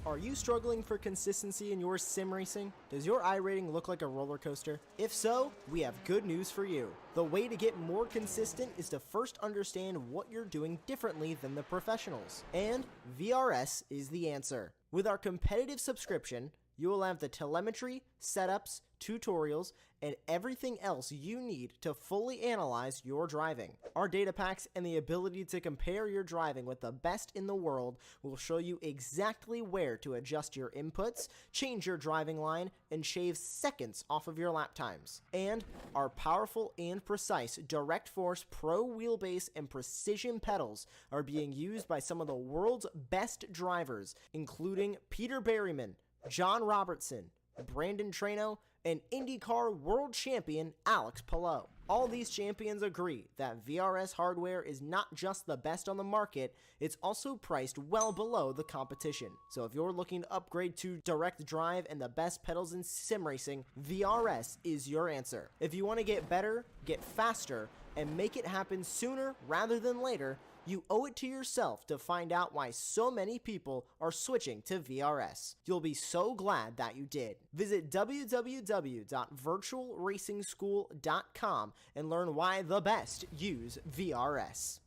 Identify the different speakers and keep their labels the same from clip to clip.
Speaker 1: Are you struggling for consistency in your sim racing? Does your iRating look like a roller coaster? If so, we have good news for you. The way to get more consistent is to first understand what you're doing differently than the professionals. And VRS is the answer. With our competitive subscription, you will have the telemetry, setups, tutorials, and everything else you need to fully analyze your driving. Our data packs and the ability to compare your driving with the best in the world will show you exactly where to adjust your inputs, change your driving line, and shave seconds off of your lap times. And our powerful and precise Direct Force Pro wheelbase and precision pedals are being used by some of the world's best drivers, including Peter Berryman, John Robertson, Brandon Trano, and IndyCar World Champion Alex Palou. All these champions agree that VRS hardware is not just the best on the market, it's also priced well below the competition. So if you're looking to upgrade to direct drive and the best pedals in sim racing, VRS is your answer. If you want to get better, get faster, and make it happen sooner rather than later, you owe it to yourself to find out why so many people are switching to VRS. You'll be so glad that you did. Visit www.virtualracingschool.com and learn why the best use VRS.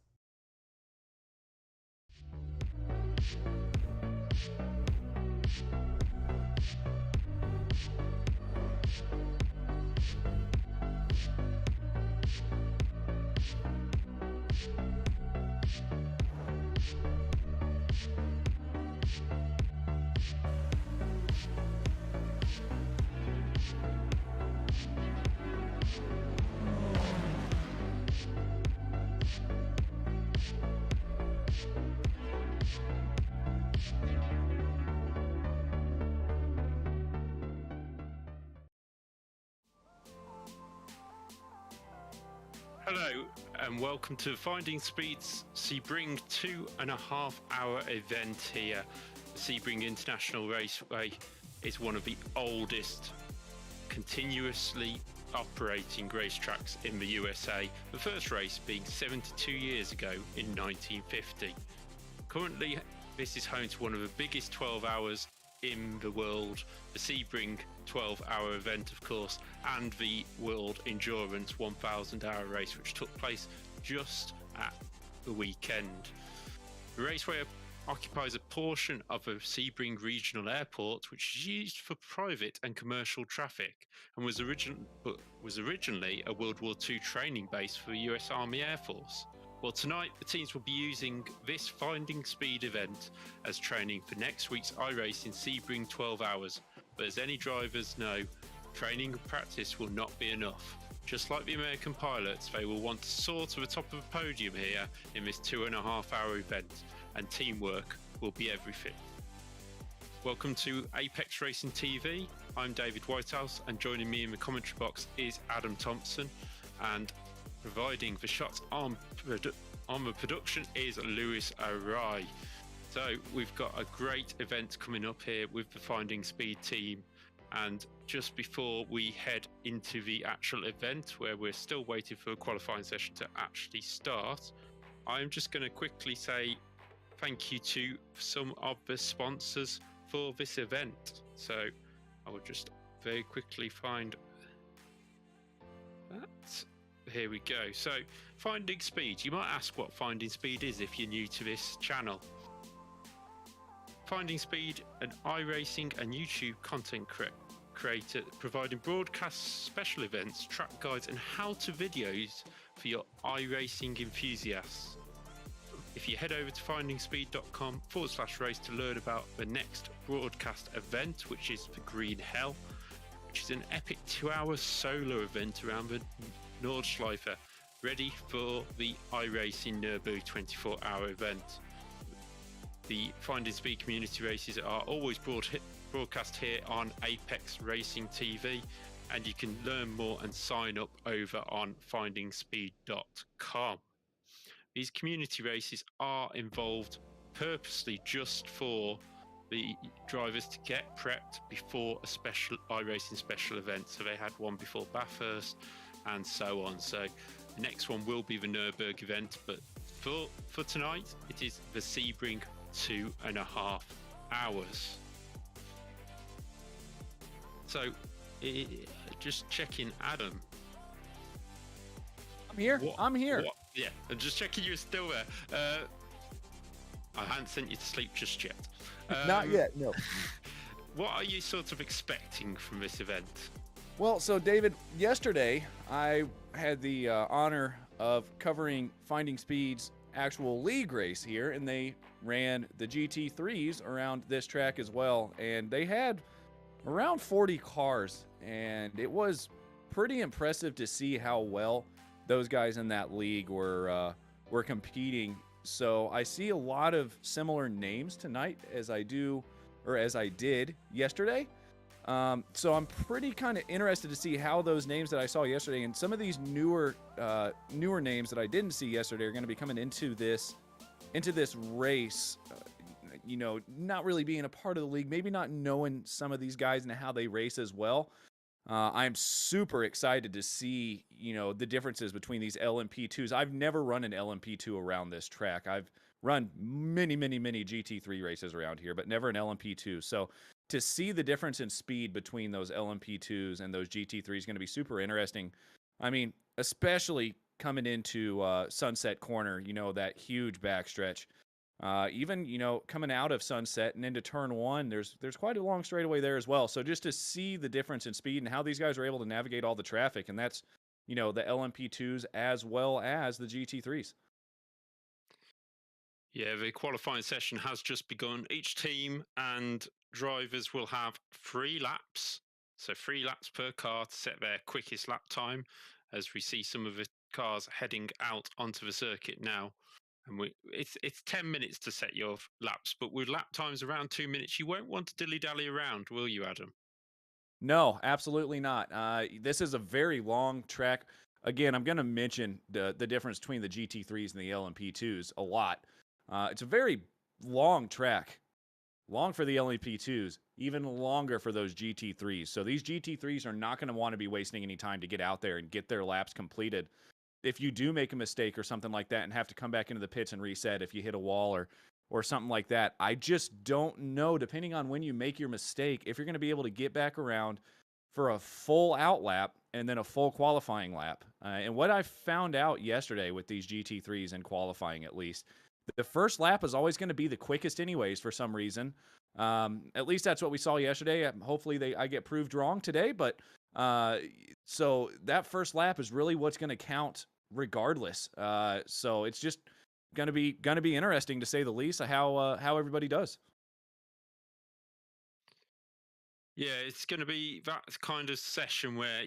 Speaker 2: Hello and welcome to Finding Speed's Sebring 2.5 hour event here. The Sebring International Raceway is one of the oldest continuously operating racetracks in the USA, the first race being 72 years ago in 1950. Currently, this is home to one of the biggest 12 hours in the world, the Sebring 12-hour event, of course, and the World Endurance 1,000-hour race, which took place just at the weekend. The raceway occupies a portion of the Sebring Regional Airport, which is used for private and commercial traffic, and was originally a World War II training base for the US Army Air Force. Well, tonight the teams will be using this Finding Speed event as training for next week's iRacing Sebring 12 hours. But as any drivers know, training and practice will not be enough. Just like the American pilots, they will want to soar to the top of the podium here in this 2.5 hour event, and teamwork will be everything. Welcome to Apex Racing TV. I'm David Whitehouse, and joining me in the commentary box is Adam Thompson, and providing the shots on the production is Lewis O'Reilly. So we've got a great event coming up here with the Finding Speed team, and just before we head into the actual event, where we're still waiting for a qualifying session to actually start, I'm just going to quickly say thank you to some of the sponsors for this event. So I will just very quickly find that. Here we go. So, Finding Speed. You might ask what Finding Speed is if you're new to this channel. Finding Speed, an iRacing and YouTube content creator providing broadcast special events, track guides and how-to videos for your iRacing enthusiasts. If you head over to findingspeed.com/race to learn about the next broadcast event, which is the Green Hell, which is an epic 2-hour solo event around the Nordschleife, ready for the iRacing Nürburgring 24-hour event. The Finding Speed community races are always broadcast here on Apex Racing TV, and you can learn more and sign up over on findingspeed.com. These community races are involved purposely just for the drivers to get prepped before a special iRacing special event. So they had one before Bathurst and so on. So the next one will be the Nürburgring event, but for tonight it is the Sebring 2.5 hours. So, i just checking, Adam.
Speaker 3: I'm here. I'm here.
Speaker 2: What? Yeah, I'm just checking you're still there. I hadn't sent you to sleep just yet.
Speaker 3: Not yet, no.
Speaker 2: What are you sort of expecting from this event?
Speaker 3: Well, so David, yesterday I had the honor of covering Finding Speed's actual league race here, and they ran the GT3s around this track as well, and they had around 40 cars, and it was pretty impressive to see how well those guys in that league were competing. So I see a lot of similar names tonight as I did yesterday. So I'm pretty kind of interested to see how those names that I saw yesterday and some of these newer names that I didn't see yesterday are going to be coming into this race. Not really being a part of the league, maybe not knowing some of these guys and how they race as well. I'm super excited to see, the differences between these LMP2s. I've never run an LMP2 around this track. I've run many GT3 races around here, but never an LMP2. So to see the difference in speed between those LMP2s and those GT3s is going to be super interesting. I mean, especially coming into Sunset Corner, that huge backstretch. Even coming out of Sunset and into turn one, there's quite a long straightaway there as well. So just to see the difference in speed and how these guys are able to navigate all the traffic, and that's the LMP2s as well as the GT3s.
Speaker 2: Yeah, the qualifying session has just begun. Each team and drivers will have 3 laps. So 3 laps per car to set their quickest lap time, as we see some of the cars heading out onto the circuit now. And it's 10 minutes to set your laps, but with lap times around 2 minutes, you won't want to dilly-dally around, will you, Adam?
Speaker 3: No, absolutely not. This is a very long track. Again, I'm going to mention the difference between the GT3s and the LMP2s a lot. It's a very long track. Long for the LMP2s, even longer for those GT3s. So these GT3s are not going to want to be wasting any time to get out there and get their laps completed. If you do make a mistake or something like that and have to come back into the pits and reset if you hit a wall or something like that, I just don't know, depending on when you make your mistake, if you're going to be able to get back around for a full out lap and then a full qualifying lap. And what I found out yesterday with these GT3s in qualifying, at least, the first lap is always going to be the quickest anyways for some reason. At least that's what we saw yesterday. Hopefully I get proved wrong today, but so that first lap is really what's going to count regardless. So it's just going to be interesting to say the least how everybody does.
Speaker 2: Yeah, it's going to be that kind of session where,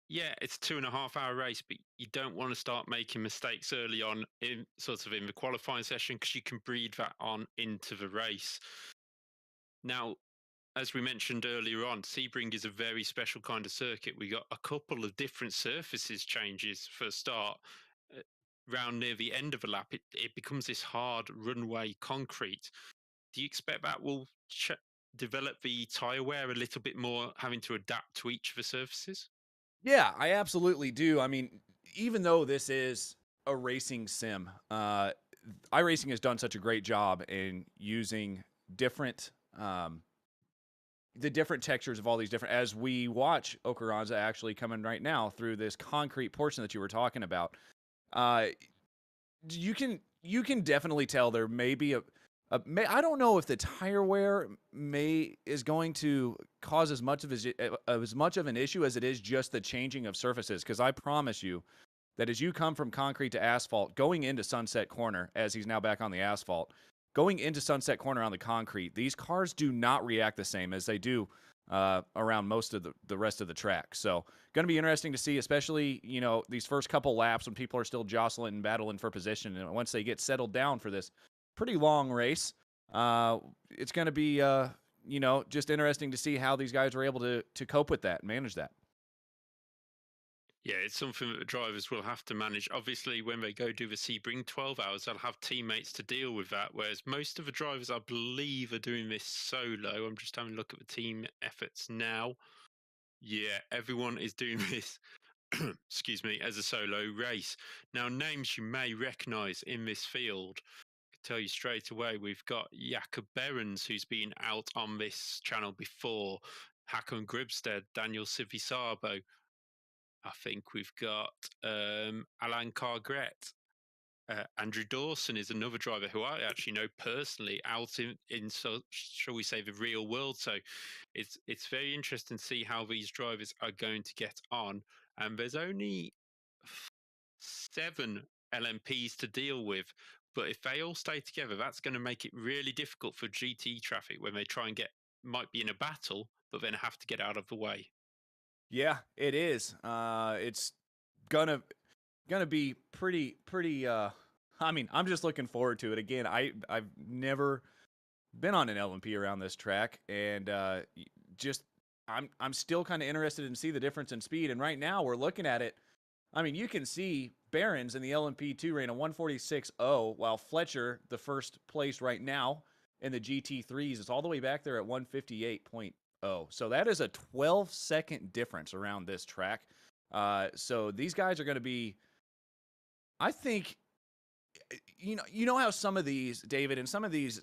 Speaker 2: yeah, it's a 2.5 hour race, but you don't want to start making mistakes early on in the qualifying session, because you can breed that on into the race. Now, as we mentioned earlier on, Sebring is a very special kind of circuit. We got a couple of different surfaces changes for a start. Round near the end of a lap, it becomes this hard runway concrete. Do you expect that will develop the tyre wear a little bit more, having to adapt to each of the surfaces?
Speaker 3: Yeah, I absolutely do. I mean, even though this is a racing sim, iRacing has done such a great job in using different the different textures of all these different, as we watch Okaranza actually coming right now through this concrete portion that you were talking about. You can definitely tell there may be I don't know if the tire wear is going to cause as much of an issue as it is just the changing of surfaces, because I promise you that as you come from concrete to asphalt, going into Sunset Corner, as he's now back on the asphalt, going into Sunset Corner on the concrete, these cars do not react the same as they do around most of the rest of the track. So going to be interesting to see, especially, these first couple laps when people are still jostling and battling for position. And once they get settled down for this pretty long race, it's going to be, just interesting to see how these guys are able to cope with that and manage that.
Speaker 2: Yeah, it's something that the drivers will have to manage. Obviously, when they go do the Sebring 12 hours, they'll have teammates to deal with that, whereas most of the drivers, I believe, are doing this solo. I'm just having a look at the team efforts now. Yeah, everyone is doing this, excuse me, as a solo race. Now, names you may recognise in this field, I can tell you straight away, we've got Jakob Behrens, who's been out on this channel before. Hakon Gribstead, Daniel Sivisabo. I think we've got Alan Cargret. Andrew Dawson is another driver who I actually know personally out in so shall we say the real world. So it's very interesting to see how these drivers are going to get on. And there's only 7 LMPs to deal with, but if they all stay together, that's going to make it really difficult for GT traffic when they try and might be in a battle, but then have to get out of the way.
Speaker 3: Yeah, it is. It's gonna be pretty. I mean, I'm just looking forward to it. Again, I've never been on an LMP around this track, and just I'm still kind of interested in see the difference in speed. And right now we're looking at it. I mean, you can see Barron's in the LMP2 ran a 146.0, while Fletcher, the first place right now in the GT3s, is all the way back there at 158.0. So that is a 12-second difference around this track. So these guys are going to be, I think, you know how some of these, David, and some of these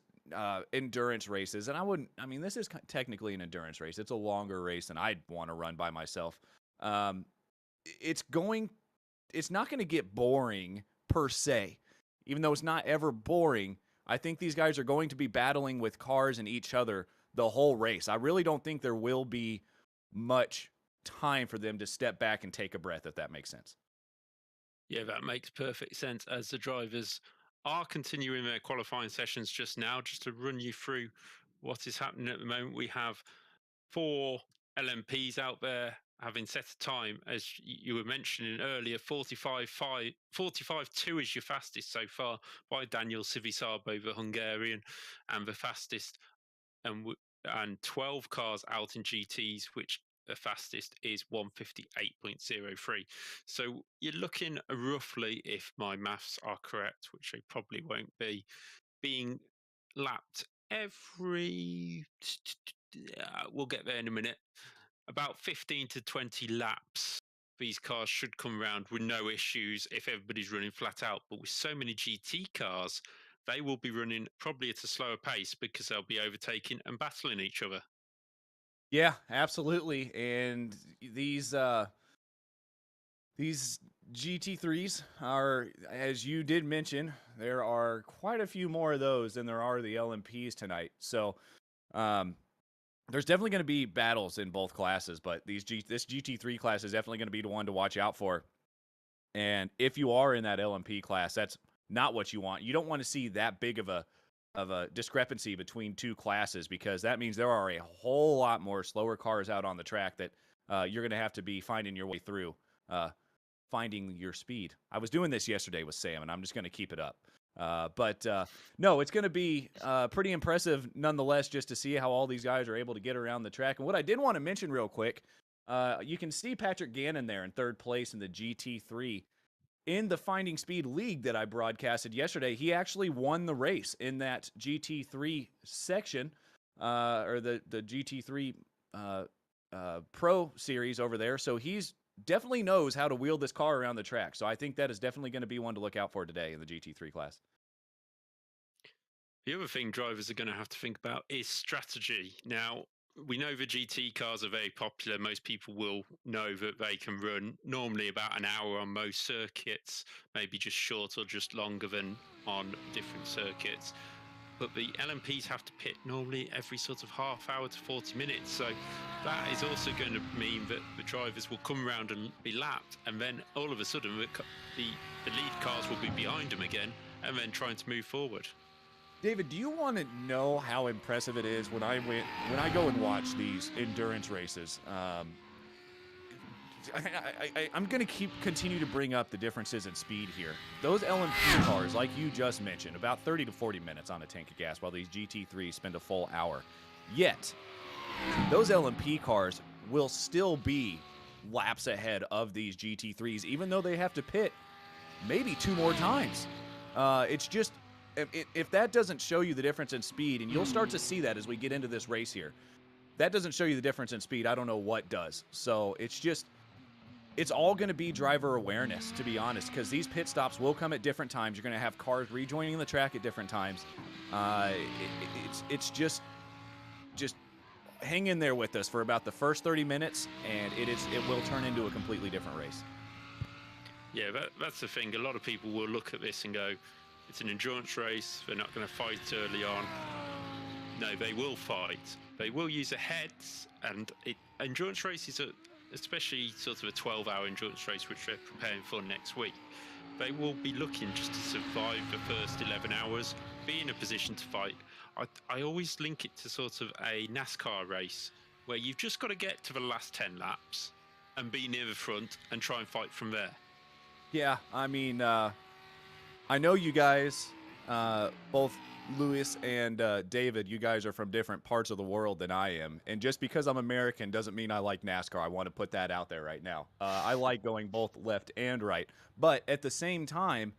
Speaker 3: endurance races, and I mean, this is technically an endurance race. It's a longer race than I'd want to run by myself. It's not going to get boring per se, even though it's not ever boring. I think these guys are going to be battling with cars and each other the whole race. I really don't think there will be much time for them to step back and take a breath, if that makes sense.
Speaker 2: Yeah, that makes perfect sense, as the drivers are continuing their qualifying sessions just now. Just to run you through what is happening at the moment, we have 4 LMPs out there having set a time, as you were mentioning earlier. 45.2 is your fastest so far by Daniel Sivisabo, the Hungarian, and the fastest, and 12 cars out in GTs, which the fastest is 158.03. So you're looking roughly, if my maths are correct, which they probably won't be, being lapped every, we'll get there in a minute, about 15 to 20 laps. These cars should come around with no issues if everybody's running flat out. But with so many GT cars, they will be running probably at a slower pace because they'll be overtaking and battling each other.
Speaker 3: Yeah, absolutely. And these GT3s are, as you did mention, there are quite a few more of those than there are the LMPs tonight. So there's definitely going to be battles in both classes, but this GT3 class is definitely going to be the one to watch out for. And if you are in that LMP class, that's not what you want. You don't want to see that big of a discrepancy between two classes, because that means there are a whole lot more slower cars out on the track that you're going to have to be finding your way through, finding your speed. I was doing this yesterday with Sam, and I'm just going to keep it up. But no, it's going to be pretty impressive nonetheless, just to see how all these guys are able to get around the track. And what I did want to mention real quick, you can see Patrick Gannon there in 3rd place in the GT3. In the Finding Speed League that I broadcasted yesterday, he actually won the race in that GT3 section, or the GT3 Pro Series over there. So he's definitely knows how to wheel this car around the track. So I think that is definitely going to be one to look out for today in the GT3 class.
Speaker 2: The other thing drivers are going to have to think about is strategy. Now, we know the GT cars are very popular. Most people will know that they can run normally about an hour on most circuits, maybe just short or just longer than on different circuits. But the LMPs have to pit normally every sort of half hour to 40 minutes. So that is also going to mean that the drivers will come around and be lapped, and then all of a sudden the lead cars will be behind them again, and then trying to move forward.
Speaker 3: David, do you want to know how impressive it is when I go and watch these endurance races? I'm going to continue to bring up the differences in speed here. Those LMP cars, like you just mentioned, about 30 to 40 minutes on a tank of gas, while these GT3s spend a full hour. Yet, those LMP cars will still be laps ahead of these GT3s, even though they have to pit maybe 2 more times. It's just, if that doesn't show you the difference in speed, and you'll start to see that as we get into this race here, that doesn't show you the difference in speed, I don't know what does. So it's all going to be driver awareness, to be honest, because these pit stops will come at different times. You're going to have cars rejoining the track at different times. It's just hang in there with us for about the first 30 minutes, and it will turn into a completely different race.
Speaker 2: Yeah, that's the thing. A lot of people will look at this and go, it's an endurance race. They're not going to fight early on. No, they will fight. They will use their heads, and endurance races are, especially sort of a 12-hour endurance race, which they're preparing for next week. They will be looking just to survive the first 11 hours, be in a position to fight. I always link it to sort of a NASCAR race where you've just got to get to the last 10 laps and be near the front and try and fight from there.
Speaker 3: Yeah, I mean, I know you guys, both Lewis and David, you guys are from different parts of the world than I am. And just because I'm American doesn't mean I like NASCAR. I want to put that out there right now. I like going both left and right. But at the same time,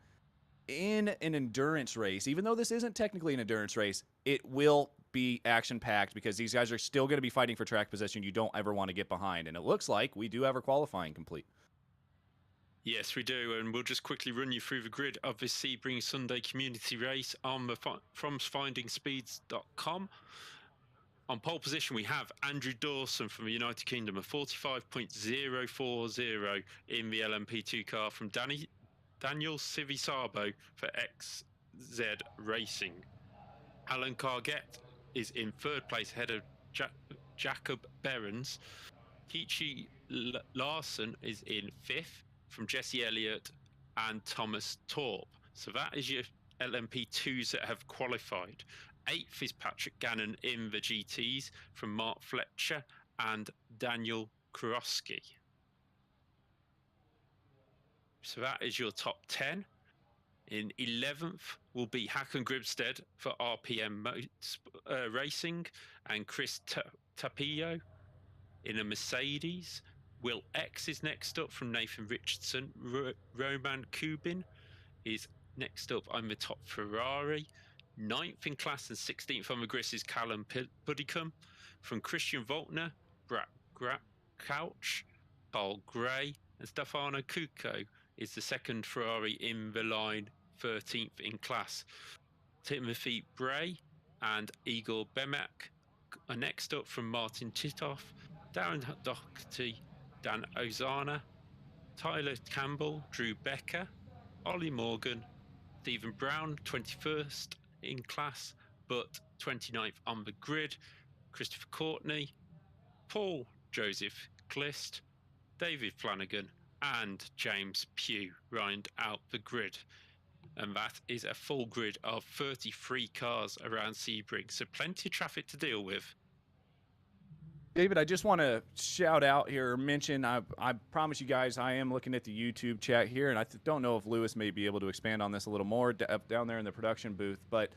Speaker 3: in an endurance race, even though this isn't technically an endurance race, it will be action-packed because these guys are still going to be fighting for track position. You don't ever want to get behind. And it looks like we do have our qualifying complete.
Speaker 2: Yes, we do, and we'll just quickly run you through the grid of this Sebring Sunday community race on the from findingspeeds.com. On pole position, we have Andrew Dawson from the United Kingdom, a 45.040 in the LMP2 car from Daniel Civisabo for XZ Racing. Alan Cargett is in third place ahead of Jacob Behrens. Kichi Larson is in fifth from Jesse Elliott and Thomas Torp. So that is your LMP2s that have qualified. Eighth is Patrick Gannon in the GTs from Mark Fletcher and Daniel Kurowski. So that is your top 10. In 11th will be Hakan Gribstead for RPM Racing and Chris Tapio in a Mercedes. Will X is next up from Nathan Richardson. Roman Kubin is next up on the top Ferrari. 9th in class and 16th on the grid is Callum Puddicombe. From Christian Voltner, Brad Couch, Carl Gray, and Stefano Cucco is the second Ferrari in the line, 13th in class. Timothy Bray and Igor Bemak are next up from Martin Titoff, Darren Doherty, Dan Ozana, Tyler Campbell, Drew Becker, Ollie Morgan, Stephen Brown, 21st in class, but 29th on the grid, Christopher Courtney, Paul Joseph Clist, David Flanagan, and James Pugh round out the grid. And that is a full grid of 33 cars around Sebring, so plenty of traffic to deal with.
Speaker 3: David, I just want to shout out here, mention, I promise you guys, I am looking at the YouTube chat here, and I don't know if Lewis may be able to expand on this a little more down there in the production booth, but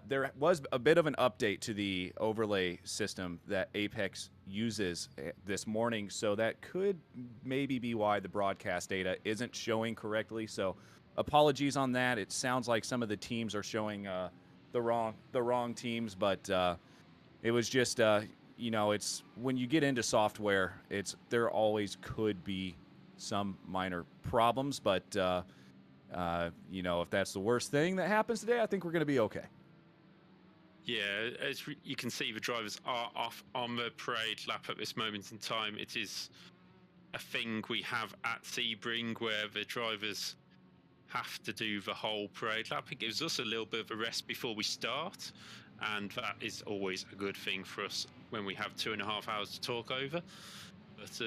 Speaker 3: there was a bit of an update to the overlay system that Apex uses this morning, so that could maybe be why the broadcast data isn't showing correctly, so apologies on that. It sounds like some of the teams are showing the wrong teams, but it was just... you know, it's when you get into software, there always could be some minor problems, but you know, if that's the worst thing that happens today, I think we're going to be okay.
Speaker 2: Yeah, as you can see, the drivers are off on the parade lap at this moment in time. It is a thing we have at Sebring where the drivers have to do the whole parade lap. It gives us a little bit of a rest before we start, and that is always a good thing for us when we have 2.5 hours to talk over. But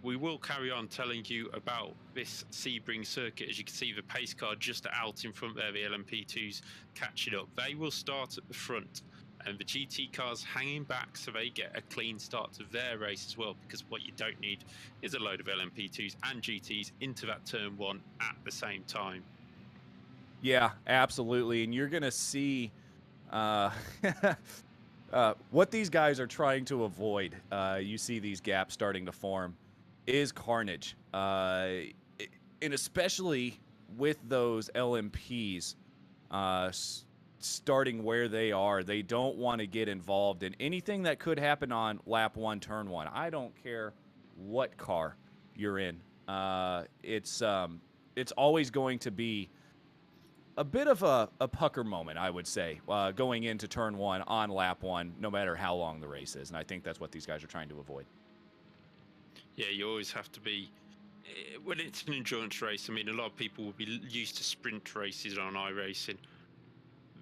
Speaker 2: we will carry on telling you about this Sebring circuit. As you can see, the pace car just out in front there, the LMP2s catching up. They will start at the front, and the GT cars hanging back so they get a clean start to their race as well, because what you don't need is a load of LMP2s and GTs into that turn one at the same time.
Speaker 3: Yeah, absolutely. And you're going to see what these guys are trying to avoid. You see these gaps starting to form is carnage. And especially with those LMPs starting where they are, they don't want to get involved in anything that could happen on lap 1, turn 1. I don't care what car you're in. It's always going to be a bit of a pucker moment, I would say, going into turn 1 on lap 1, no matter how long the race is. And I think that's what these guys are trying to avoid.
Speaker 2: Yeah, you always have to be, when it's an endurance race, I mean, a lot of people will be used to sprint races on iRacing.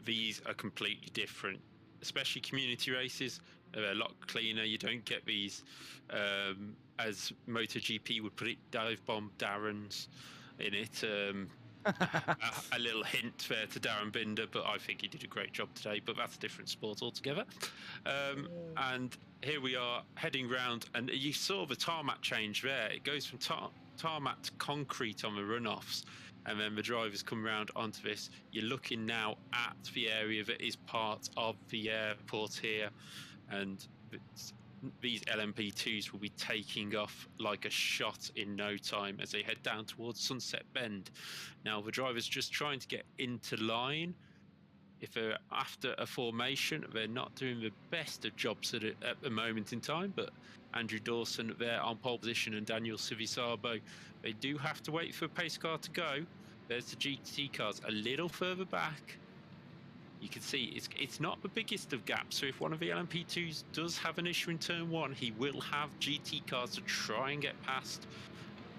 Speaker 2: These are completely different, especially community races. They're a lot cleaner. You don't get these, as MotoGP would put it, dive bomb Darrens in it. A little hint there to Darren Binder, but I think he did a great job today, but that's a different sport altogether. And here we are heading round, and you saw the tarmac change there. It goes from tarmac to concrete on the runoffs, and then the drivers come round onto this. You're looking now at the area that is part of the airport here, and these LMP2s will be taking off like a shot in no time as they head down towards Sunset Bend. Now the driver's just trying to get into line. If they're after a formation, they're not doing the best of jobs at the moment in time, but Andrew Dawson there on pole position and Daniel Civisarbo, they do have to wait for a pace car to go. There's the GT cars a little further back. You can see it's not the biggest of gaps, so if one of the LMP2s does have an issue in turn 1, he will have GT cars to try and get past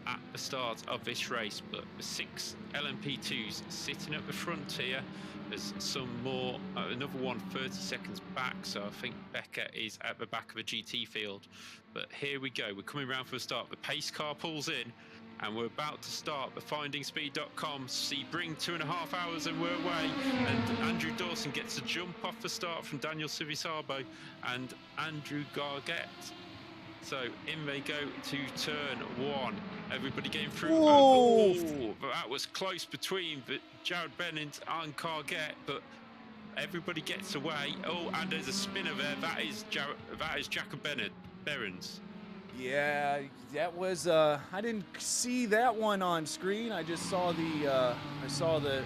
Speaker 2: at the start of this race. But the 6 LMP2s sitting at the front here. There's some more, another one 30 seconds back, so I think Becker is at the back of the GT field. But here we go, we're coming around for the start. The pace car pulls in, and we're about to start the findingspeed.com Sebring 2.5 hours and we're away. And Andrew Dawson gets a jump off the start from Daniel Civisarbo and Andrew Gargett. So in they go to turn 1. Everybody getting through. Oh, that was close between Jared Bennett and Gargett, but everybody gets away. Oh, and there's a spinner there. That is Jacob Behrens.
Speaker 3: Yeah, that was. I didn't see that one on screen. I just saw the.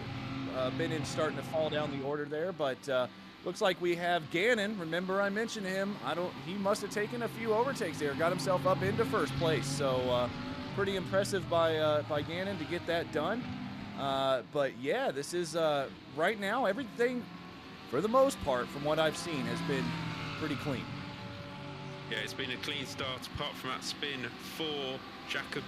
Speaker 3: Bennett starting to fall down the order there, but looks like we have Gannon. Remember, I mentioned him. He must have taken a few overtakes there, got himself up into first place. So pretty impressive by Gannon to get that done. But yeah, this is right now everything, for the most part, from what I've seen, has been pretty clean.
Speaker 2: Yeah, it's been a clean start apart from that spin for Jacob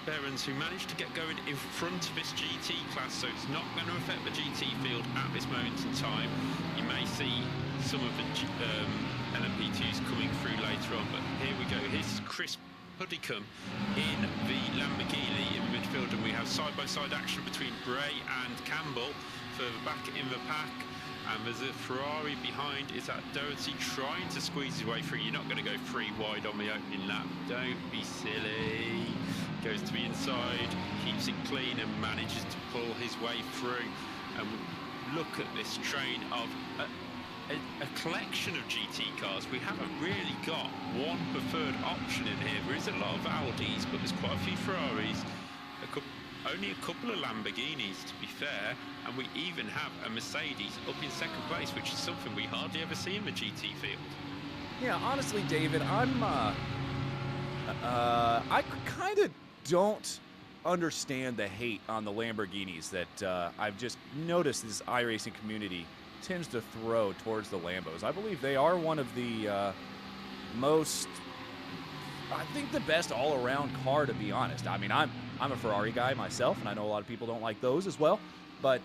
Speaker 2: Behrens, who managed to get going in front of this GT class, so it's not going to affect the GT field at this moment in time. You may see some of the LMP2s coming through later on, but here we go. Here's Chris Puddicombe in the Lamborghini in midfield, and we have side-by-side action between Bray and Campbell further back in the pack. And there's a Ferrari behind. Is that Doherty trying to squeeze his way through? You're not going to go 3 wide on the opening lap. Don't be silly. Goes to the inside, keeps it clean and manages to pull his way through. And look at this train of a collection of GT cars. We haven't really got one preferred option in here. There is a lot of Audis, but there's quite a few Ferraris. Only a couple of Lamborghinis, to be fair, and we even have a Mercedes up in second place, which is something we hardly ever see in the GT field.
Speaker 3: Yeah, honestly, David, I kind of don't understand the hate on the Lamborghinis that I've just noticed this iRacing community tends to throw towards the Lambos. I believe they are one of the I think the best all-around car, to be honest. I mean, I'm a Ferrari guy myself, and I know a lot of people don't like those as well. But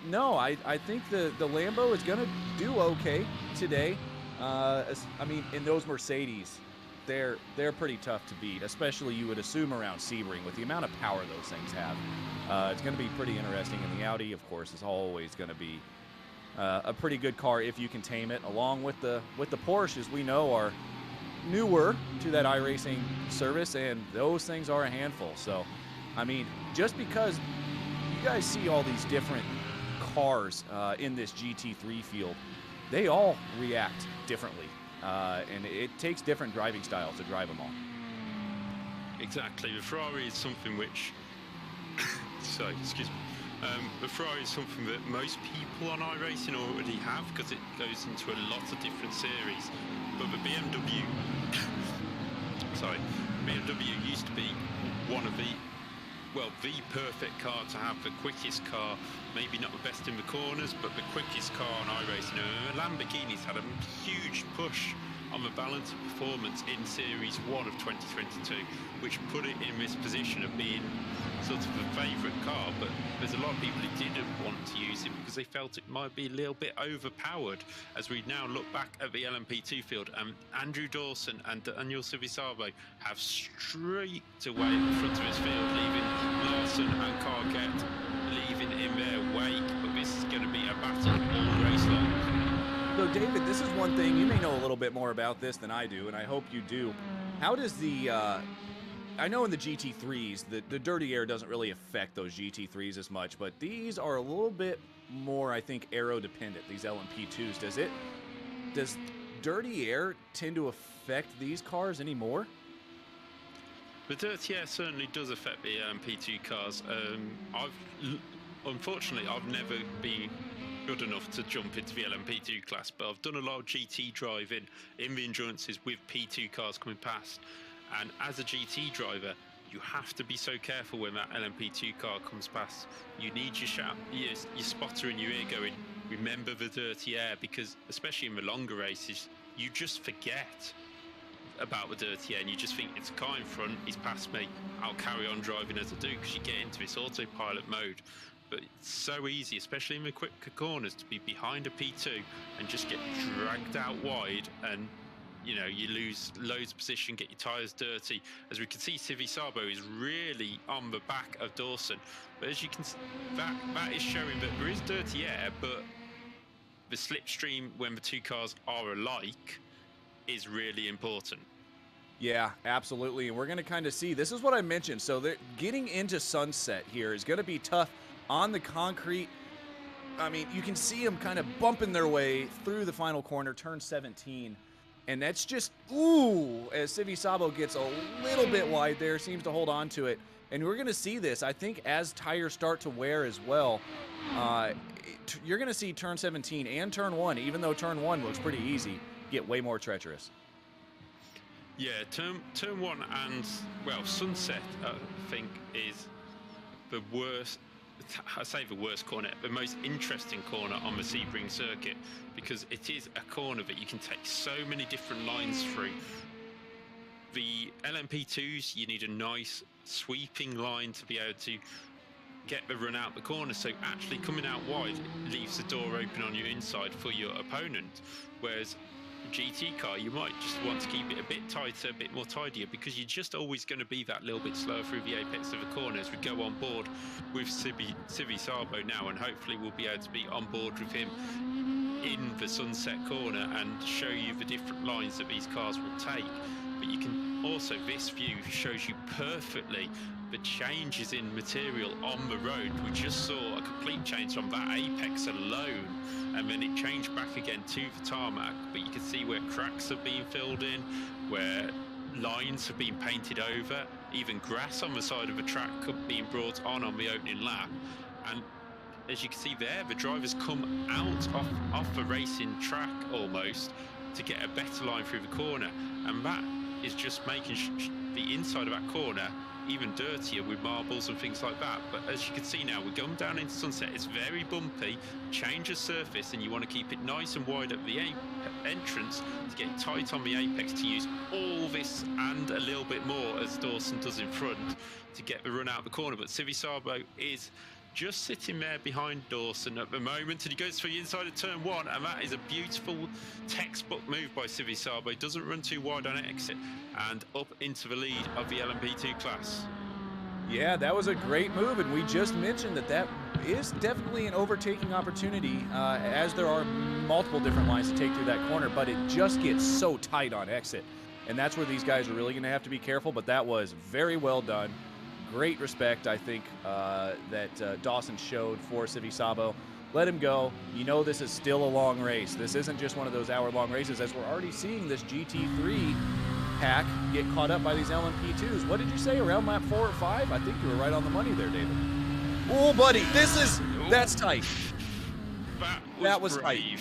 Speaker 3: no, I think the Lambo is going to do okay today. I mean, in those Mercedes, they're pretty tough to beat, especially you would assume around Sebring with the amount of power those things have. It's going to be pretty interesting, and the Audi, of course, is always going to be a pretty good car if you can tame it, along with the Porsches we know are newer to that iRacing service, and those things are a handful. So, I mean, just because you guys see all these different cars in this GT3 field, they all react differently, and it takes different driving styles to drive them all.
Speaker 2: Exactly. The Ferrari is something which sorry, excuse me. The Ferrari is something that most people on iRacing already have, because it goes into a lot of different series. But the BMW used to be one of the well, the perfect car to have, the quickest car, maybe not the best in the corners, but the quickest car on iRacing. Lamborghini's had a huge push on the balance of performance in Series 1 of 2022, which put it in this position of being sort of a favourite car, but there's a lot of people who didn't want to use it because they felt it might be a little bit overpowered. As we now look back at the LMP2 field, Andrew Dawson and Daniel Civisabo have streaked away at the front of his field, leaving Larson and Carquette leaving in their wake, but this is going to be a battle all race long.
Speaker 3: So, David, this is one thing, you may know a little bit more about this than I do, and I hope you do. How does the, I know in the GT3s, the dirty air doesn't really affect those GT3s as much, but these are a little bit more, I think, aero dependent, these LMP2s. Does dirty air tend to affect these cars anymore?
Speaker 2: The dirty air certainly does affect the LMP2 cars. Unfortunately, I've never been good enough to jump into the LMP2 class, but I've done a lot of GT driving in the endurances with P2 cars coming past. And as a GT driver, you have to be so careful when that LMP2 car comes past. You need your spotter in your ear going, remember the dirty air, because especially in the longer races, you just forget about the dirty air and you just think it's a car in front, he's past me, I'll carry on driving as I do, because you get into this autopilot mode. But it's so easy, especially in the quicker corners, to be behind a P2 and just get dragged out wide, and you know, you lose loads of position, get your tyres dirty. As we can see, Civisabo is really on the back of Dawson. But as you can see, that is showing that there is dirty air, but the slipstream when the two cars are alike is really important.
Speaker 3: Yeah, absolutely. And we're going to kind of see, this is what I mentioned. So getting into Sunset here is going to be tough on the concrete. I mean, you can see them kind of bumping their way through the final corner, turn 17. And that's just, ooh, as Civisabo gets a little bit wide there, seems to hold on to it. And we're going to see this, I think, as tires start to wear as well. You're going to see turn 17 and turn 1, even though turn 1 looks pretty easy, get way more treacherous.
Speaker 2: Yeah, turn 1 and, well, Sunset, I think, is the worst. I say the worst corner, the most interesting corner on the Sebring circuit, because it is a corner that you can take so many different lines through. The LMP2s, you need a nice sweeping line to be able to get the run out the corner, so actually coming out wide leaves the door open on your inside for your opponent, whereas GT car, you might just want to keep it a bit tighter, a bit more tidier, because you're just always going to be that little bit slower through the apex of the corner. As we go on board with Civisabo now, and hopefully we'll be able to be on board with him in the Sunset corner and show you the different lines that these cars will take. But you can also, this view shows you perfectly the changes in material on the road. We just saw a complete change from that apex alone, and then it changed back again to the tarmac, but you can see where cracks have been filled in, where lines have been painted over, even grass on the side of the track being brought on the opening lap. And as you can see there, the drivers come out off the racing track almost to get a better line through the corner, and that is just making the inside of that corner even dirtier with marbles and things like that. But as you can see now, we're going down into Sunset. It's very bumpy, change of surface, and you want to keep it nice and wide at the entrance to get tight on the apex, to use all this and a little bit more, as Dawson does in front, to get the run out the corner. But Civisabo is just sitting there behind Dawson at the moment, and he goes for the inside of turn 1, and that is a beautiful textbook move by Civisabo. He doesn't run too wide on exit, and up into the lead of the LMP2 class.
Speaker 3: Yeah, that was a great move, and we just mentioned that is definitely an overtaking opportunity, as there are multiple different lines to take through that corner, but it just gets so tight on exit, and that's where these guys are really going to have to be careful. But that was very well done. Great respect, I think, that Dawson showed for Civisabo. Let him go. You know, this is still a long race. This isn't just one of those hour-long races, as we're already seeing this GT3 pack get caught up by these LMP2s. What did you say, around lap 4 or 5? I think you were right on the money there, David. Oh, buddy, that's tight.
Speaker 2: That was
Speaker 3: tight.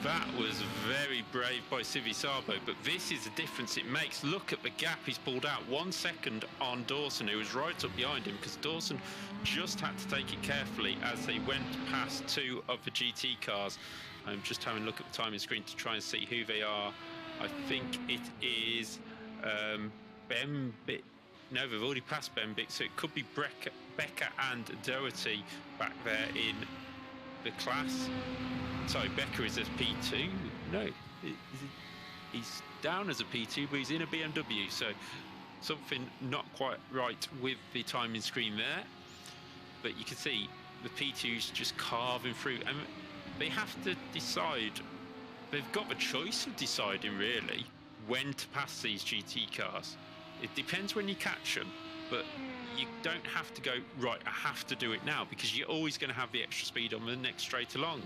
Speaker 2: That was very brave by Civisabo, but this is the difference it makes. Look at the gap he's pulled out. 1 second on Dawson, who was right up behind him, because Dawson just had to take it carefully as they went past 2 of the GT cars. I'm just having a look at the timing screen to try and see who they are. I think it is Bembic. No, they've already passed Bembic, so it could be Becker and Doherty back there in the class. Sorry, Becker is a P2. No, he's down as a P2, but he's in a BMW, so something not quite right with the timing screen there. But you can see the P2's just carving through, and they have to decide. They've got the choice of deciding, really, when to pass these GT cars. It depends when you catch them, but you don't have to go, right, I have to do it now, because you're always going to have the extra speed on the next straight along.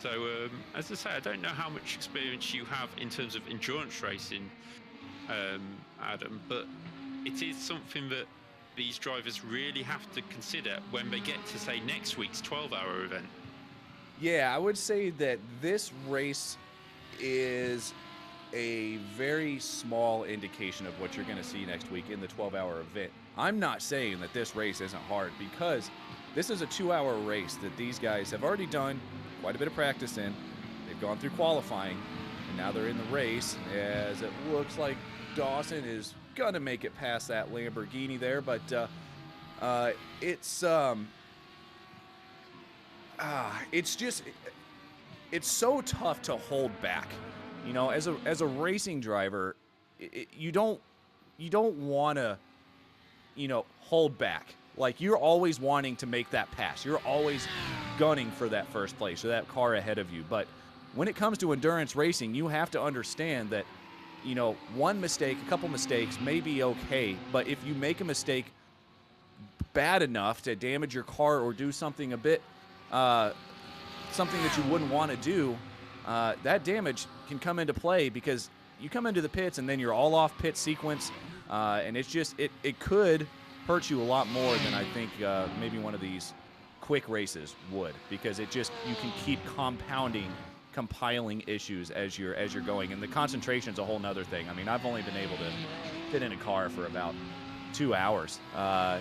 Speaker 2: So, as I say, I don't know how much experience you have in terms of endurance racing, Adam, but it is something that these drivers really have to consider when they get to, say, next week's 12-hour event.
Speaker 3: Yeah, I would say that this race is a very small indication of what you're going to see next week in the 12-hour event. I'm not saying that this race isn't hard, because this is a 2-hour race that these guys have already done quite a bit of practice in. They've gone through qualifying, and now they're in the race, as it looks like Dawson is gonna make it past that Lamborghini there, but it's so tough to hold back. You know, as a racing driver, you don't want to, you know, hold back. Like, you're always wanting to make that pass. You're always gunning for that first place or that car ahead of you. But when it comes to endurance racing, you have to understand that, you know, one mistake, a couple mistakes may be okay, but if you make a mistake bad enough to damage your car or do something a bit, something that you wouldn't want to do, that damage can come into play, because you come into the pits and then you're all off pit sequence, and it's just, it could hurt you a lot more than I think maybe one of these quick races would, because it just, you can keep compiling issues as you're going, and the concentration's a whole nother thing. I mean, I've only been able to fit in a car for about 2 hours.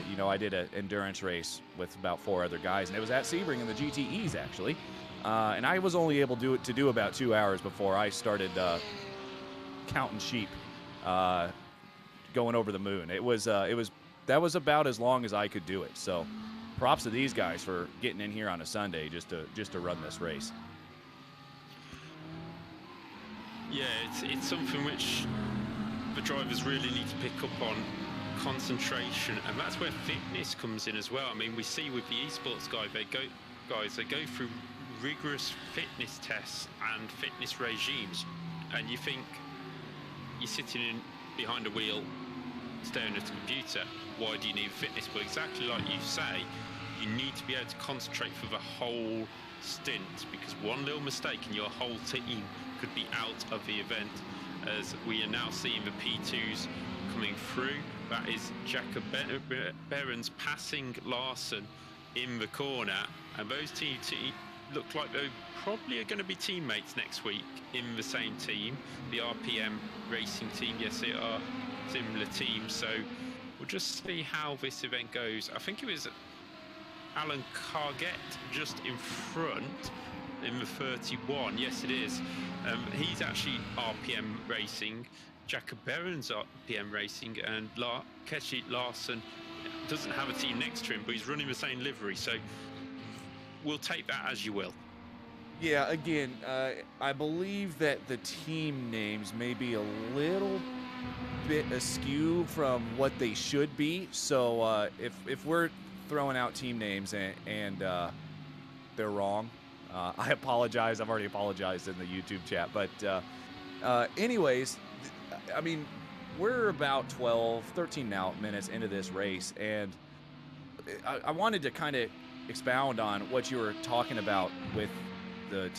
Speaker 3: You know, I did an endurance race with about 4 other guys, and it was at Sebring in the GTEs, actually. And I was only able to do about 2 hours before I started counting sheep, going over the moon. That was about as long as I could do it. So, props to these guys for getting in here on a Sunday just to run this race.
Speaker 2: Yeah, it's something which the drivers really need to pick up on, concentration, and that's where fitness comes in as well. I mean, we see with the esports they go through rigorous fitness tests and fitness regimes, and you think you're sitting behind a wheel staring at a computer, why do you need fitness? But exactly like you say, you need to be able to concentrate for the whole stint, because one little mistake and your whole team could be out of the event, as we are now seeing the P2s coming through. That is Jacob Behrens passing Larson in the corner, and those two look like they probably are going to be teammates next week in the same team, the RPM racing team. Yes, they are similar teams, so we'll just see how this event goes. I think it was Alan Cargett just in front in the 31. Yes, it is. He's actually RPM racing. Jacob Behrens RPM racing, and Keshi Larson doesn't have a team next to him, but he's running the same livery, so we'll take that as you will.
Speaker 3: Yeah, again, I believe that the team names may be a little bit askew from what they should be, so if we're throwing out team names and they're wrong, I apologize. I've already apologized in the YouTube chat, but anyways, I mean, we're about 13 minutes into this race, and I wanted to kind of expound on what you were talking about with the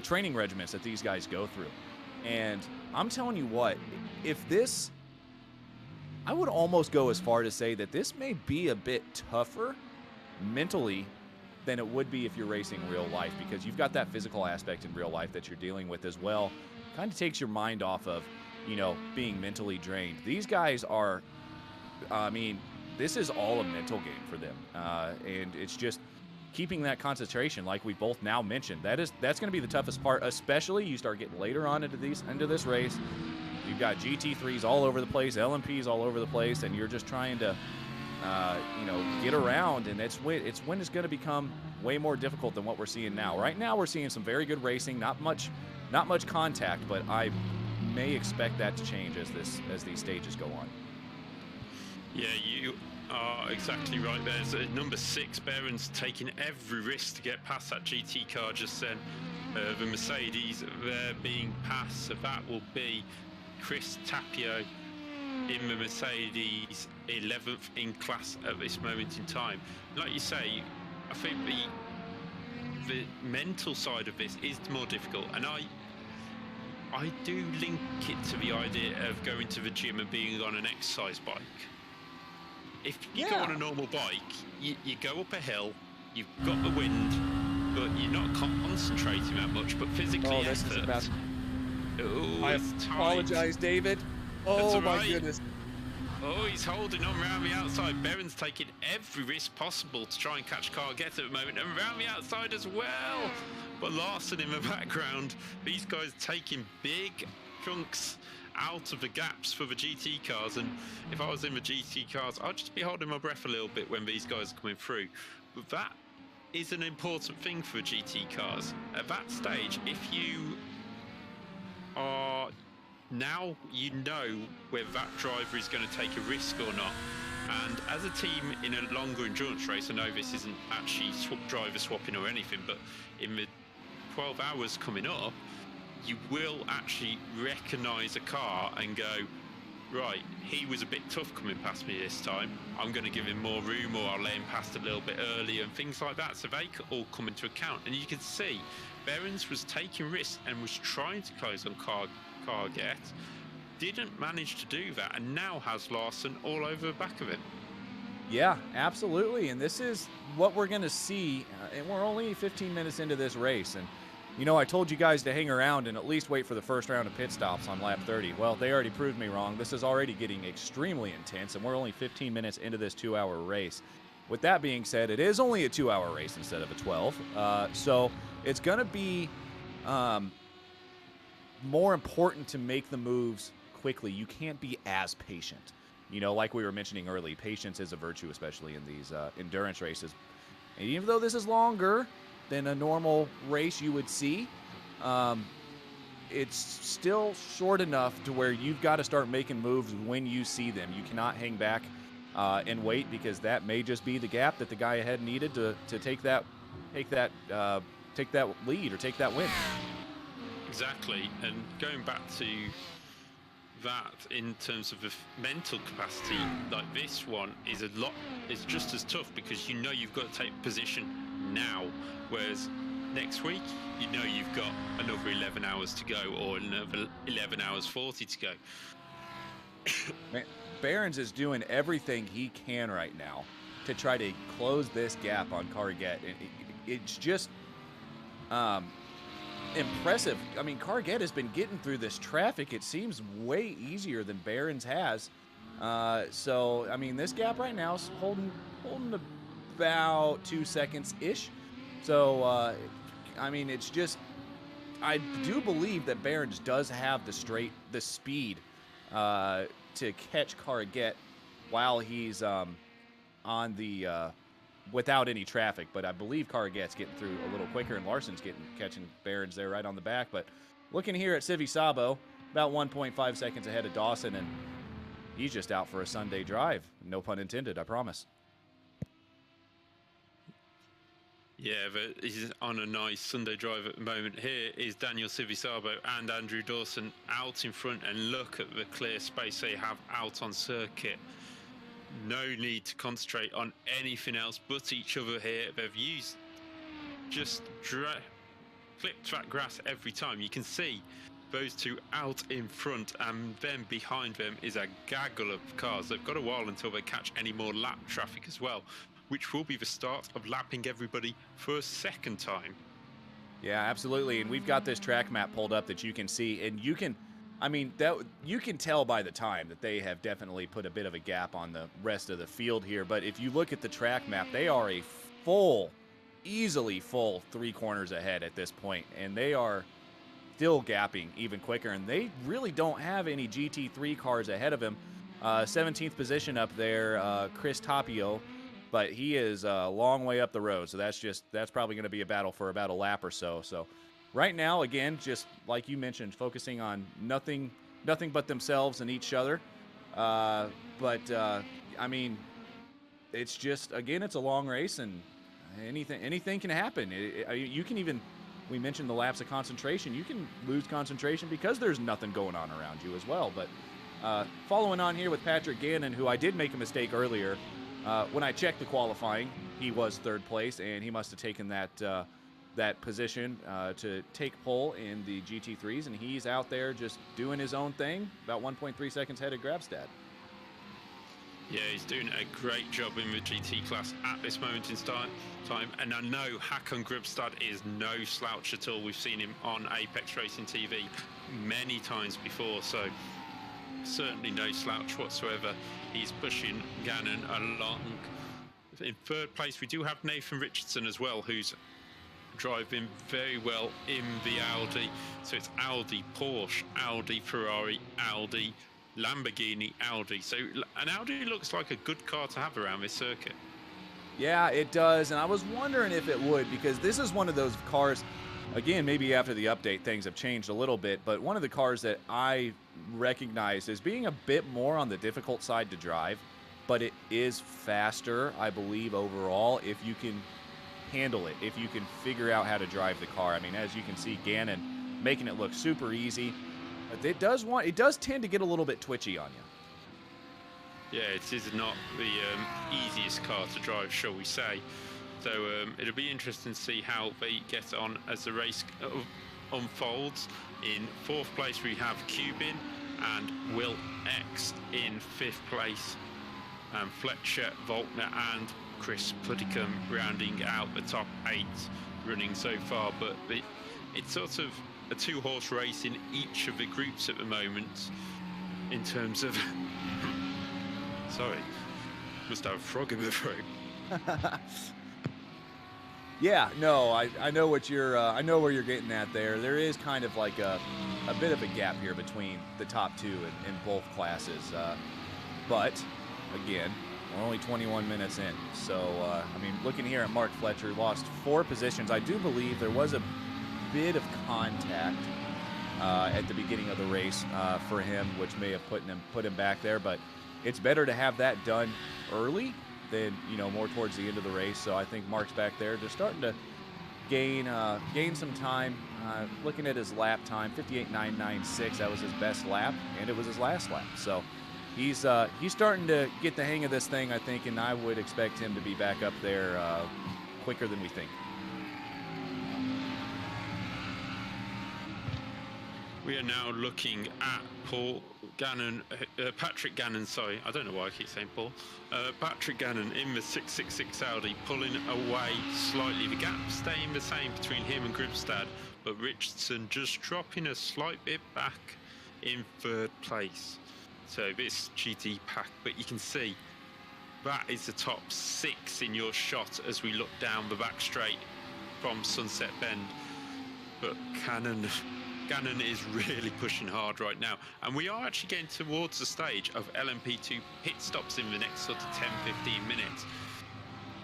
Speaker 3: training regimens that these guys go through. And I'm telling you what, I would almost go as far to say that this may be a bit tougher mentally than it would be if you're racing real life, because you've got that physical aspect in real life that you're dealing with as well. Kind of takes your mind off of, you know, being mentally drained. These guys are, I mean, this is all a mental game for them, and it's just keeping that concentration, like we both now mentioned. That's going to be the toughest part, especially you start getting later on into this race. You've got GT3s all over the place, LMPs all over the place, and you're just trying to, you know, get around, and it's when it's going to become way more difficult than what we're seeing now. Right now, we're seeing some very good racing, not much contact, but I may expect that to change as these stages go on.
Speaker 2: Yeah, you are exactly right. There's number 6, Behrens, taking every risk to get past that GT car just then. The Mercedes, they're being passed, so that will be Chris Tapio in the Mercedes, 11th in class at this moment in time. Like you say, I think the mental side of this is more difficult, and I do link it to the idea of going to the gym and being on an exercise bike. If you go on a normal bike, you go up a hill, you've got the wind, but you're not concentrating that much, but physically
Speaker 3: this is about... I
Speaker 2: it's
Speaker 3: apologize,
Speaker 2: tight.
Speaker 3: David. Oh, my
Speaker 2: right.
Speaker 3: goodness.
Speaker 2: Oh, he's holding on around the outside. Behrens taking every risk possible to try and catch Carget at the moment, and around the outside as well. But Larson in the background, these guys taking big chunks out of the gaps for the GT cars, and if I was in the GT cars, I'd just be holding my breath a little bit when these guys are coming through. But that is an important thing for GT cars. At that stage, if you are now, you know whether that driver is going to take a risk or not. And as a team in a longer endurance race, I know this isn't actually driver swapping or anything, but in the 12 hours coming up, you will actually recognise a car and go, right, he was a bit tough coming past me this time. I'm going to give him more room, or I'll let him past a little bit earlier, and things like that. So they could all come into account. And you can see Behrens was taking risks and was trying to close on Carget. Didn't manage to do that, and now has Larson all over the back of it.
Speaker 3: Yeah, absolutely. And this is what we're going to see. And we're only 15 minutes into this race. And, you know, I told you guys to hang around and at least wait for the first round of pit stops on lap 30. Well, they already proved me wrong. This is already getting extremely intense, and we're only 15 minutes into this 2-hour race. With that being said, it is only a 2-hour race instead of a 12. So it's going to be more important to make the moves quickly. You can't be as patient. You know, like we were mentioning early, patience is a virtue, especially in these endurance races. And even though this is longer than a normal race you would see, it's still short enough to where you've got to start making moves when you see them. You cannot hang back and wait, because that may just be the gap that the guy ahead needed to take that lead or take that win.
Speaker 2: Exactly, and going back to that in terms of the mental capacity, like this one is it's just as tough, because you know you've got to take position now, whereas next week you know you've got another 11 hours to go, or another 11 hours 40 to go.
Speaker 3: Man, Behrens is doing everything he can right now to try to close this gap on Carget. It's just impressive. I mean, Carget has been getting through this traffic, it seems, way easier than Behrens has. So, I mean, this gap right now is holding about 2 seconds-ish. So, I mean, it's just, I do believe that Behrens does have the speed to catch Carget while he's on the without any traffic, but I believe Carget's getting through a little quicker, and Larson's catching Behrens there right on the back. But looking here at Sivi Sabo, about 1.5 seconds ahead of Dawson, and he's just out for a Sunday drive. No pun intended, I promise.
Speaker 2: Yeah, but he's on a nice Sunday drive at the moment. Here is Daniel Sivisabo and Andrew Dawson out in front, and look at the clear space they have out on circuit. No need to concentrate on anything else but each other here. They've used just clipped that grass every time. You can see those two out in front, and then behind them is a gaggle of cars. They've got a while until they catch any more lap traffic as well. which will be the start of lapping everybody for a second time.
Speaker 3: Yeah, absolutely. And we've got this track map pulled up that you can see, and you can, I mean, that you can tell by the time that they have definitely put a bit of a gap on the rest of the field here. But if you look at the track map, they are a easily full 3 corners ahead at this point, and they are still gapping even quicker. And they really don't have any GT3 cars ahead of him. 17th position up there, Chris Tapio. But he is a long way up the road, so that's probably going to be a battle for about a lap or so. So right now, again, just like you mentioned, focusing on nothing but themselves and each other. I mean, it's just, again, it's a long race, and anything can happen. You can even, we mentioned the lapse of concentration. You can lose concentration because there's nothing going on around you as well. But following on here with Patrick Gannon, who I did make a mistake earlier. When I checked the qualifying, he was 3rd place, and he must have taken that position to take pole in the GT3s, and he's out there just doing his own thing, about 1.3 seconds ahead of Grabstad.
Speaker 2: Yeah, he's doing a great job in the GT class at this moment in time, and I know Hakan Grabstad is no slouch at all. We've seen him on Apex Racing TV many times before, so certainly no slouch whatsoever. He's pushing Gannon along. In 3rd place, we do have Nathan Richardson as well, who's driving very well in the Audi. So it's Audi, Porsche, Audi, Ferrari, Audi, Lamborghini, Audi. So an Audi looks like a good car to have around this circuit.
Speaker 3: Yeah, it does, and I was wondering if it would, because this is one of those cars, again, maybe after the update things have changed a little bit, but one of the cars that I recognized as being a bit more on the difficult side to drive, but it is faster, I believe, overall, if you can handle it, if you can figure out how to drive the car. I mean, as you can see, Gannon making it look super easy, but it does tend to get a little bit twitchy on you.
Speaker 2: Yeah, it is not the easiest car to drive, shall we say. So it'll be interesting to see how they get on as the race unfolds. In 4th place, we have Cuban and Will X in 5th place. Fletcher, Volkner and Chris Puddicombe rounding out the top 8 running so far. But it's sort of a 2-horse race in each of the groups at the moment in terms of... Sorry, must have a frog in the throat.
Speaker 3: Yeah, no, I know what you're I know where you're getting at there. There is kind of like a bit of a gap here between the top 2 in both classes. But again, we're only 21 minutes in. So I mean, looking here at Mark Fletcher, lost 4 positions. I do believe there was a bit of contact at the beginning of the race for him, which may have put him back there, but it's better to have that done early than, you know, more towards the end of the race. So I think Mark's back there just starting to gain some time. Looking at his lap time, 58.996. That was his best lap, and it was his last lap. So he's starting to get the hang of this thing, I think, and I would expect him to be back up there quicker than we think.
Speaker 2: We are now looking at Patrick Gannon, sorry, I don't know why I keep saying Paul. Patrick Gannon in the 666 Audi, pulling away slightly. The gap staying the same between him and Gribstad, but Richardson just dropping a slight bit back in 3rd place. So this GT pack, but you can see that is the top 6 in your shot as we look down the back straight from Sunset Bend. But Gannon is really pushing hard right now, and we are actually getting towards the stage of LMP2 pit stops in the next sort of 10-15 minutes.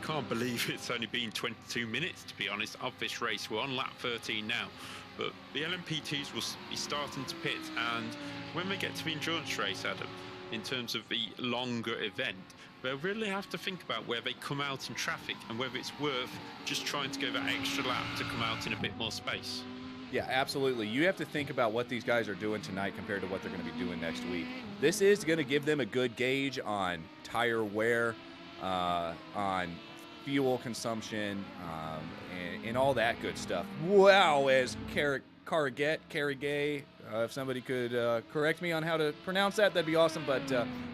Speaker 2: Can't believe it's only been 22 minutes, to be honest, of this race. We're on lap 13 now, but the LMP2s will be starting to pit, and when we get to the endurance race, Adam, in terms of the longer event, they'll really have to think about where they come out in traffic and whether it's worth just trying to go that extra lap to come out in a bit more space.
Speaker 3: Yeah, absolutely. You have to think about what these guys are doing tonight compared to what they're going to be doing next week. This is going to give them a good gauge on tire wear, on fuel consumption, and all that good stuff. Wow, as Carriget, If somebody could correct me on how to pronounce that, that'd be awesome. But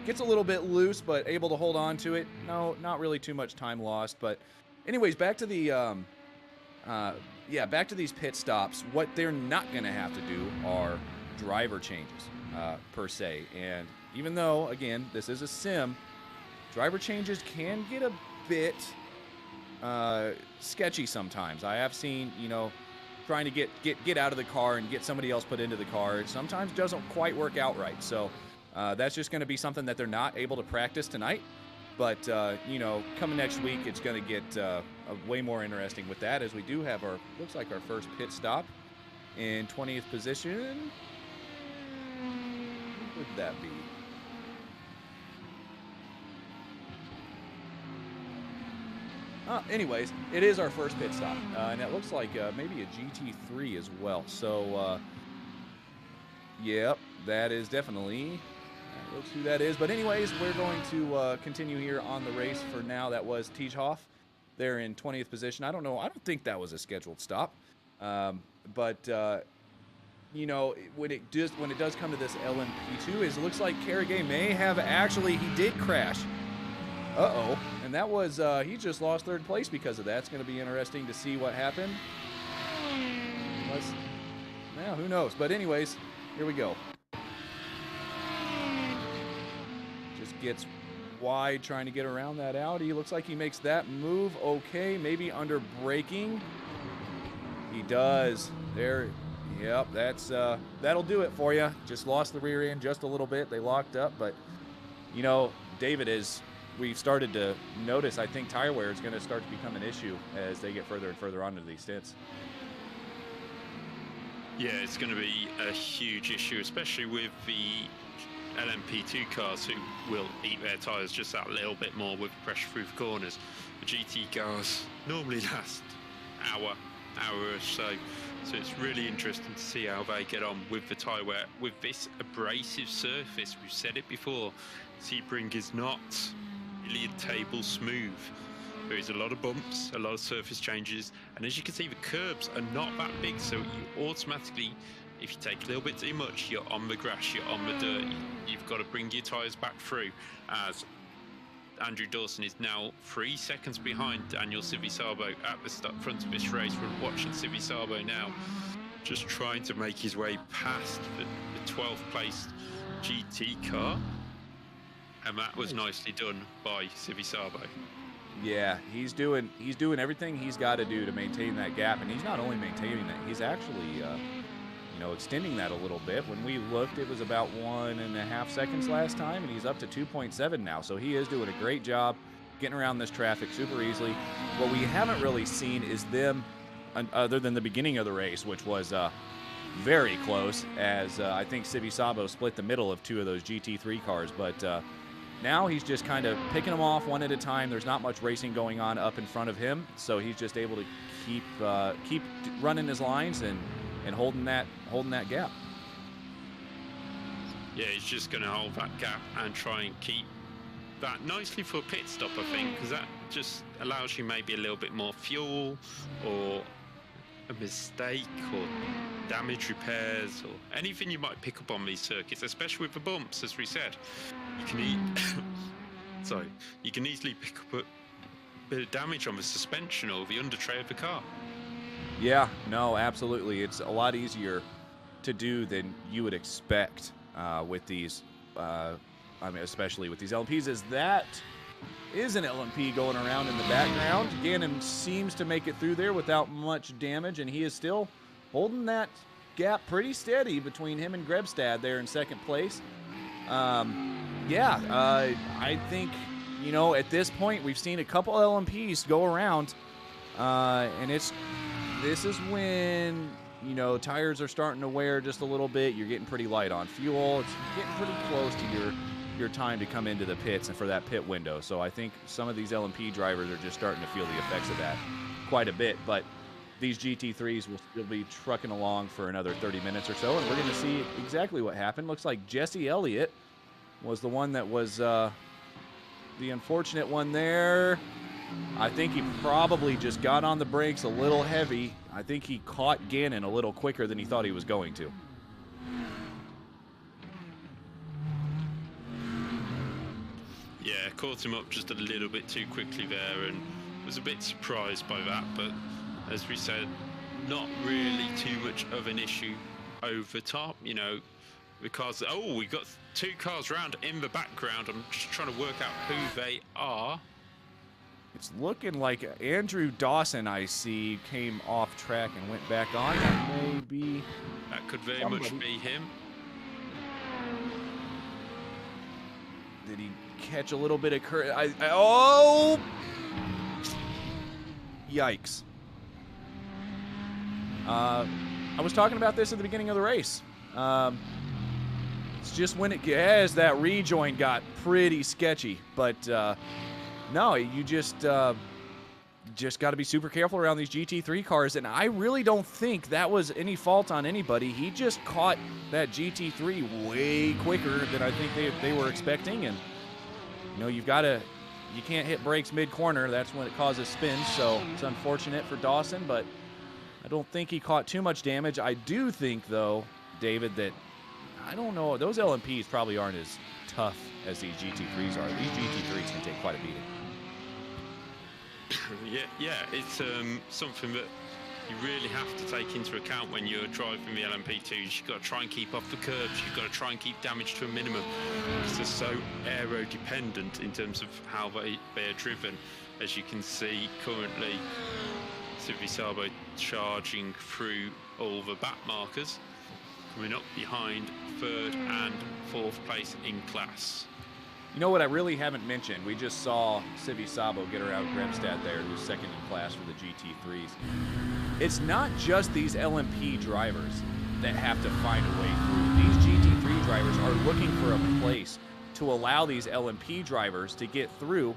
Speaker 3: gets a little bit loose, but able to hold on to it. No, not really too much time lost. But anyways, back to the back to these pit stops. What they're not going to have to do are driver changes per se. And even though, again, this is a sim, driver changes can get a bit sketchy sometimes. I have seen, trying to get out of the car and get somebody else put into the car. It sometimes doesn't quite work out right. So that's just going to be something that they're not able to practice tonight. But, coming next week, it's going to get way more interesting with that, as we do have looks like our first pit stop in 20th position. What would that be? Anyways, it is our first pit stop, and it looks like maybe a GT3 as well. So, yep, that is definitely, looks who that is. But anyways, we're going to continue here on the race for now. That was Tiejhoff there in 20th position. I don't think that was a scheduled stop. But when it does come to this LMP2, it looks like Karagay may have he did crash. Uh-oh. And that was, he just lost third place because of that. It's going to be interesting to see what happened. Now, who knows? But anyways, here we go. Just gets wide trying to get around that Audi. Looks like he makes that move okay. Maybe under braking. He does. There. Yep, that'll do it for you. Just lost the rear end just a little bit. They locked up, but, David is... We've started to notice, I think, tire wear is going to start to become an issue as they get further and further onto these stints.
Speaker 2: Yeah, it's going to be a huge issue, especially with the LMP2 cars who will eat their tyres just that little bit more with pressure through the corners. The GT cars normally last hour or so. So it's really interesting to see how they get on with the tyre wear. With this abrasive surface, we've said it before, Sebring is not billiard table smooth. There is a lot of bumps, a lot of surface changes, and as you can see, the curbs are not that big, so you automatically, if you take a little bit too much, you're on the grass, you're on the dirt. You've got to bring your tyres back through, as Andrew Dawson is now 3 seconds behind Daniel Civisabo at the front of this race. We're watching Civisabo now just trying to make his way past the 12th placed GT car. And that was nicely done by Civisabo.
Speaker 3: Yeah, he's doing everything he's got to do to maintain that gap, and he's not only maintaining that, he's actually extending that a little bit. When we looked, it was about 1.5 seconds last time, and he's up to 2.7 now. So he is doing a great job getting around this traffic super easily. What we haven't really seen is them, other than the beginning of the race, which was very close, as I think Civisabo split the middle of two of those GT3 cars, but now he's just kind of picking them off one at a time. There's not much racing going on up in front of him, so he's just able to keep running his lines and holding that gap.
Speaker 2: Yeah, he's just going to hold that gap and try and keep that nicely for a pit stop, I think, because that just allows you maybe a little bit more fuel or a mistake or damage repairs or anything you might pick up on these circuits, especially with the bumps, as we said. You can you can easily pick up a bit of damage on the suspension or the under tray of the car.
Speaker 3: Yeah, no, absolutely. It's a lot easier to do than you would expect with these, especially with these LMPs, as that is an LMP going around in the background. Gannon seems to make it through there without much damage, and he is still holding that gap pretty steady between him and Grebstad there in second place. I think, at this point, we've seen a couple LMPs go around, and this is when, tires are starting to wear just a little bit. You're getting pretty light on fuel. It's getting pretty close to your time to come into the pits and for that pit window. So I think some of these LMP drivers are just starting to feel the effects of that quite a bit. But these GT3s will still be trucking along for another 30 minutes or so, and we're going to see exactly what happened. Looks like Jesse Elliott was the one that was the unfortunate one there. I think he probably just got on the brakes a little heavy. I think he caught Gannon a little quicker than he thought he was going to.
Speaker 2: Yeah, caught him up just a little bit too quickly there, and was a bit surprised by that. But as we said, not really too much of an issue over top, you know, because we got 2 cars round in the background. I'm just trying to work out who they are.
Speaker 3: It's looking like Andrew Dawson, I see, came off track and went back on. That may be...
Speaker 2: That could very much be him.
Speaker 3: Did he catch a little bit of current? Oh! Yikes. I was talking about this at the beginning of the race. It's just when it as that rejoin got pretty sketchy, but no, you just got to be super careful around these GT3 cars, and I really don't think that was any fault on anybody. He just caught that GT3 way quicker than I think they were expecting, and you know, you can't hit brakes mid-corner. That's when it causes spins, so it's unfortunate for Dawson, but I don't think he caught too much damage. I do think, though, David, that, I don't know, those LMPs probably aren't as tough as these GT3s are. These GT3s can take quite a beating.
Speaker 2: Yeah, it's something that you really have to take into account when you're driving the LMP2s. You've got to try and keep off the curbs. You've got to try and keep damage to a minimum because they're so aero-dependent in terms of how they are driven. As you can see currently, Sabo charging through all the back markers, coming up behind 3rd and 4th place in class.
Speaker 3: You know what I really haven't mentioned? We just saw Sabo get around Gremstad there, who's 2nd in class for the GT3s. It's not just these LMP drivers that have to find a way through. These GT3 drivers are looking for a place to allow these LMP drivers to get through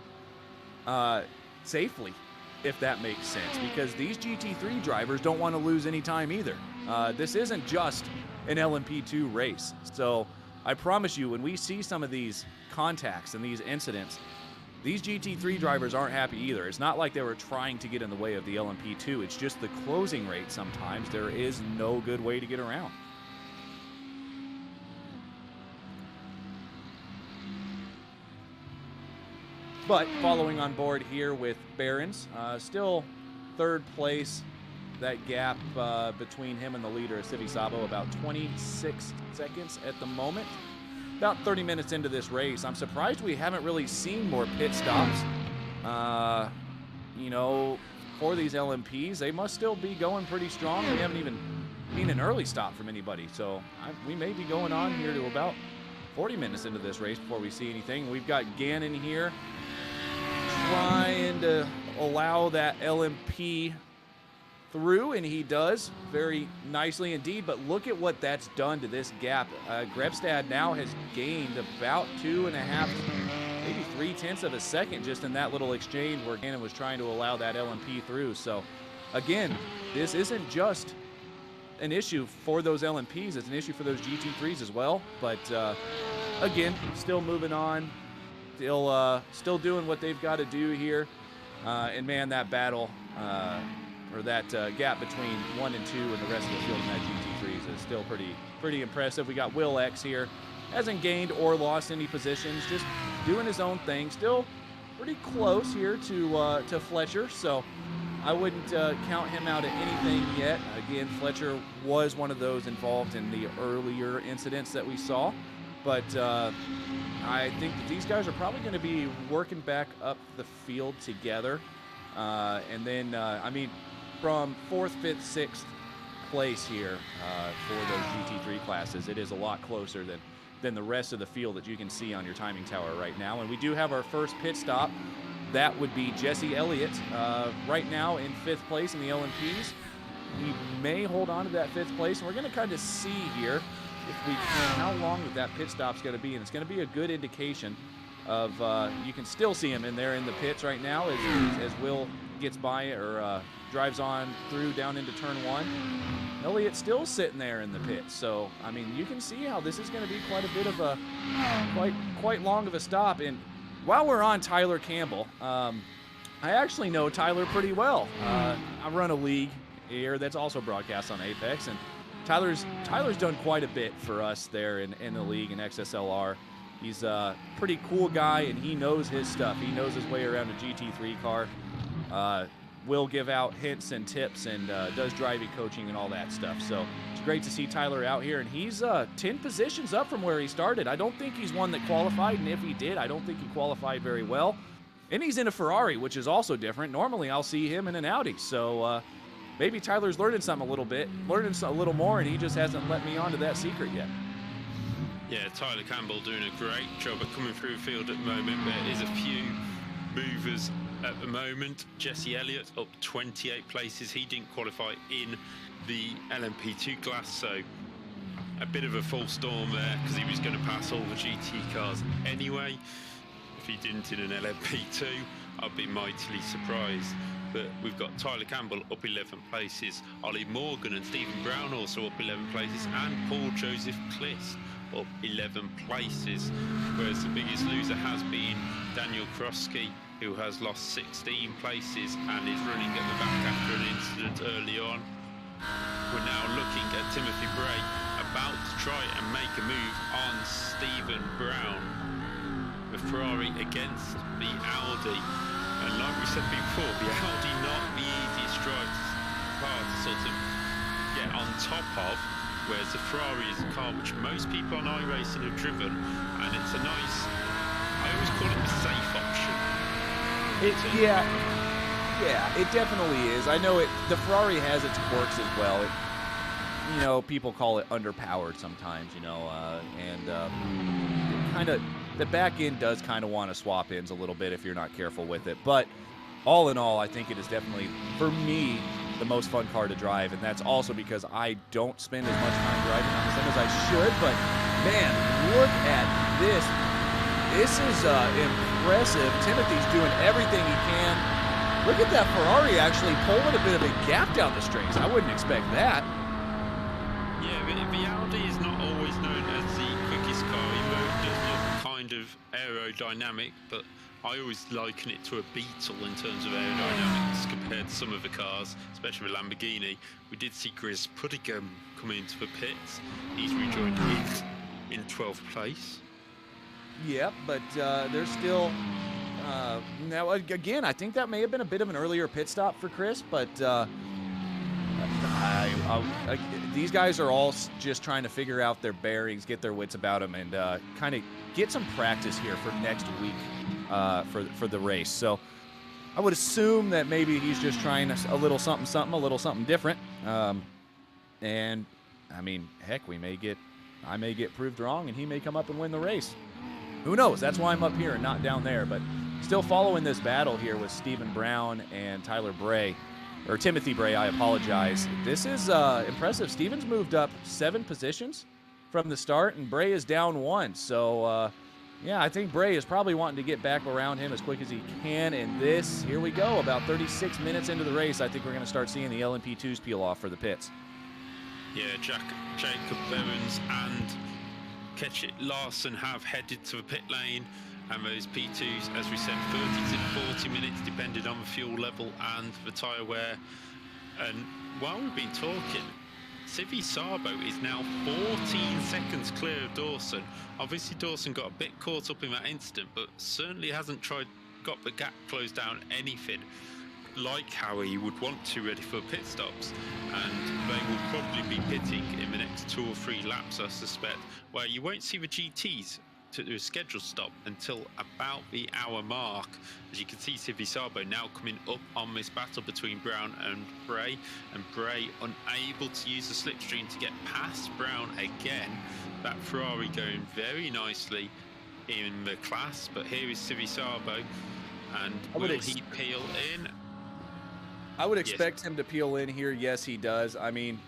Speaker 3: safely, if that makes sense, because these GT3 drivers don't want to lose any time either. This isn't just an LMP2 race. So I promise you, when we see some of these contacts and these incidents, these GT3 drivers aren't happy either. It's not like they were trying to get in the way of the LMP2. It's just the closing rate sometimes. There is no good way to get around. But following on board here with Barons, still 3rd place. That gap between him and the leader, Sabo, about 26 seconds at the moment. About 30 minutes into this race, I'm surprised we haven't really seen more pit stops. You know, for these LMPs, they must still be going pretty strong. We haven't even seen an early stop from anybody. So we may be going on here to about 40 minutes into this race before we see anything. We've got Gannon here trying to allow that LMP through, and he does very nicely indeed. But look at what that's done to this gap. Gremstad now has gained about 2.5, maybe 0.3 of a second just in that little exchange where Gannon was trying to allow that LMP through. So again, this isn't just an issue for those LMPs, it's an issue for those GT3s as well. But again, still moving on, still doing what they've got to do here. And man, that battle or that gap between 1 and 2 and the rest of the field in that GT3s is still pretty impressive. We got Will X here, hasn't gained or lost any positions, just doing his own thing. Still pretty close here to Fletcher, so I wouldn't count him out at anything yet. Again, Fletcher was one of those involved in the earlier incidents that we saw, but I think that these guys are probably going to be working back up the field together. And then, I mean, from 4th, 5th, 6th place here for those GT3 classes, it is a lot closer than the rest of the field that you can see on your timing tower right now. And we do have our first pit stop. That would be Jesse Elliott right now in 5th place in the LMPs. We may hold on to that 5th place, and we're going to kind of see here if we can how long that pit stop's going to be. And it's going to be a good indication of you can still see him in there in the pits right now as Will gets by or drives on through down into turn 1. Elliott's still sitting there in the pits, so I mean you can see how this is going to be quite a bit of a quite long of a stop. And while we're on Tyler Campbell, I actually know Tyler pretty well. I run a league here that's also broadcast on Apex, and Tyler's done quite a bit for us there in the league in XSLR. He's a pretty cool guy, and he knows his stuff. He knows his way around a GT3 car. Will give out hints and tips and does driving coaching and all that stuff. So it's great to see Tyler out here, and he's 10 positions up from where he started. I don't think he's one that qualified, and if he did, I don't think he qualified very well. And he's in a Ferrari, which is also different. Normally, I'll see him in an Audi. So maybe Tyler's learning something a little bit, learning a little more, and he just hasn't let me onto that secret yet.
Speaker 2: Yeah, Tyler Campbell doing a great job of coming through the field at the moment. There is a few movers at the moment. Jesse Elliott up 28 places. He didn't qualify in the LMP2 class, so a bit of a false storm there because he was going to pass all the GT cars anyway. If he didn't in an LMP2, I'd be mightily surprised. But we've got Tyler Campbell up 11 places, Ollie Morgan and Stephen Brown also up 11 places, and Paul Joseph Kliss up 11 places, whereas the biggest loser has been Daniel Krosky, who has lost 16 places and is running at the back after an incident early on. We're now looking at Timothy Bray about to try and make a move on Stephen Brown. The Ferrari against the Audi, and like we said before, the Audi not the easiest car to sort of get on top of, whereas the Ferrari is a car which most people on iRacing have driven, and it's a nice, I always call it the safe option.
Speaker 3: Yeah, it definitely is. I know the Ferrari has its quirks as well. People call it underpowered sometimes, kind of the back end does kind of want to swap ins a little bit if you're not careful with it. But all in all, I think it is definitely, for me, the most fun car to drive, and that's also because I don't spend as much time driving on the sim as I should. But man, look at this. This is impressive. Timothy's doing everything he can. Look at that Ferrari actually pulling a bit of a gap down the straights. I wouldn't expect that.
Speaker 2: Yeah, the Audi is not always known as the quickest car. It does look kind of aerodynamic, but I always liken it to a Beetle in terms of aerodynamics compared to some of the cars, especially with Lamborghini. We did see Chris Puddicombe come into the pits. He's rejoined in 12th place.
Speaker 3: Yep, but there's still... now, again, I think that may have been a bit of an earlier pit stop for Chris, but these guys are all just trying to figure out their bearings, get their wits about them, and kind of get some practice here for next week for the race. So I would assume that maybe he's just trying a little something, a little something different. And, I mean, heck, I may get proved wrong, and he may come up and win the race. Who knows? That's why I'm up here and not down there. But still following this battle here with Stephen Brown and Tyler Bray, or Timothy Bray, I apologize. This is impressive. Stephen's moved up 7 positions from the start, and Bray is down 1. So, yeah, I think Bray is probably wanting to get back around him as quick as he can. And here we go, about 36 minutes into the race, I think we're going to start seeing the LMP2s peel off for the pits.
Speaker 2: Yeah, Jacob Evans and Ketchit Larson have headed to the pit lane, and those P2s, as we said, 30 to 40 minutes depending on the fuel level and the tyre wear. And while we've been talking, Sivi Sabo is now 14 seconds clear of Dawson. Obviously Dawson got a bit caught up in that incident, but certainly hasn't got the gap closed down anything like how he would want to, ready for pit stops. And they will probably be pitting in the next 2 or 3 laps, I suspect, where you won't see the GTs to do a scheduled stop until about the hour mark. As you can see, Sivi Sabo now coming up on this battle between Brown and Bray unable to use the slipstream to get past Brown again. That Ferrari going very nicely in the class, but here is Sivi Sabo, and will he peel in?
Speaker 3: I would expect him to peel in here. Yes, he does. I mean,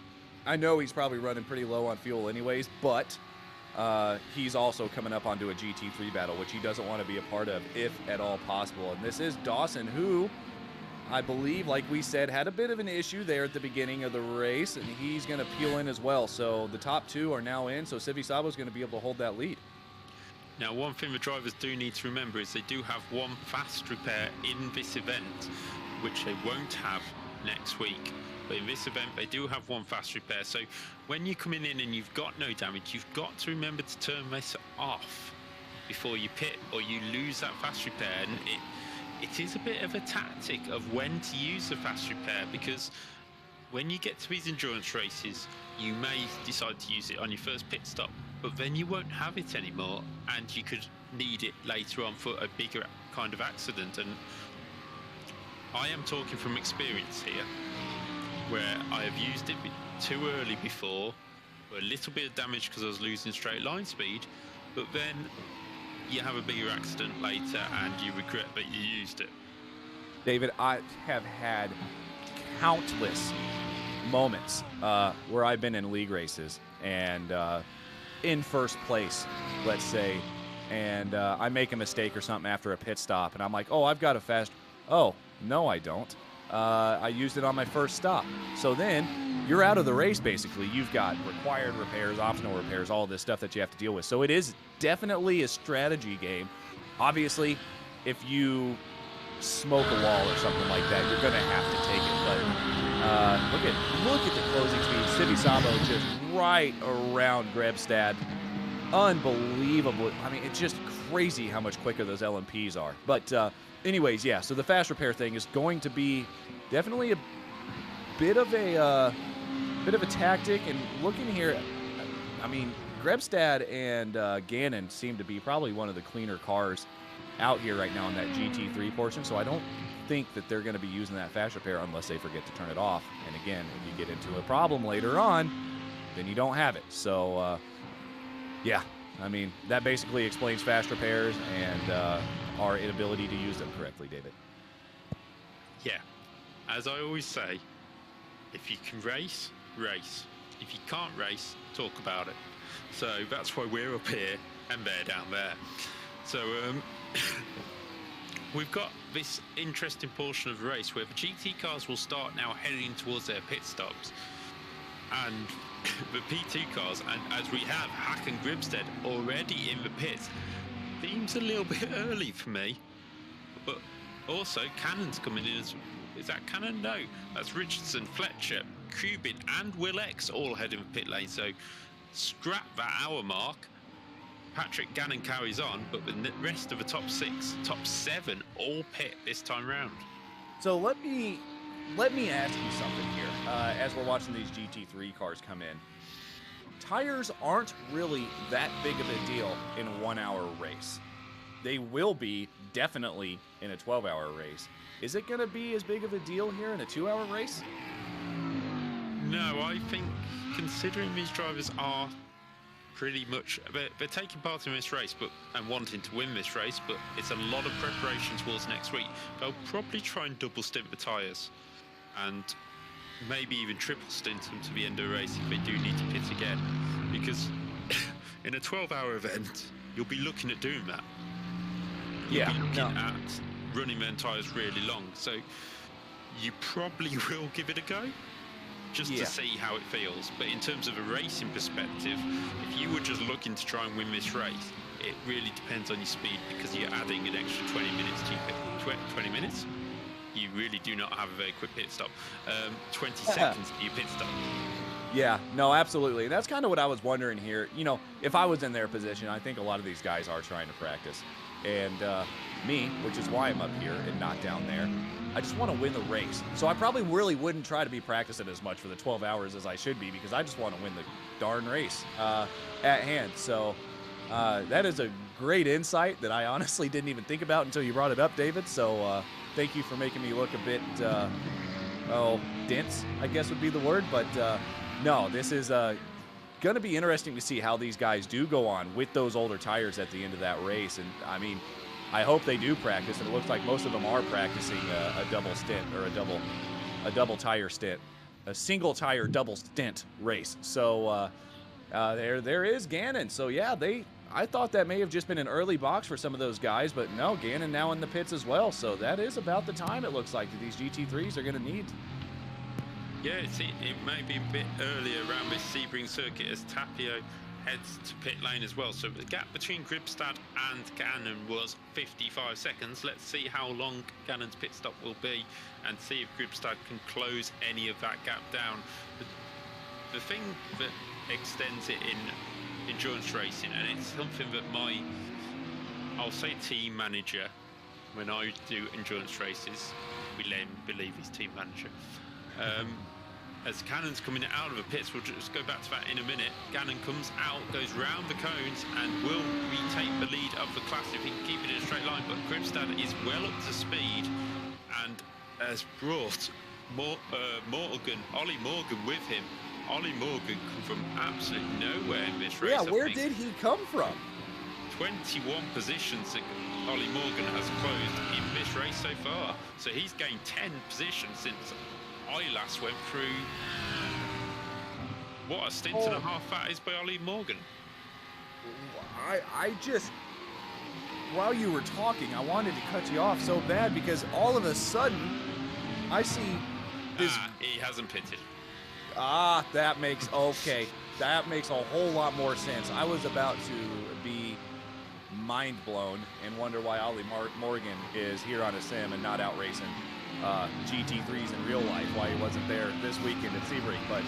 Speaker 3: I know he's probably running pretty low on fuel anyways, but he's also coming up onto a GT3 battle, which he doesn't want to be a part of, if at all possible. And this is Dawson, who I believe, like we said, had a bit of an issue there at the beginning of the race, and he's going to peel in as well. So the top 2 are now in, so Sivi Sabo is going to be able to hold that lead.
Speaker 2: Now, one thing the drivers do need to remember is they do have one fast repair in this event, which they won't have next week. But in this event, they do have one fast repair. So when you're coming in and you've got no damage, you've got to remember to turn this off. before you pit, or you lose that fast repair. And it is a bit of a tactic of when to use the fast repair, because when you get to these endurance races, you may decide to use it on your first pit stop, but then you won't have it anymore, and you could need it later on for a bigger kind of accident. And I am talking from experience here, where I have used it too early before, for a little bit of damage because I was losing straight line speed, but then you have a bigger accident later and you regret that you used it.
Speaker 3: David, I have had countless moments where I've been in league races and in first place, let's say, and I make a mistake or something after a pit stop, and I'm like, oh, I've got a fast... Oh, no, I don't. I used it on my first stop. So then you're out of the race, basically. You've got required repairs, optional repairs, all this stuff that you have to deal with. So it is definitely a strategy game. Obviously, if you smoke a wall or something like that, you're going to have to take it. But look at the closing speed. Civi Sabo just right around Grebstad. Unbelievable. I mean, it's just crazy how much quicker those LMPs are. But anyways, yeah, so the fast repair thing is going to be definitely a bit of a tactic. And looking here, I mean, Grebstad and Gannon seem to be probably one of the cleaner cars out here right now in that GT3 portion, so I don't think that they're going to be using that fast repair unless they forget to turn it off. And again, if you get into a problem later on, then you don't have it. So yeah, I mean, that basically explains fast repairs and our inability to use them correctly, David.
Speaker 2: Yeah, as I always say, if you can race, race. If you can't race, talk about it. So that's why we're up here and they're down there. So we've got this interesting portion of the race where the GT cars will start now heading towards their pit stops, and the P2 cars, and as we have Hack and Grimstead already in the pits, seems a little bit early for me. But also Cannon's coming in as... Is that Cannon? No, that's Richardson, Fletcher, Cuban and Will X all heading the pit lane. So scrap that hour mark. Patrick Gannon carries on, but the rest of the top 6, top 7 all pit this time round.
Speaker 3: So let me ask you something here as we're watching these GT3 cars come in. Tires aren't really that big of a deal in a 1-hour race. They will be definitely in a 12-hour race. Is it going to be as big of a deal here in a 2-hour race?
Speaker 2: No, I think considering these drivers are pretty much, they're taking part in this race and wanting to win this race, but it's a lot of preparation towards next week. They'll probably try and double stint the tyres and maybe even triple stint them to the end of the race if they do need to pit again, because in a 12-hour event you'll be looking at doing that. You'll be looking at running their tyres really long, so you probably will give it a go just to see how it feels. But in terms of a racing perspective, if you were just looking to try and win this race, it really depends on your speed, because you're adding an extra 20 minutes to your pit. 20 minutes? You really do not have a very quick pit stop. 20 seconds to your pit stop.
Speaker 3: Yeah, no, absolutely. And that's kind of what I was wondering here. You know, if I was in their position, I think a lot of these guys are trying to practice. And me, which is why I'm up here and not down there, I just want to win the race. So I probably really wouldn't try to be practicing as much for the 12 hours as I should be, because I just want to win the darn race at hand. So that is a great insight that I honestly didn't even think about until you brought it up, David. So thank you for making me look a bit, dense, I guess would be the word. But no, this is going to be interesting to see how these guys do go on with those older tires at the end of that race. And I mean, I hope they do practice, and it looks like most of them are practicing a double stint, or a double tire stint, a single tire double stint race. So there is Gannon. So yeah, I thought that may have just been an early box for some of those guys, but no, Gannon now in the pits as well. So that is about the time it looks like that these GT3s are going to need.
Speaker 2: Yeah, it may be a bit earlier around this Sebring circuit as Tapio heads to pit lane as well. So the gap between Gribstad and Gannon was 55 seconds. Let's see how long Gannon's pit stop will be and see if Gribstad can close any of that gap down. The thing that extends it in endurance racing, and it's something that my I'll say team manager. When I do endurance races, we let him believe he's team manager. As Cannon's coming out of the pits, we'll just go back to that in a minute. Gannon comes out, goes round the cones, and will retake the lead of the class if he can keep it in a straight line. But Gribstad is well up to speed and has brought Ollie Morgan with him. Ollie Morgan come from absolutely nowhere in this race.
Speaker 3: Yeah, where did he come from?
Speaker 2: 21 positions that Ollie Morgan has closed in this race so far. So he's gained 10 positions since I last went through. What a stint and a half that is by Ollie Morgan.
Speaker 3: I just, while you were talking, I wanted to cut you off so bad because all of a sudden I see this.
Speaker 2: He hasn't pitted.
Speaker 3: That makes a whole lot more sense. I was about to be mind blown and wonder why Ollie Morgan is here on a sim and not out racing GT3s in real life, why he wasn't there this weekend at Sebring. But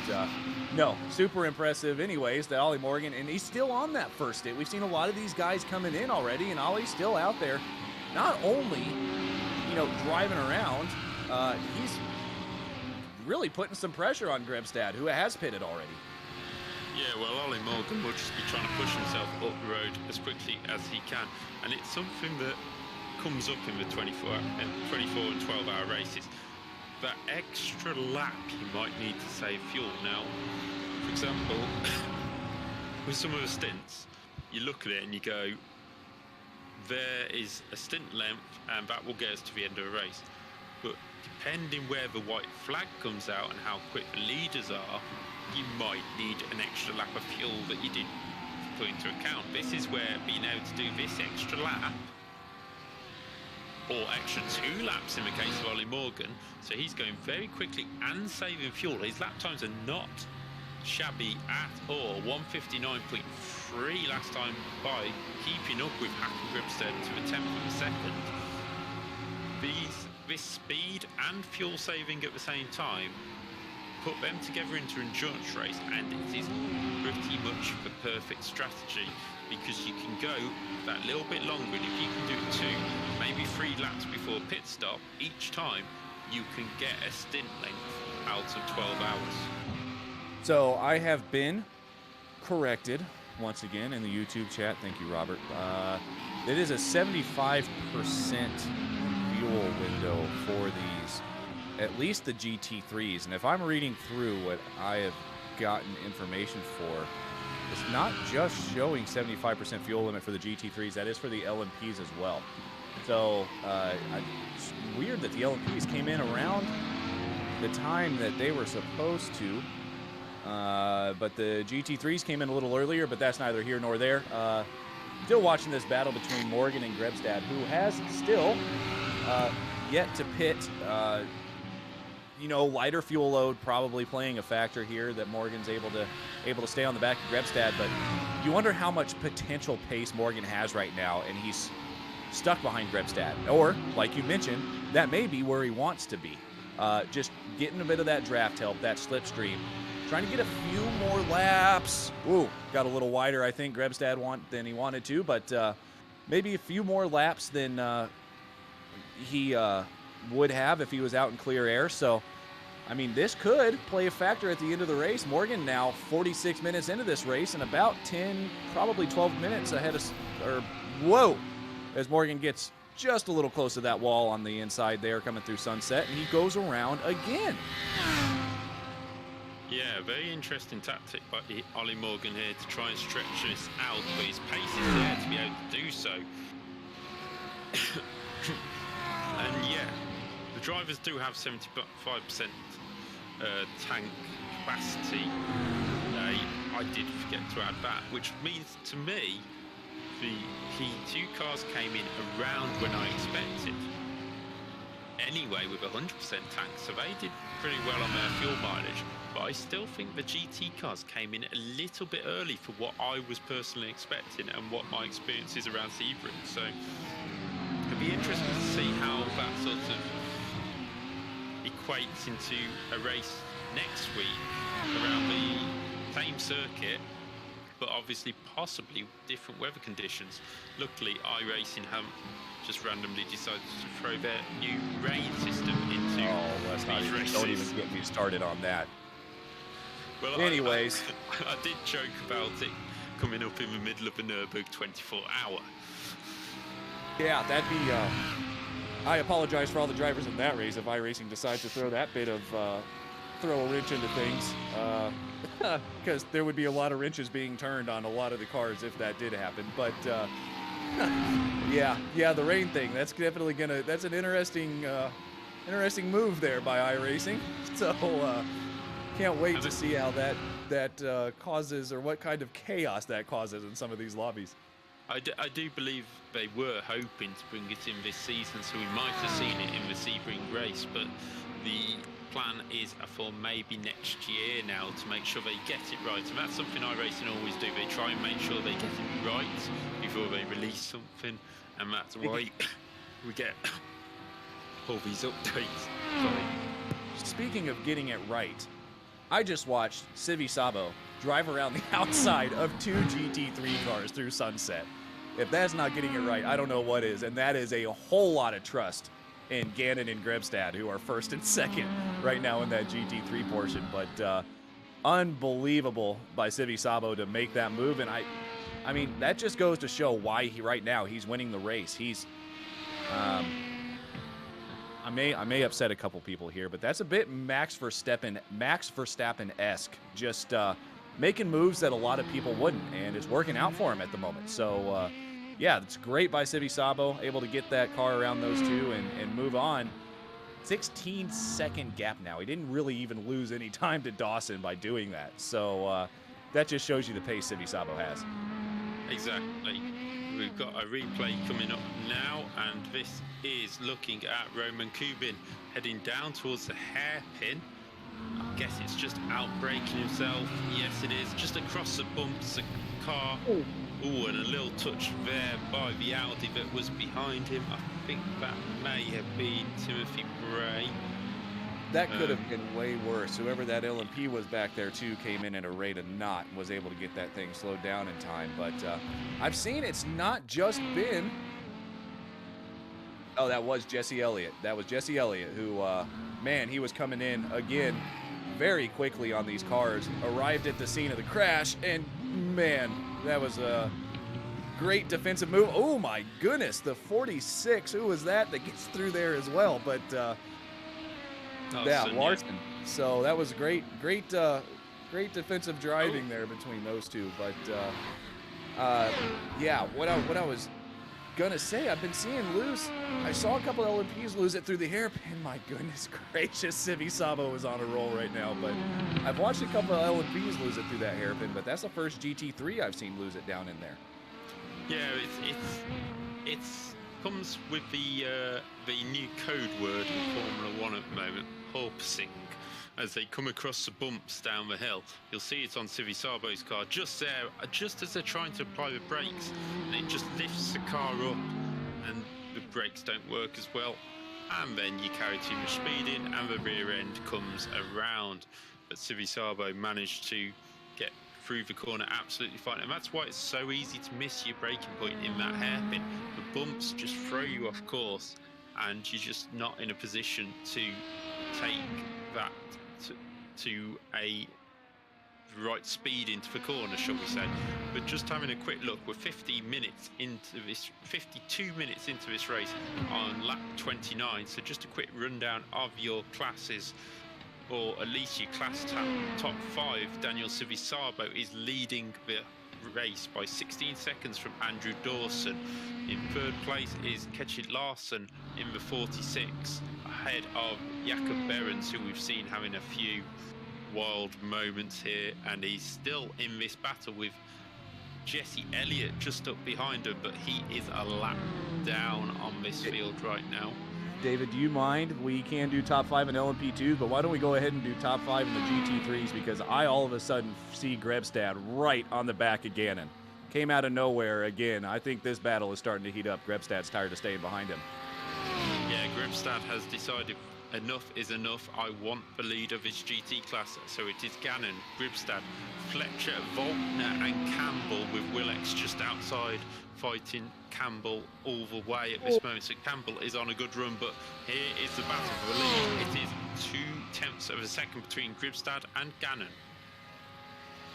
Speaker 3: no, super impressive anyways that Ollie Morgan, and he's still on that first stint. We've seen a lot of these guys coming in already, and Ollie's still out there, not only, driving around, he's really putting some pressure on Grebstad, who has pitted already.
Speaker 2: Yeah, well, Ollie Morgan will just be trying to push himself up the road as quickly as he can. And it's something that comes up in the 24 and 12-hour races. That extra lap you might need to save fuel. Now, for example, with some of the stints, you look at it and you go, there is a stint length and that will get us to the end of the race. But depending where the white flag comes out and how quick the leaders are, you might need an extra lap of fuel that you didn't put into account. This is where being able to do this extra lap, or extra 2 laps in the case of Ollie Morgan, so he's going very quickly and saving fuel. His lap times are not shabby at all. 159.3 last time by, keeping up with Hacken Gribstead to the 10th of a second. This speed and fuel saving at the same time, put them together into an endurance race, and it is pretty much the perfect strategy, because you can go that little bit longer, and if you can do 2, maybe 3 laps before pit stop each time, you can get a stint length out of 12 hours.
Speaker 3: So I have been corrected once again in the YouTube chat. Thank you, Robert. It is a 75% fuel window for these, at least the GT3s. And if I'm reading through what I have gotten information for, it's not just showing 75% fuel limit for the GT3s. That is for the LMPs as well. So it's weird that the LMPs came in around the time that they were supposed to. But the GT3s came in a little earlier, but that's neither here nor there. Still watching this battle between Morgan and Grebstad, who has still yet to pit. Lighter fuel load probably playing a factor here, that Morgan's able to stay on the back of Grebstad. But you wonder how much potential pace Morgan has right now, and he's stuck behind Grebstad. Or, like you mentioned, that may be where he wants to be. Just getting a bit of that draft help, that slipstream, trying to get a few more laps. Ooh, got a little wider, I think, Grebstad than he wanted to, but maybe a few more laps than he would have if he was out in clear air. So, I mean, this could play a factor at the end of the race. Morgan now 46 minutes into this race and about 10, probably 12 minutes ahead of, as Morgan gets just a little close to that wall on the inside there coming through Sunset, and he goes around again.
Speaker 2: Yeah, very interesting tactic by Ollie Morgan here to try and stretch this out, but his pace is there to be able to do so. And yeah, the drivers do have 75% tank capacity. I did forget to add that, which means to me the T2 cars came in around when I expected. Anyway, with 100% tank, so they did pretty well on their fuel mileage. But I still think the GT cars came in a little bit early for what I was personally expecting and what my experience is around Sebring. So it'd be interesting to see how that sort of equates into a race next week around the same circuit, but obviously possibly different weather conditions. Luckily, iRacing have just randomly decided to throw their new rain system into these races.
Speaker 3: Don't even get me started on that.
Speaker 2: Well,
Speaker 3: anyways,
Speaker 2: I did joke about it coming up in the middle of the Nürburgring 24-hour.
Speaker 3: Yeah, that'd be. I apologize for all the drivers in that race if iRacing decides to throw that bit of throw a wrench into things, because there would be a lot of wrenches being turned on a lot of the cars if that did happen. But yeah, the rain thing. That's definitely gonna. That's an interesting move there by iRacing. So can't wait to see how that causes, or what kind of chaos that causes in some of these lobbies.
Speaker 2: I do believe they were hoping to bring it in this season, so we might have seen it in the Sebring race, but the plan is for maybe next year now to make sure they get it right, and that's something iRacing always do. They try and make sure they get it right before they release something, and that's why we get all these updates. Sorry.
Speaker 3: Speaking of getting it right, I just watched Sivi Sabo drive around the outside of 2 GT3 cars through Sunset. If that's not getting it right, I don't know what is, and that is a whole lot of trust in Gannon and Grebstad, who are first and second right now in that GT3 portion. But unbelievable by Sivi Sabo to make that move, and I mean, that just goes to show why right now he's winning the race. He's I may upset a couple people here, but that's a bit Max Verstappen-esque, just making moves that a lot of people wouldn't, and it's working out for him at the moment. So yeah, it's great by Sivi Sabo, able to get that car around those two and move on. 16-second gap now. He didn't really even lose any time to Dawson by doing that. So that just shows you the pace Sivi Sabo has.
Speaker 2: Exactly. We've got a replay coming up now, and this is looking at Roman Kubin heading down towards the hairpin. I guess it's just outbraking himself. Yes, it is. Just across the bumps, the car. Oh, and a little touch there by the Audi that was behind him. I think that may have been Timothy Bray.
Speaker 3: That could have been way worse. Whoever that LMP was back there, too, came in at a rate of knot and was able to get that thing slowed down in time. But I've seen it's not just been... Oh, that was Jesse Elliott. That was Jesse Elliott who, man, he was coming in, again, very quickly on these cars. Arrived at the scene of the crash, and, man, that was a great defensive move. Oh, my goodness, the 46. Who was that gets through there as well? But... yeah, Larson. So that was great defensive driving there between those two. But yeah, what I was gonna say, I've been seeing lose. I saw a couple of LMPs lose it through the hairpin. My goodness gracious, Sivi Sabo is on a roll right now. But I've watched a couple of LMPs lose it through that hairpin. But that's the first GT3 I've seen lose it down in there.
Speaker 2: Yeah, it's comes with the new code word in Formula 1 at the moment, porpoising. As they come across the bumps down the hill, you'll see it on Sivi Sabo's car just there, just as they're trying to apply the brakes, and it just lifts the car up, and the brakes don't work as well, and then you carry too much speed in, and the rear end comes around. But Sivi Sabo managed to get through the corner absolutely fine, and that's why it's so easy to miss your braking point in that hairpin. The bumps just throw you off course, and you're just not in a position to take that to a right speed into the corner, shall we say. But just having a quick look, we're 52 minutes into this race on lap 29, so just a quick rundown of your classes, or at least your class top 5. Daniel Sivi Sabo is leading the race by 16 seconds from Andrew Dawson. In third place is Ketchit Larson in the 46, ahead of Jakob Behrens, who we've seen having a few wild moments here, and he's still in this battle with Jesse Elliott just up behind him, but he is a lap down on this field right now.
Speaker 3: David, do you mind? We can do top 5 in LMP2s, but why don't we go ahead and do top 5 in the GT3s, because I all of a sudden see Grebstad right on the back of Gannon. Came out of nowhere again. I think this battle is starting to heat up. Grebstad's tired of staying behind him.
Speaker 2: Yeah, Grebstad has decided enough is enough. I want the lead of his GT class. So it is Gannon, Gribstad, Fletcher, Volkner and Campbell, with Willex just outside fighting Campbell all the way at this moment. So Campbell is on a good run, but here is the battle for the lead. It is 0.2 of a second between Gribstad and Gannon.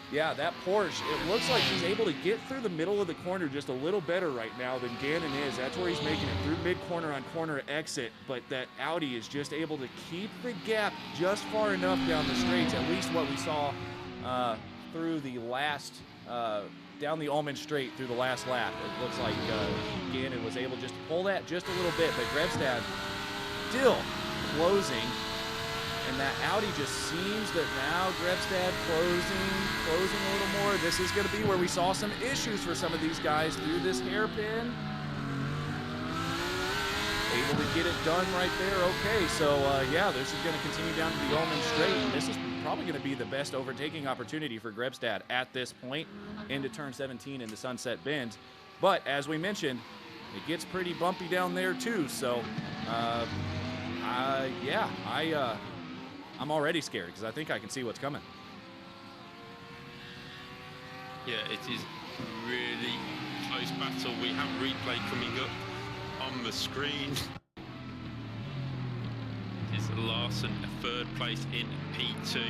Speaker 3: Yeah, that Porsche, it looks like he's able to get through the middle of the corner just a little better right now than Gannon is. That's where he's making it through mid-corner on corner exit, but that Audi is just able to keep the gap just far enough down the straights, at least what we saw through the last, down the Ullman straight through the last lap. It looks like Gannon was able just to pull that just a little bit, but Gribstad still closing. And that Audi just seems that now Gribstad closing a little more. This is going to be where we saw some issues for some of these guys through this hairpin. Able to get it done right there. Okay, so yeah, this is going to continue down to the Ullman straight. And this is probably going to be the best overtaking opportunity for Gribstad at this point into turn 17 in the Sunset Bend. But as we mentioned, it gets pretty bumpy down there too. So yeah, I'm already scared because I think I can see what's coming.
Speaker 2: Yeah, it is really close battle. We have replay coming up on the screen. It's Larson, third place in P2.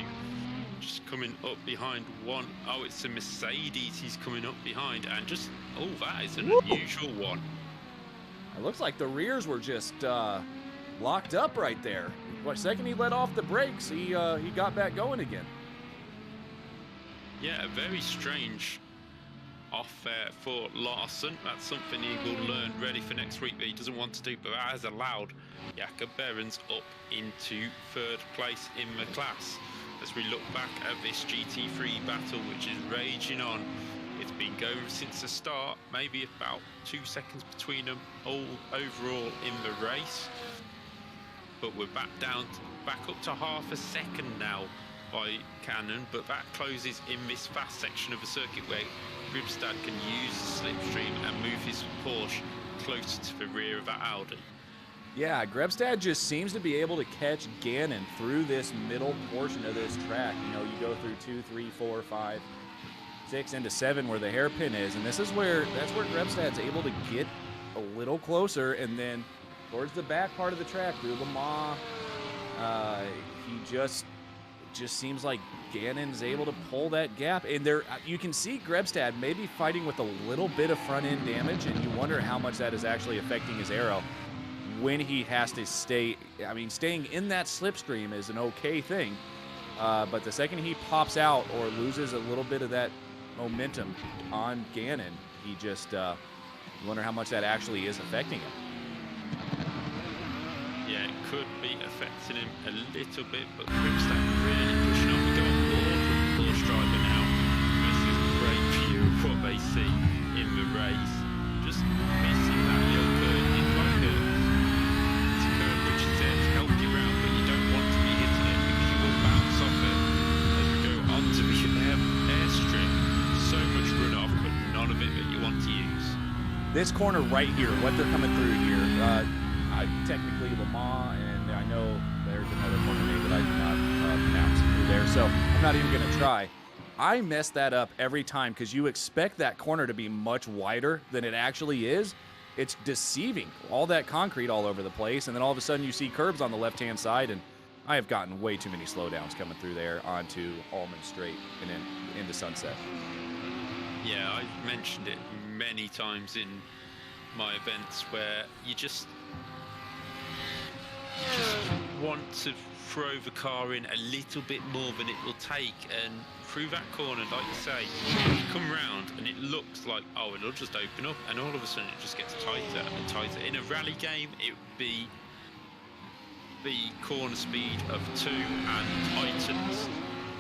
Speaker 2: Just coming up behind one. Oh, it's a Mercedes he's coming up behind. And just, oh, that is an unusual one.
Speaker 3: It looks like the rears were just locked up right there. What second he let off the brakes, he got back going again.
Speaker 2: Yeah, very strange off there for Larson. That's something he will learn ready for next week that he doesn't want to do, but that has allowed Jakob Behrens up into third place in the class. As we look back at this GT3 battle, which is raging on, it's been going since the start, maybe about 2 seconds between them all overall in the race. But we're back up to half a second now by Cannon, but that closes in this fast section of the circuit where Gribstad can use the slipstream and move his Porsche closer to the rear of that Audi.
Speaker 3: Yeah, Gribstad just seems to be able to catch Gannon through this middle portion of this track. You know, you go through 2, 3, 4, 5, 6 into 7 where the hairpin is, and that's where Gribstad's able to get a little closer, and then towards the back part of the track through Le Mans, he just seems like Gannon's able to pull that gap. And there, you can see Gribstad maybe fighting with a little bit of front end damage, and you wonder how much that is actually affecting his aero when he has to stay. I mean, staying in that slipstream is an okay thing, but the second he pops out or loses a little bit of that momentum on Gannon, he just you wonder how much that actually is affecting him.
Speaker 2: Yeah, it could be affecting him a little bit, but Gribstad really pushing on. We go on board with the Porsche driver now. This is a great view of what they see in the race. Just missing that little curve. It's like it's a curve which is there to help you round, but you don't want to be hitting it because you will bounce off it as we go onto the airstrip. So much runoff, but none of it that you want to use.
Speaker 3: This corner right here, what they're coming through here, technically Le Mans, and I know there's another corner name that I do not pronounce through there, so I'm not even going to try. I mess that up every time because you expect that corner to be much wider than it actually is. It's deceiving. All that concrete all over the place, and then all of a sudden you see curbs on the left-hand side, and I have gotten way too many slowdowns coming through there onto Ullman Straight and then into Sunset.
Speaker 2: Yeah, I've mentioned it many times in my events where you just want to throw the car in a little bit more than it will take, and through that corner, like you say, you come round and it looks like, oh, it'll just open up, and all of a sudden it just gets tighter and tighter. In a rally game, it would be the corner speed of 2 and Titans.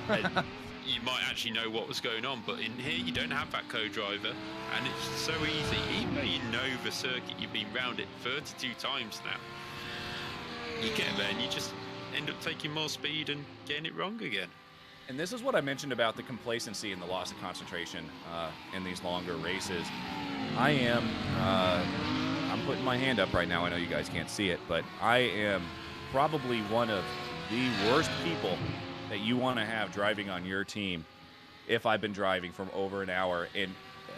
Speaker 2: And you might actually know what was going on, but in here you don't have that co-driver, and it's so easy. Even though you know the circuit, you've been round it 32 times now, you get there and you just end up taking more speed and getting it wrong again.
Speaker 3: And this is what I mentioned about the complacency and the loss of concentration in these longer races. I'm putting my hand up right now. I know you guys can't see it, but I am probably one of the worst people that you want to have driving on your team if I've been driving for over an hour. And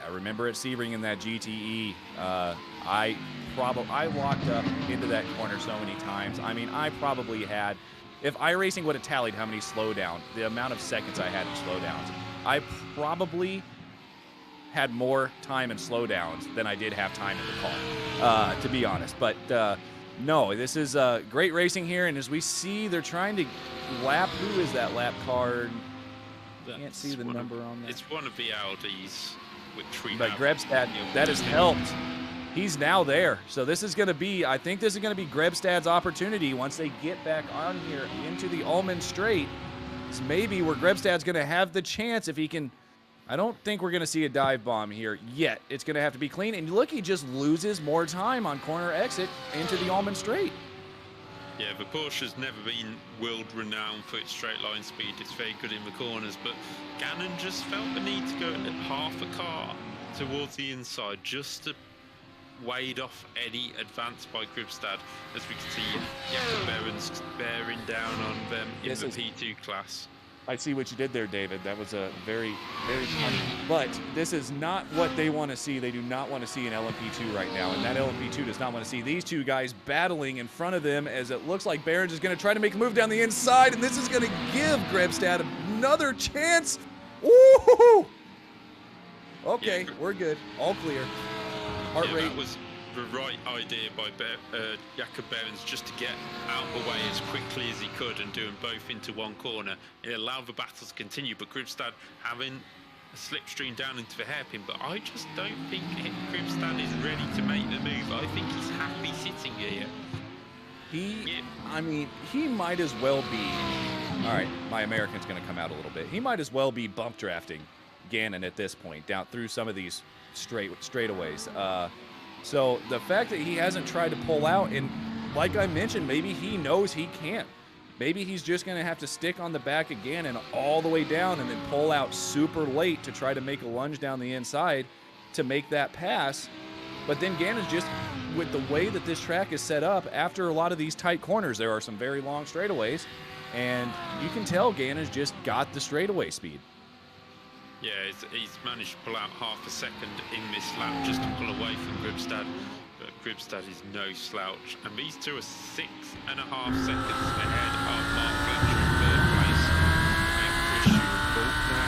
Speaker 3: I remember at Sebring in that GTE, I locked up into that corner so many times. I mean, I probably had, if iRacing would have tallied how many slowdowns, the amount of seconds I had in slowdowns, I probably had more time in slowdowns than I did have time in the car, to be honest. But no, this is great racing here, and as we see, they're trying to lap. Who is that lap card? Can't see the number on that.
Speaker 2: It's one of the Audis, which we
Speaker 3: But Grebstad, that has helped. He's now there. So this is going to be, I think this is going to be Grebstad's opportunity once they get back on here into the Almond Straight. It's maybe where Grebstad's going to have the chance if he can. I don't think we're going to see a dive bomb here yet. It's going to have to be clean. And look, he just loses more time on corner exit into the Almond Straight.
Speaker 2: Yeah, the Porsche's never been world-renowned for its straight-line speed. It's very good in the corners, but Gannon just felt the need to go at half a car towards the inside just to wade off any advance by Gribstad. As we can see, Jakob Behrens bearing down on them in the P2 class.
Speaker 3: I see what you did there, David. That was a very, very funny. But this is not what they want to see. They do not want to see an LMP2 right now, and that LMP2 does not want to see these two guys battling in front of them, as it looks like Behrens is going to try to make a move down the inside, and this is going to give Grebstad another chance. Woo-hoo-hoo! Okay, yeah, we're good. All clear. Heart rate.
Speaker 2: That was the right idea by Jakob Behrens, just to get out of the way as quickly as he could and do them both into one corner. It allowed the battle to continue, but Gribstad having a slipstream down into the hairpin. But I just don't think Gribstad is ready to make the move. I think he's happy sitting here.
Speaker 3: I mean, he might as well be. All right, my American's going to come out a little bit. He might as well be bump drafting Gannon at this point, down through some of these straightaways. So the fact that he hasn't tried to pull out, and like I mentioned, maybe he knows he can't. Maybe he's just going to have to stick on the back of Gannon all the way down and then pull out super late to try to make a lunge down the inside to make that pass. But then Gannon's just, with the way that this track is set up, after a lot of these tight corners, there are some very long straightaways, and you can tell Gannon's just got the straightaway speed.
Speaker 2: Yeah, he's managed to pull out half a second in this lap just to pull away from Gribstad. But Gribstad is no slouch. And these two are 6.5 seconds ahead of Mark Fletcher in third place. And Christian Faulkner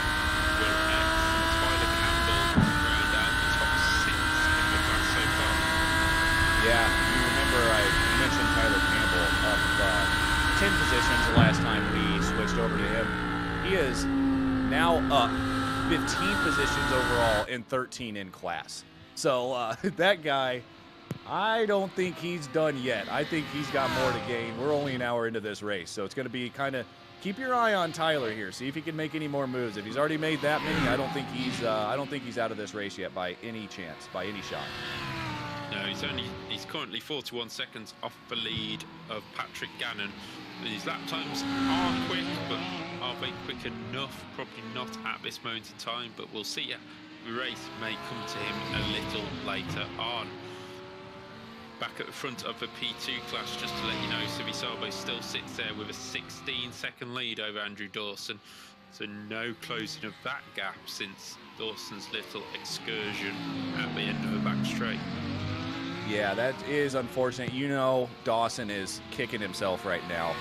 Speaker 2: will X and Tyler Campbell round out the top 6 in the class so far.
Speaker 3: Yeah, you remember I mentioned Tyler Campbell up 10 positions the last time we switched over to him. He is now up 15 positions overall and 13 in class. So that guy, I don't think he's done yet. I think he's got more to gain. We're only an hour into this race, so it's going to be kind of keep your eye on Tyler here. See if he can make any more moves. If he's already made that many, I don't think he's out of this race yet by any chance, by any shot.
Speaker 2: No, he's currently 41 seconds off the lead of Patrick Gannon. His lap times are quick, but are they quick enough? Probably not at this moment in time, but we'll see. The race may come to him a little later on. Back at the front of the P2 class, just to let you know, Civisabo still sits there with a 16-second lead over Andrew Dawson. So no closing of that gap since Dawson's little excursion at the end of the back straight.
Speaker 3: Yeah, that is unfortunate. You know, Dawson is kicking himself right now.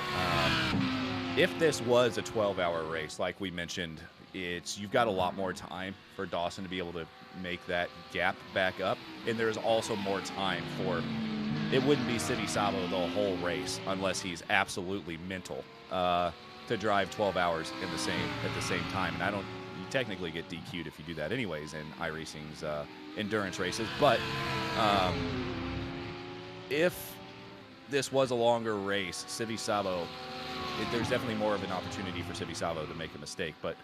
Speaker 3: If this was a 12-hour race, like we mentioned, you've got a lot more time for Dawson to be able to make that gap back up, and there's also more time for. It wouldn't be Civisabo the whole race unless he's absolutely mental to drive 12 hours at the same time. And you technically get DQ'd if you do that anyways in iRacing's endurance races, but. If this was a longer race, Civisabo, there's definitely more of an opportunity for Civisabo to make a mistake. But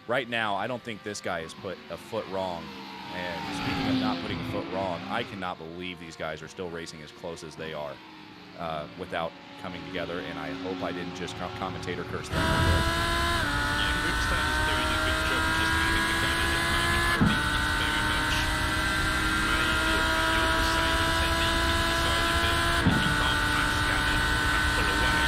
Speaker 3: right now, I don't think this guy has put a foot wrong. And speaking of not putting a foot wrong, I cannot believe these guys are still racing as close as they are without coming together. And I hope I didn't just commentator curse them.
Speaker 2: Yeah, Gribstad is doing a good job just hanging the gun at the moment. I think it's very much maybe a you're saying intending. He's decided that if he can't pass Gannon and pull away,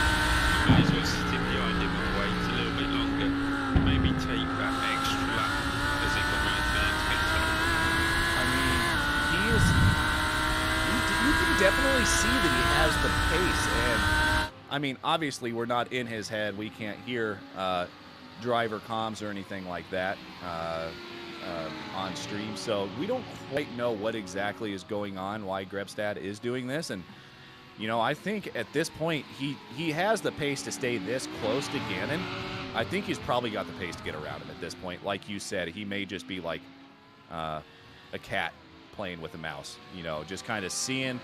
Speaker 3: definitely see that he has the pace. And I mean, obviously, we're not in his head. We can't hear driver comms or anything like that on stream, so we don't quite know what exactly is going on, why Grebstad is doing this. And you know, I think at this point he has the pace to stay this close to Gannon. I think he's probably got the pace to get around him at this point. Like you said, he may just be like a cat playing with a mouse, you know, just kind of seeing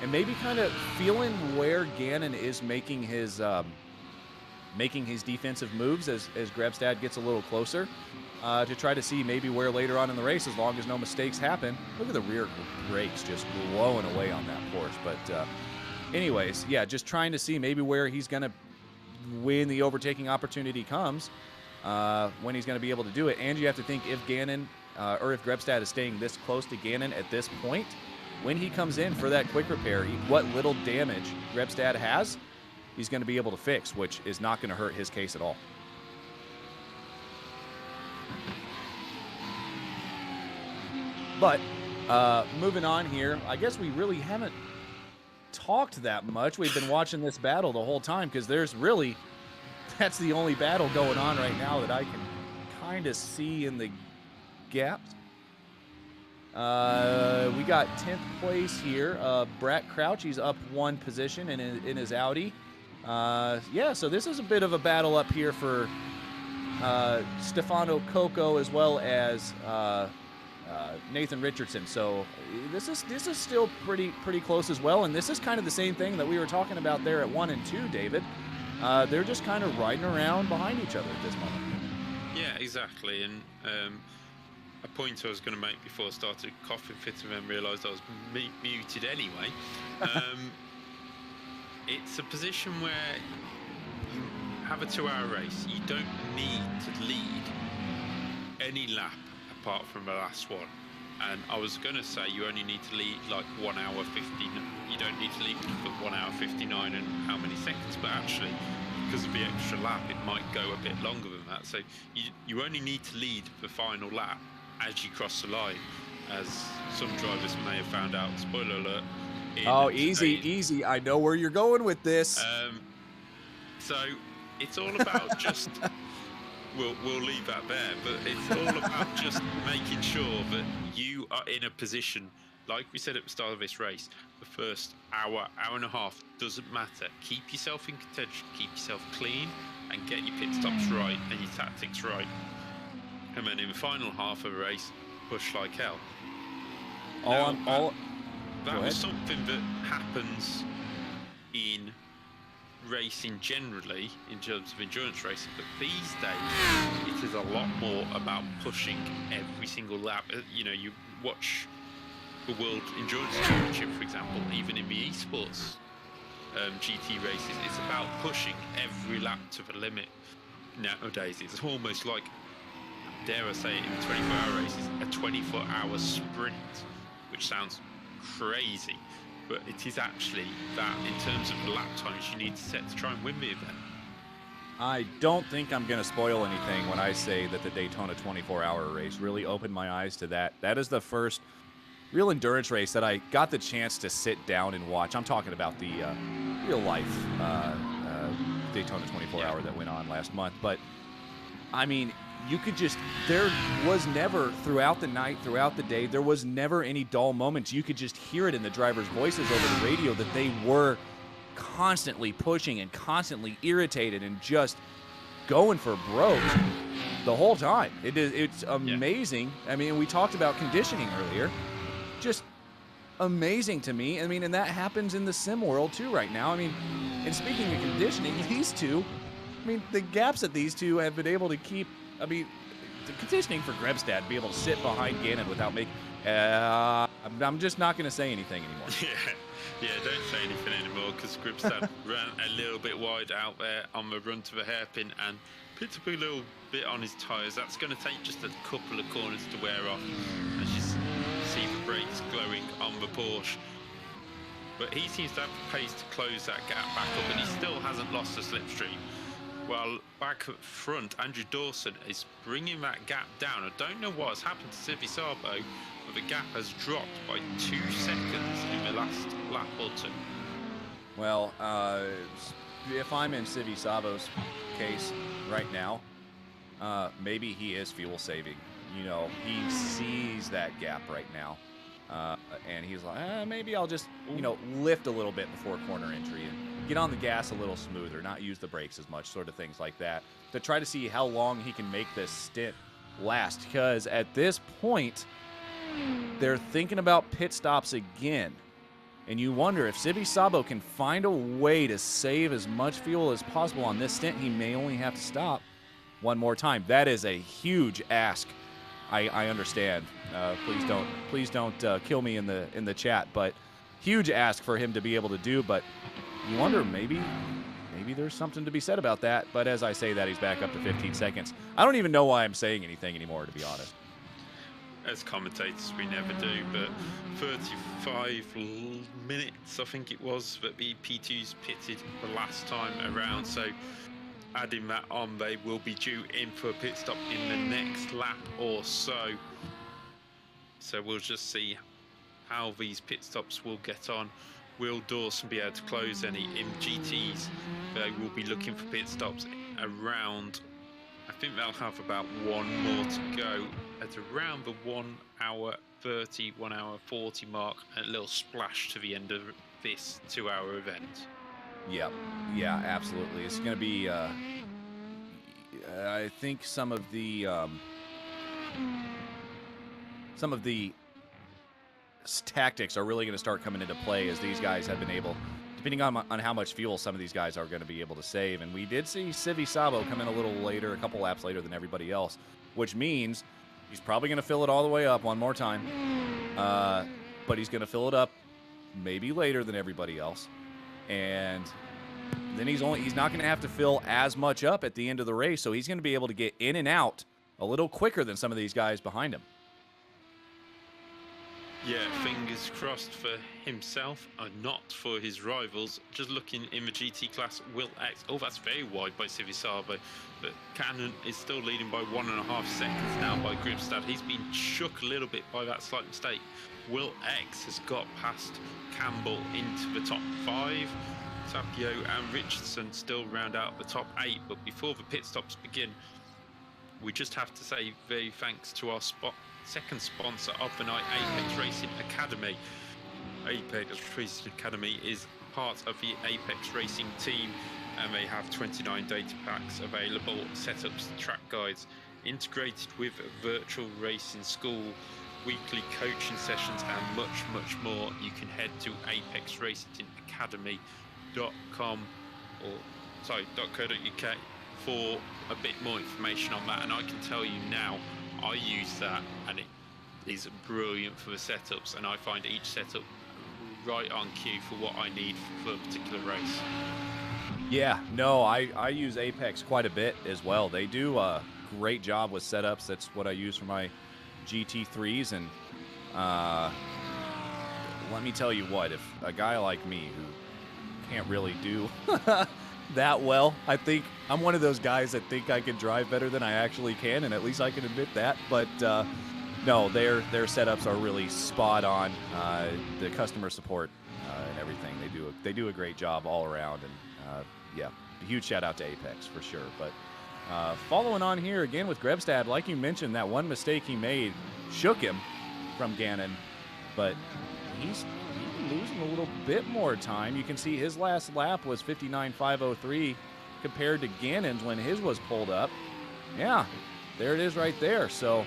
Speaker 3: and maybe kind of feeling where Gannon is making his defensive moves as Grebstad gets a little closer to try to see maybe where later on in the race, as long as no mistakes happen. Look at the rear brakes just blowing away on that Porsche. But anyways, yeah, just trying to see maybe where he's going to, when the overtaking opportunity comes, when he's going to be able to do it. And you have to think if Gannon or if Grebstad is staying this close to Gannon at this point, when he comes in for that quick repair, what little damage Grebstad has, he's going to be able to fix, which is not going to hurt his case at all. But moving on here, I guess we really haven't talked that much. We've been watching this battle the whole time because that's the only battle going on right now that I can kind of see in the gaps. We got 10th place here. Brat Crouch, he's up 1 position in his Audi. Yeah, so this is a bit of a battle up here for Stefano Coco as well as Nathan Richardson. So this is still pretty close as well, and this is kind of the same thing that we were talking about there at 1 and 2, David. They're just kind of riding around behind each other at this moment.
Speaker 2: Yeah, exactly. And a point I was going to make before I started coughing fit and then realised I was muted anyway. It's a position where you have a 2-hour race. You don't need to lead any lap apart from the last one. And I was going to say you only need to lead like 1 hour 50. You don't need to lead for 1 hour 59 and how many seconds, but actually because of the extra lap it might go a bit longer than that. So you only need to lead the final lap as you cross the line, as some drivers may have found out. Spoiler alert.
Speaker 3: Oh, easy. I know where you're going with this.
Speaker 2: So it's all about just we'll leave that there, but it's all about just making sure that you are in a position, like we said at the start of this race, the first hour and a half doesn't matter. Keep yourself in contention, keep yourself clean, and get your pit stops right and your tactics right. And then in the final half of the race, push like hell. That was something that happens in racing generally, in terms of endurance racing, but these days it is a lot more about pushing every single lap. You know, you watch the World Endurance Championship, for example, even in the Esports GT races, it's about pushing every lap to the limit. Nowadays, it's almost like, dare I say it, in 24-hour races, a 24-hour sprint, which sounds crazy, but it is actually that in terms of the lap times you need to set to try and win the event.
Speaker 3: I don't think I'm going to spoil anything when I say that the Daytona 24-hour race really opened my eyes to that. That is the first real endurance race that I got the chance to sit down and watch. I'm talking about the real-life Daytona 24-hour that went on last month. But, I mean, you could just, there was never, throughout the night, throughout the day, there was never any dull moments. You could just hear it in the drivers' voices over the radio that they were constantly pushing and constantly irritated and just going for broke the whole time. It's amazing. Yeah. I mean, we talked about conditioning earlier. Just amazing to me. I mean, and that happens in the sim world too right now. I mean, and speaking of conditioning, these two, I mean, the gaps that these two have been able to keep, I mean, the conditioning for Grebstad to be able to sit behind Gannon without making, I'm just not going to say anything anymore.
Speaker 2: Yeah, don't say anything anymore, because Grebstad ran a little bit wide out there on the run to the hairpin and picked up a little bit on his tyres. That's going to take just a couple of corners to wear off, as you see the brakes glowing on the Porsche. But he seems to have the pace to close that gap back up, and he still hasn't lost the slipstream. Well, back up front, Andrew Dawson is bringing that gap down. I don't know what has happened to Civi Sabo, but the gap has dropped by 2 seconds in the last lap or two.
Speaker 3: Well, if I'm in Civi Sabo's case right now, maybe he is fuel saving. You know, he sees that gap right now. And he's like, maybe I'll just, you know, lift a little bit before corner entry and get on the gas a little smoother, not use the brakes as much, sort of things like that, to try to see how long he can make this stint last. Because at this point, they're thinking about pit stops again. And you wonder if Civi Sabo can find a way to save as much fuel as possible on this stint, he may only have to stop one more time. That is a huge ask. I understand. Please don't kill me in the chat. But huge ask for him to be able to do. But you wonder maybe there's something to be said about that. But as I say that, he's back up to 15 seconds. I don't even know why I'm saying anything anymore, to be honest.
Speaker 2: As commentators, we never do. But 35 minutes, I think it was, that the P2s pitted the last time around. So adding that on, they will be due in for a pit stop in the next lap or so. So we'll just see how these pit stops will get on. Will Dawson be able to close any MGTs? They will be looking for pit stops around, I think they'll have about one more to go at around the 1 hour 30, 1 hour 40 mark, a little splash to the end of this 2-hour event.
Speaker 3: Yeah, absolutely. It's going to be, I think some of the tactics are really going to start coming into play as these guys have been able, depending on how much fuel some of these guys are going to be able to save. And we did see Civi Sabo come in a little later, a couple laps later than everybody else, which means he's probably going to fill it all the way up one more time. But he's going to fill it up maybe later than everybody else. And then he's not going to have to fill as much up at the end of the race, so he's going to be able to get in and out a little quicker than some of these guys behind him.
Speaker 2: Yeah, fingers crossed for himself and not for his rivals. Just looking in the GT class, Will X. Oh, that's very wide by Civi Sabo. But Cannon is still leading by 1.5 seconds now by Gripstad. He's been shook a little bit by that slight mistake. Will X has got past Campbell into the top 5. Tapio and Richardson still round out the top 8. But before the pit stops begin, we just have to say very thanks to our second sponsor of the night, Apex Racing Academy. Apex Racing Academy is part of the Apex Racing team, and they have 29 data packs available, setups, track guides, integrated with virtual racing school, weekly coaching sessions, and much more. You can head to apexracingacademy.com .co.uk for a bit more information on that. And I can tell you now, I use that and it is brilliant for the setups, and I find each setup right on cue for what I need for a particular race.
Speaker 3: Yeah, no, I use Apex quite a bit as well. They do a great job with setups. That's what I use for my GT3s. And let me tell you what, if a guy like me who can't really do that well, I think I'm one of those guys that think I can drive better than I actually can, and at least I can admit that. But no, their setups are really spot on. The customer support and everything, they do a great job all around. And yeah, a huge shout out to Apex for sure. But following on here again with Grebstad, like you mentioned, that one mistake he made shook him from Gannon, but he's losing a little bit more time. You can see his last lap was 59.503 compared to Gannon's when his was pulled up. Yeah, there it is right there. So,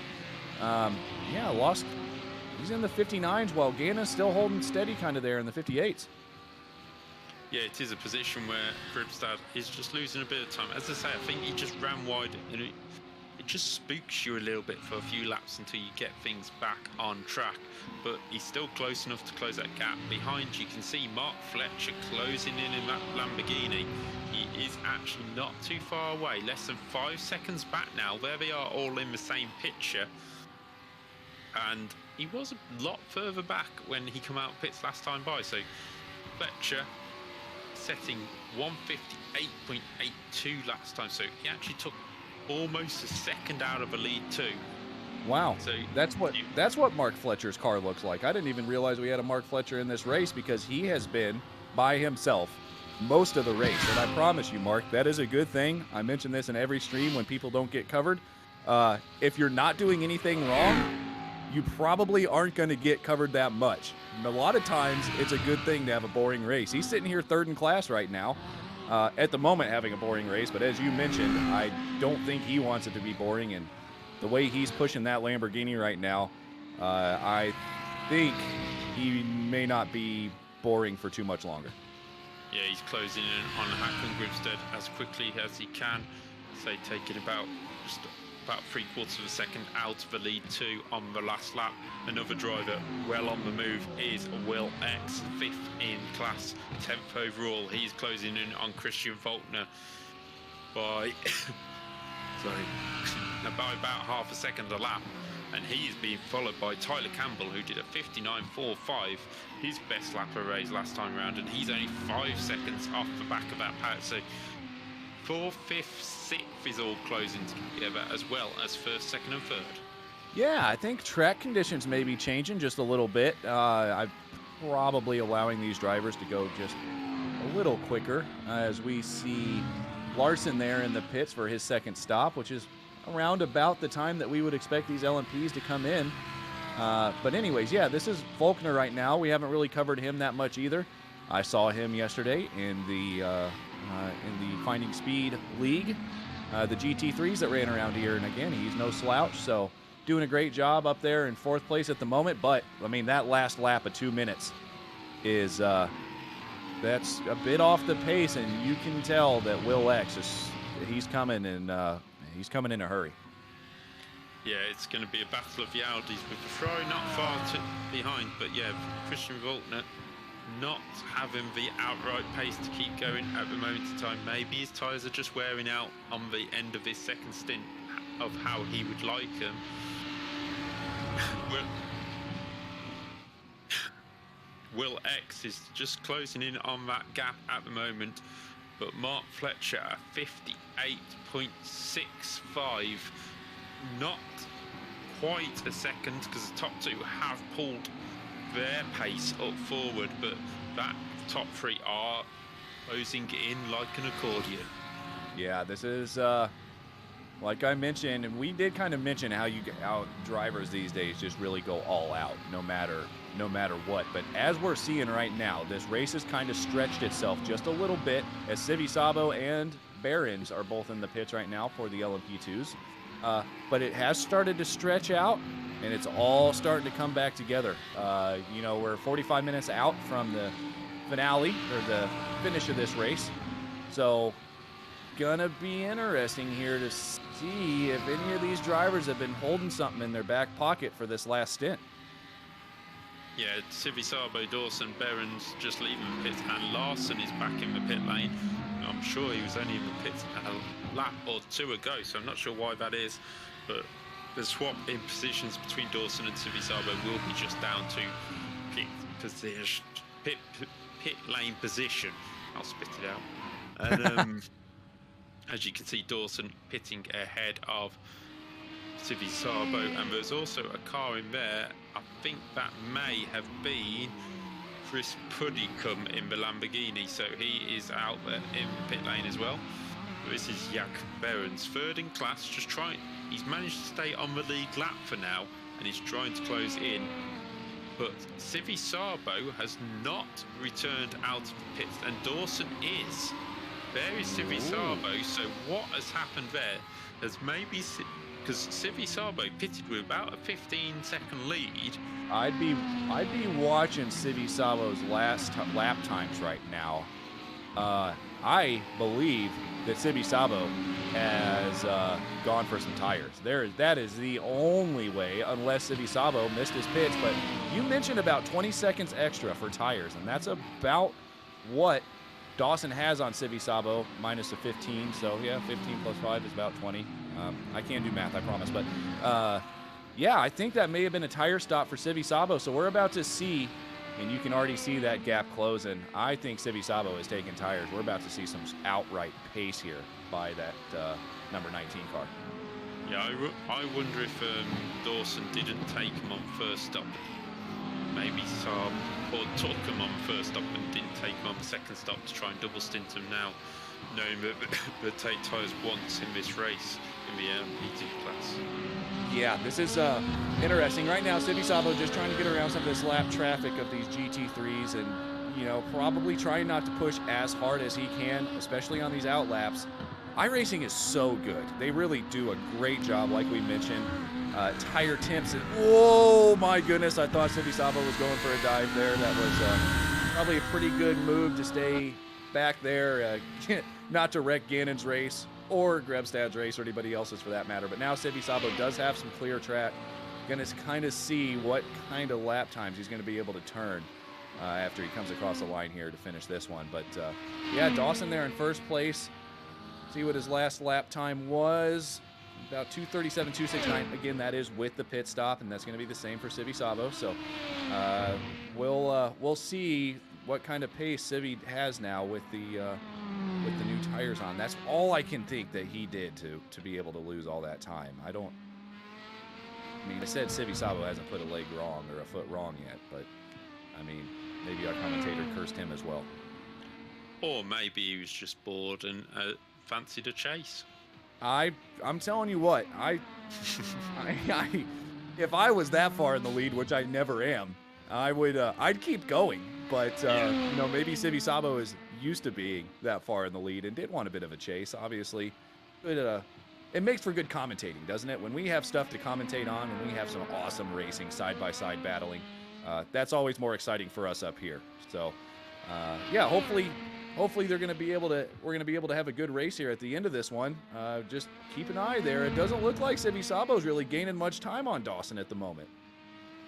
Speaker 3: yeah, lost. He's in the 59s while Gannon's still holding steady kind of there in the 58s.
Speaker 2: Yeah, it is a position where Gribstad is just losing a bit of time. As I say, I think he just ran wide, and it just spooks you a little bit for a few laps until you get things back on track. But he's still close enough to close that gap. Behind you can see Mark Fletcher closing in that Lamborghini. He is actually not too far away, less than 5 seconds back now. There they are, all in the same picture. And he was a lot further back when he came out of pits last time by. So Fletcher setting 158.82 last time, so he actually took almost a second out of a lead too.
Speaker 3: Wow,
Speaker 2: So
Speaker 3: that's what Mark Fletcher's car looks like. I didn't even realize we had a Mark Fletcher in this race because he has been by himself most of the race. And I promise you, Mark, that is a good thing. I mention this in every stream when people don't get covered. If you're not doing anything wrong, you probably aren't going to get covered that much. And a lot of times, it's a good thing to have a boring race. He's sitting here third in class right now, at the moment having a boring race. But as you mentioned, I don't think he wants it to be boring. And the way he's pushing that Lamborghini right now, I think he may not be boring for too much longer.
Speaker 2: Yeah, he's closing in on Hackon Grimstead as quickly as he can. Say taking about 3/4 of a second out of the lead two on the last lap. Another driver well on the move is Will X, 5th in class, 10th overall. He's closing in on Christian Faulkner by by about half a second a lap. And he is being followed by Tyler Campbell, who did a 59.45, his best lap of the race last time around, and he's only 5 seconds off the back of that pack. So 4th, 5th, 6th is all closing together, as well as 1st, 2nd, and 3rd.
Speaker 3: Yeah, I think track conditions may be changing just a little bit. I'm probably allowing these drivers to go just a little quicker as we see Larson there in the pits for his second stop, which is around about the time that we would expect these LMPs to come in. But anyways, yeah, this is Faulkner right now. We haven't really covered him that much either. I saw him yesterday in the Finding Speed League, the GT3s that ran around here. And again, he's no slouch, so doing a great job up there in 4th place at the moment. But, I mean, that last lap of 2 minutes is that's a bit off the pace, and you can tell that Will X he's coming in a hurry.
Speaker 2: Yeah, it's going to be a battle of the Audis with the Ferrari not far behind, but yeah, Christian Faulkner not having the outright pace to keep going at the moment in time. Maybe his tyres are just wearing out on the end of his second stint of how he would like them. Will X is just closing in on that gap at the moment, but Mark Fletcher at 58.65, not quite a second, because the top two have pulled their pace up forward, but that top three are closing in like an accordion.
Speaker 3: Yeah, this is like I mentioned, and we did kind of mention how drivers these days just really go all out no matter what. But as we're seeing right now, this race has kind of stretched itself just a little bit, as Civi Sabo and Barons are both in the pits right now for the LMP2s. But it has started to stretch out, and it's all starting to come back together. We're 45 minutes out from the finale, or the finish of this race. So gonna be interesting here to see if any of these drivers have been holding something in their back pocket for this last stint.
Speaker 2: Yeah, Civi Sabo, Dawson, Berens just leaving the pits, and Larson is back in the pit lane. I'm sure he was only in the pits a lap or two ago, so I'm not sure why that is, but the swap in positions between Dawson and Civi Sabo will be just down to pit lane position. I'll spit it out. And as you can see, Dawson pitting ahead of Civi Sabo, and there's also a car in there. I think that may have been Chris Puddicombe in the Lamborghini, so he is out there in the pit lane as well. This is Jack Berens, 3rd in class, he's managed to stay on the lead lap for now, and he's trying to close in. But Civi Sabo has not returned out of the pits, and Dawson is. There is Civi Sabo, so what has happened there has maybe, because Civi Sabo pitted with about a 15-second lead.
Speaker 3: I'd be watching Civi Sabo's last lap times right now. I believe that Civi Sabo has gone for some tires. That is the only way, unless Civi Sabo missed his pits. But you mentioned about 20 seconds extra for tires, and that's about what Dawson has on Civi Sabo, minus a 15. So yeah, 15 plus 5 is about 20. I can't do math, I promise. But yeah, I think that may have been a tire stop for Civi Sabo. So we're about to see and you can already see that gap closing. I think Sivy is taking tires. We're about to see some outright pace here by that number 19 car.
Speaker 2: Yeah, I wonder if Dawson didn't take him on first stop. Maybe Saab or took him on first stop and didn't take him on the second stop to try and double stint him now, knowing that they'll take tyres once in this race in the PT class.
Speaker 3: Yeah, this is interesting. Right now, Sivy just trying to get around some of this lap traffic of these GT3s and, you know, probably trying not to push as hard as he can, especially on these out laps. iRacing is so good. They really do a great job, like we mentioned. Tire temps. Oh, my goodness. I thought Sivy was going for a dive there. That was probably a pretty good move to stay back there, not to wreck Gannon's race or Grebstad's race or anybody else's for that matter. But now Sivy does have some clear track. Going to kind of see what kind of lap times he's going to be able to turn after he comes across the line here to finish this one. But, yeah, Dawson there in first place. See what his last lap time was. About 2:37, 2:69. Again, that is with the pit stop, and that's going to be the same for Sivy So we'll see what kind of pace Sivy has now with the new tires on. That's all I can think that he did to be able to lose all that time. I mean, I said Sivy hasn't put a leg wrong or a foot wrong yet, but I mean, maybe our commentator cursed him as well.
Speaker 2: Or maybe he was just bored and fancied a chase.
Speaker 3: I'm telling you what, if I was that far in the lead, which I never am, I'd keep going. But you know, maybe Sivy is used to being that far in the lead and did want a bit of a chase. Obviously, it makes for good commentating, doesn't it? When we have stuff to commentate on, when we have some awesome racing side by side battling, that's always more exciting for us up here. So, yeah, hopefully we're going to be able to have a good race here at the end of this one. Just keep an eye there. It doesn't look like Sivy is really gaining much time on Dawson at the moment.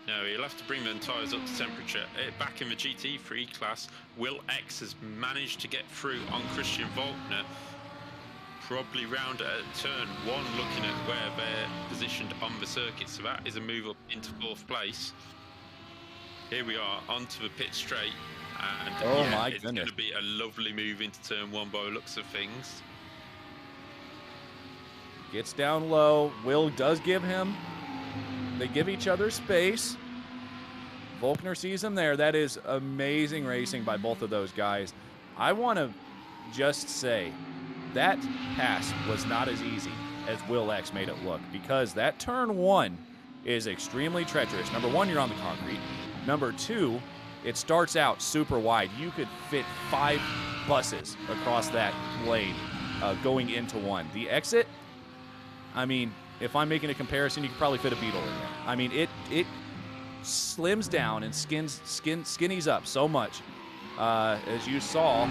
Speaker 2: No, he'll have to bring them tyres up to temperature. Back in the GT3 class, Will X has managed to get through on Christian Volkner, probably round at turn one, looking at where they're positioned on the circuit. So that is a move up into fourth place. Here we are onto the pit straight. And
Speaker 3: my
Speaker 2: it's
Speaker 3: goodness,
Speaker 2: going to be a lovely move into turn one by the looks of things.
Speaker 3: Gets down low. Will does give him. They give each other space. Volkner sees him there. That is amazing racing by both of those guys. I want to just say that pass was not as easy as Will X made it look, because that turn one is extremely treacherous. Number one, you're on the concrete. Number two, it starts out super wide. You could fit 5 buses across that lane going into one. The exit, I mean, if I'm making a comparison, you could probably fit a Beetle in there. I mean, it slims down and skinnies up so much. As you saw,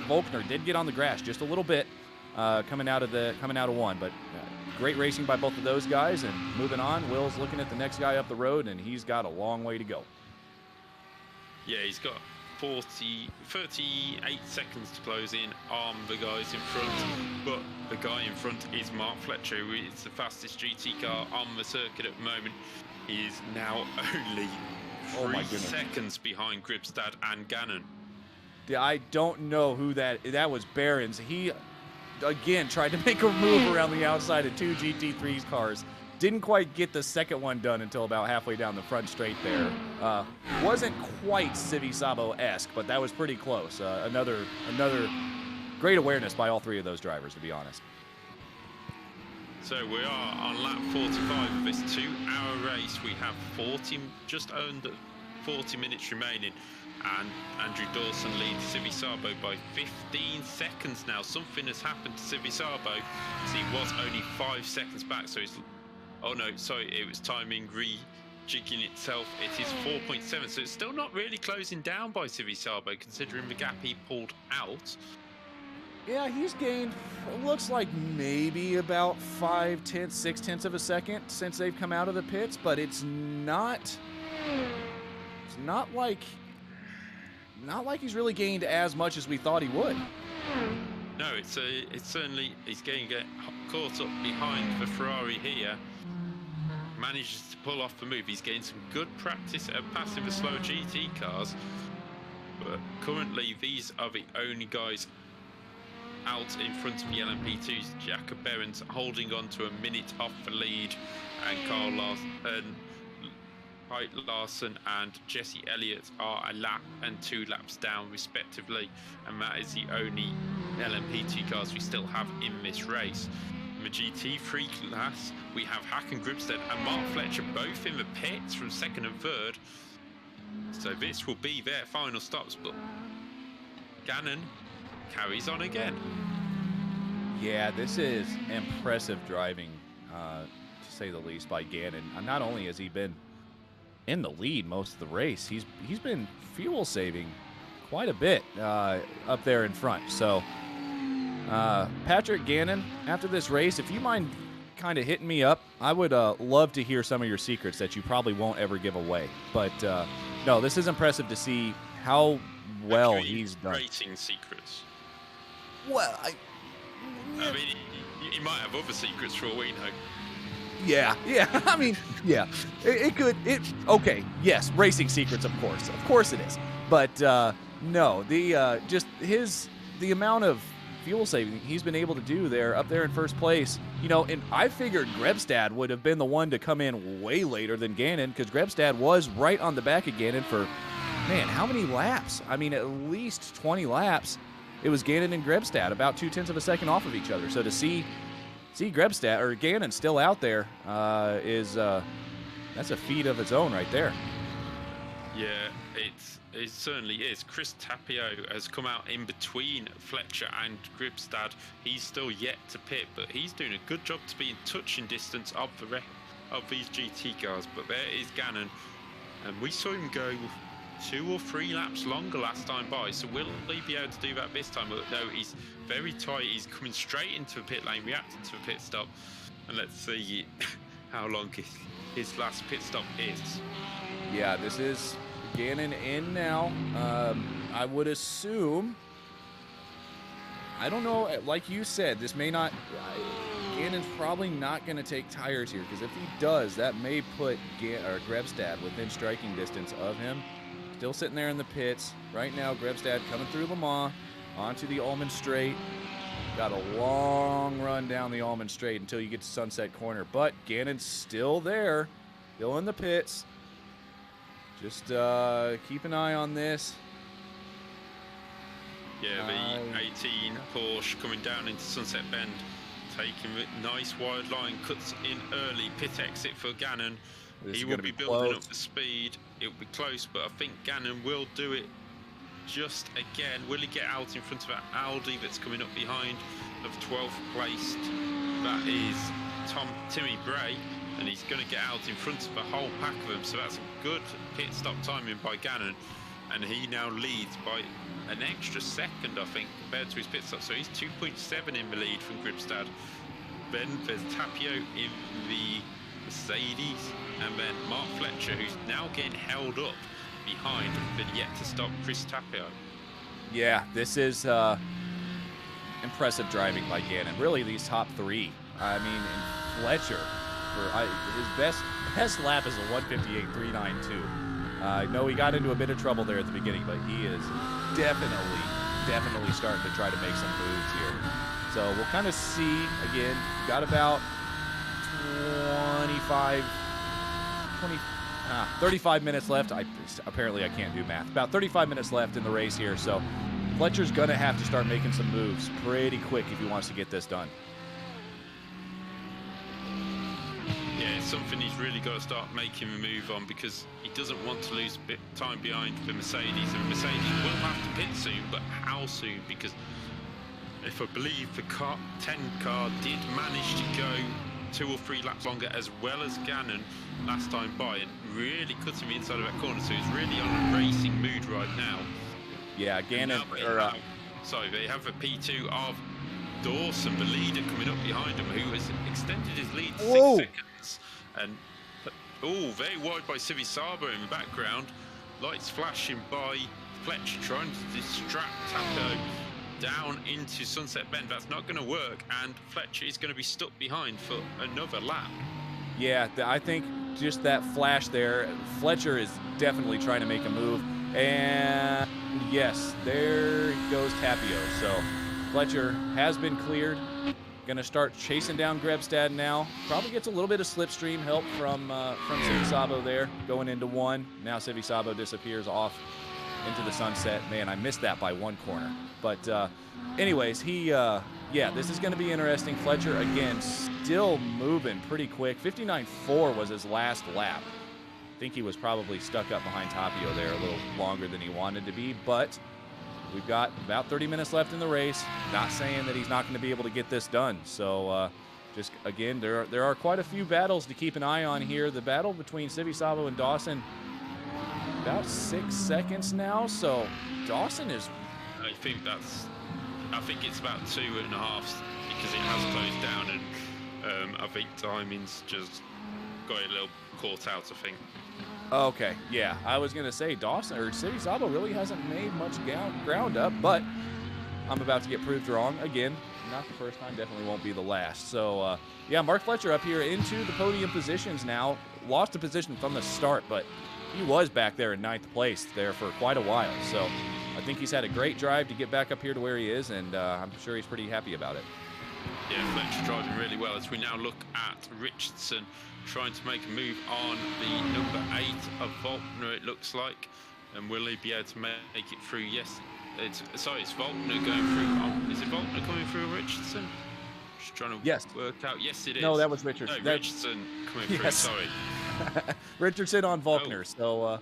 Speaker 3: Volkner did get on the grass just a little bit coming out of one, but great racing by both of those guys. And moving on, Will's looking at the next guy up the road, and he's got a long way to go.
Speaker 2: Yeah, he's got 38 seconds to close in on the guys in front, but the guy in front is Mark Fletcher, who is the fastest GT car on the circuit at the moment. He is now only 3 seconds behind Gribstad and Gannon.
Speaker 3: Yeah, I don't know who that was. Barons. He again tried to make a move around the outside of 2 GT3's cars. Didn't quite get the second one done until about halfway down the front straight there. Wasn't quite Sivy-Sabo-esque, but that was pretty close. Another great awareness by all 3 of those drivers, to be honest.
Speaker 2: So we are on lap 45 of this 2-hour race. We have just under 40 minutes remaining, and Andrew Dawson leads Sivy-Sabo by 15 seconds now. Something has happened to Sivy-Sabo, as he was only 5 seconds back, so he's... Oh no, sorry, it was timing rejigging itself. It is 4.7, so it's still not really closing down by Sivy-Sabo, considering the gap he pulled out.
Speaker 3: Yeah, he's gained, it looks like maybe about 6/10 of a second since they've come out of the pits, but it's not like he's really gained as much as we thought he would.
Speaker 2: No, it's certainly, he's going to get caught up behind the Ferrari here. manages to pull off the move. He's getting some good practice at passing the slower GT cars, but currently these are the only guys out in front of the LMP2s. Jacob Behrens holding on to a minute off the lead, and Carl Larson and Jesse Elliott are a lap and 2 laps down respectively, and that is the only LMP2 cars we still have in this race. In the GT3 class, we have Hakan Gribstead and Mark Fletcher both in the pits from 2nd and 3rd, so this will be their final stops, but Gannon carries on again.
Speaker 3: Yeah, this is impressive driving, to say the least, by Gannon. Not only has he been in the lead most of the race, he's been fuel saving quite a bit up there in front. So Patrick Gannon, after this race, if you mind kind of hitting me up, I would love to hear some of your secrets that you probably won't ever give away. But no, this is impressive to see how well he's done.
Speaker 2: Racing secrets.
Speaker 3: Well,
Speaker 2: I mean, he might have other secrets for all we know.
Speaker 3: Yeah. I mean, yeah. Okay. Yes, racing secrets, of course it is. But no, the amount of fuel saving he's been able to do there up there in first place. You know, and I figured Grebstad would have been the one to come in way later than Gannon, because Grebstad was right on the back of Gannon for, man, how many laps? I mean, at least 20 laps. It was Gannon and Grebstad about 0.2 of a second off of each other. So to see Grebstad or Gannon still out there that's a feat of its own right there.
Speaker 2: Yeah, it certainly is. Chris Tapio has come out in between Fletcher and Gribstad. He's still yet to pit, but he's doing a good job to be in touching distance of these GT cars. But there is Gannon, and we saw him go 2 or 3 laps longer last time by, so will he be able to do that this time? No, he's very tight. He's coming straight into the pit lane, reacting to a pit stop, and let's see how long his last pit stop is.
Speaker 3: Yeah, this is Gannon in now. I would assume, I don't know, like you said, this may not, Gannon's probably not going to take tires here, because if he does, that may put Grebstad within striking distance of him. Still sitting there in the pits. Right now, Grebstad coming through Le Mans onto the Ullman Straight. Got a long run down the Ullman Straight until you get to Sunset Corner. But Gannon's still there, still in the pits. Just keep an eye on this.
Speaker 2: Yeah, the 18 Porsche coming down into Sunset Bend, taking a nice wide line, cuts in early, pit exit for Gannon. He will be building up the speed. It will be close, but I think Gannon will do it just again. Will he get out in front of that Audi that's coming up behind of 12th placed? That is Timmy Bray, and he's going to get out in front of the whole pack of them. So that's a good pit stop timing by Gannon, and he now leads by an extra second, I think, compared to his pit stop. So he's 2.7 in the lead from Gribstad. Then there's Tapio in the Mercedes, and then Mark Fletcher, who's now getting held up behind, but yet to stop Chris Tapio.
Speaker 3: Yeah, this is impressive driving by Gannon. Really, these top 3. I mean, and Fletcher, his best lap is a 1:58.392. I know he got into a bit of trouble there at the beginning, but he is definitely starting to try to make some moves here. So we'll kind of see, again, got about 35 minutes left. Apparently I can't do math. About 35 minutes left in the race here, so Fletcher's going to have to start making some moves pretty quick if he wants to get this done.
Speaker 2: Yeah, it's something he's really got to start making a move on, because he doesn't want to lose a bit time behind the Mercedes, and Mercedes will have to pit soon, but how soon? Because if I believe the 10 car did manage to go 2 or 3 laps longer, as well as Gannon last time by, and really cutting the inside of that corner, so he's really on a racing mood right now.
Speaker 3: Yeah, Gannon.
Speaker 2: They have a P2 of Dawson, the leader, coming up behind him, who has extended his lead to 6 seconds. And very wide by Civi Sabo in the background. Lights flashing by Fletcher, trying to distract Tapio down into Sunset Bend. That's not going to work, and Fletcher is going to be stuck behind for another lap.
Speaker 3: Yeah, I think just that flash there, Fletcher is definitely trying to make a move. And yes, there goes Tapio. So Fletcher has been cleared. Going to start chasing down Grebstad now. Probably gets a little bit of slipstream help from Civisabo there, going into one. Now Civisabo disappears off into the sunset. Man, I missed that by one corner. But anyways, yeah, this is going to be interesting. Fletcher, again, still moving pretty quick. 59.4 was his last lap. I think he was probably stuck up behind Tapio there a little longer than he wanted to be, but we've got about 30 minutes left in the race. Not saying that he's not going to be able to get this done. So just, again, there are quite a few battles to keep an eye on here. The battle between Civisabo and Dawson, about 6 seconds now. So Dawson is...
Speaker 2: I think it's about 2.5 because it has closed down, and I think timing's just got a little caught out, I think.
Speaker 3: Okay, yeah. I was going to say Dawson or Civisabo really hasn't made much ground up, but I'm about to get proved wrong again. Not the first time, definitely won't be the last. So, yeah, Mark Fletcher up here into the podium positions now. Lost a position from the start, but he was back there in 9th place there for quite a while. So I think he's had a great drive to get back up here to where he is, and I'm sure he's pretty happy about it.
Speaker 2: Yeah, Fletcher driving really well as we now look at Richardson trying to make a move on the number 8 of Volkner, it looks like. And will he be able to make it through? Yes, it's Volkner going through. Is it Volkner coming through Richardson? Just trying to work out. Yes, it is.
Speaker 3: No, that was Richardson.
Speaker 2: No, Richardson coming through, sorry.
Speaker 3: Richardson on Volkner. So,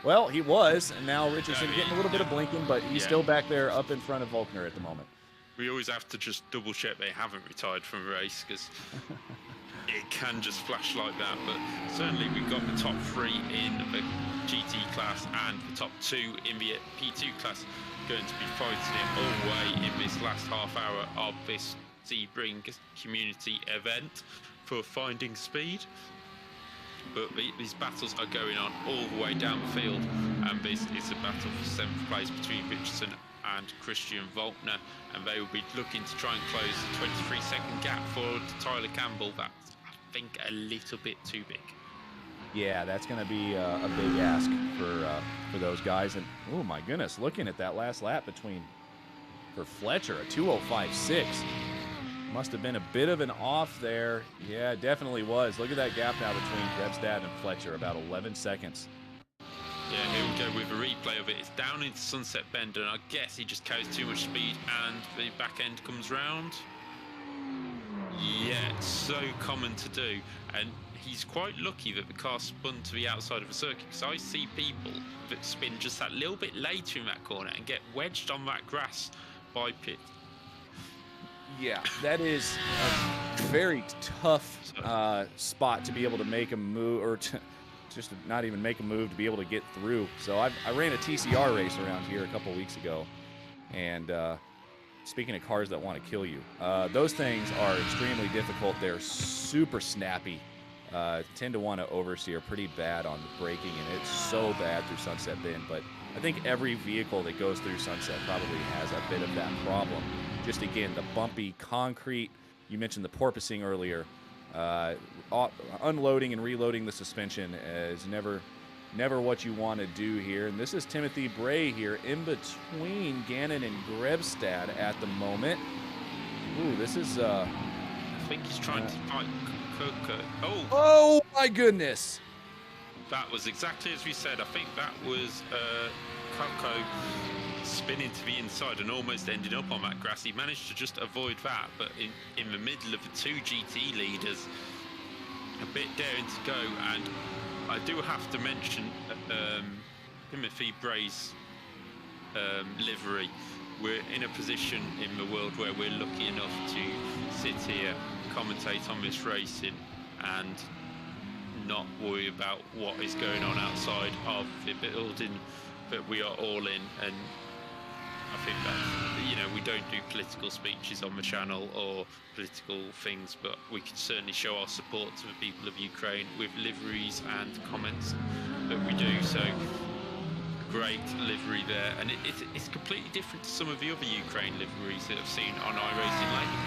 Speaker 3: well, he was, and now Richardson getting a little bit of blinking, but he's still back there up in front of Volkner at the moment.
Speaker 2: We always have to just double check they haven't retired from a race, because it can just flash like that. But certainly we've got the top 3 in the GT class and the top 2 in the P2 class going to be fighting it all the way in this last half hour of this Sebring community event for finding speed. But these battles are going on all the way down the field, and this is a battle for 7th place between Richardson and Christian Volkner, and they will be looking to try and close the 23-second gap for Tyler Campbell. That's, I think, a little bit too big.
Speaker 3: Yeah, that's going to be a big ask for those guys. And oh my goodness, looking at that last lap for Fletcher, a 2:05.6. Must have been a bit of an off there. Yeah, it definitely was. Look at that gap now between Grebstad and Fletcher, about 11 seconds.
Speaker 2: Yeah, here we go with a replay of it. It's down into Sunset Bend, and I guess he just carries too much speed and the back end comes round. Yeah, it's so common to do. And he's quite lucky that the car spun to the outside of the circuit, because I see people that spin just that little bit later in that corner and get wedged on that grass by Pitt.
Speaker 3: Yeah, that is a very tough spot to be able to make a move, or just not even make a move to be able to get through. So I ran a TCR race around here a couple weeks ago, and speaking of cars that want to kill you, those things are extremely difficult. They're super snappy. Tend to want to oversteer pretty bad on the braking, and it's so bad through Sunset Bend. But I think every vehicle that goes through Sunset probably has a bit of that problem. Just again, the bumpy concrete. You mentioned the porpoising earlier. Unloading and reloading the suspension is never what you want to do here. And this is Timothy Bray here in between Gannon and Grebstad at the moment. Ooh, this is
Speaker 2: I think he's trying to fight Coco.
Speaker 3: Oh my goodness.
Speaker 2: That was exactly as we said. I think that was Coco spinning to the inside and almost ended up on that grass. He managed to just avoid that, but in the middle of the 2 GT leaders, a bit daring to go. And I do have to mention Timothy Bray's livery. We're in a position in the world where we're lucky enough to sit here, commentate on this racing, and not worry about what is going on outside of the building that we are all in. And I think that, you know, we don't do political speeches on the channel or political things, but we can certainly show our support to the people of Ukraine with liveries and comments that we do. So great livery there, and it's completely different to some of the other Ukraine liveries that I've seen on iRacing lately.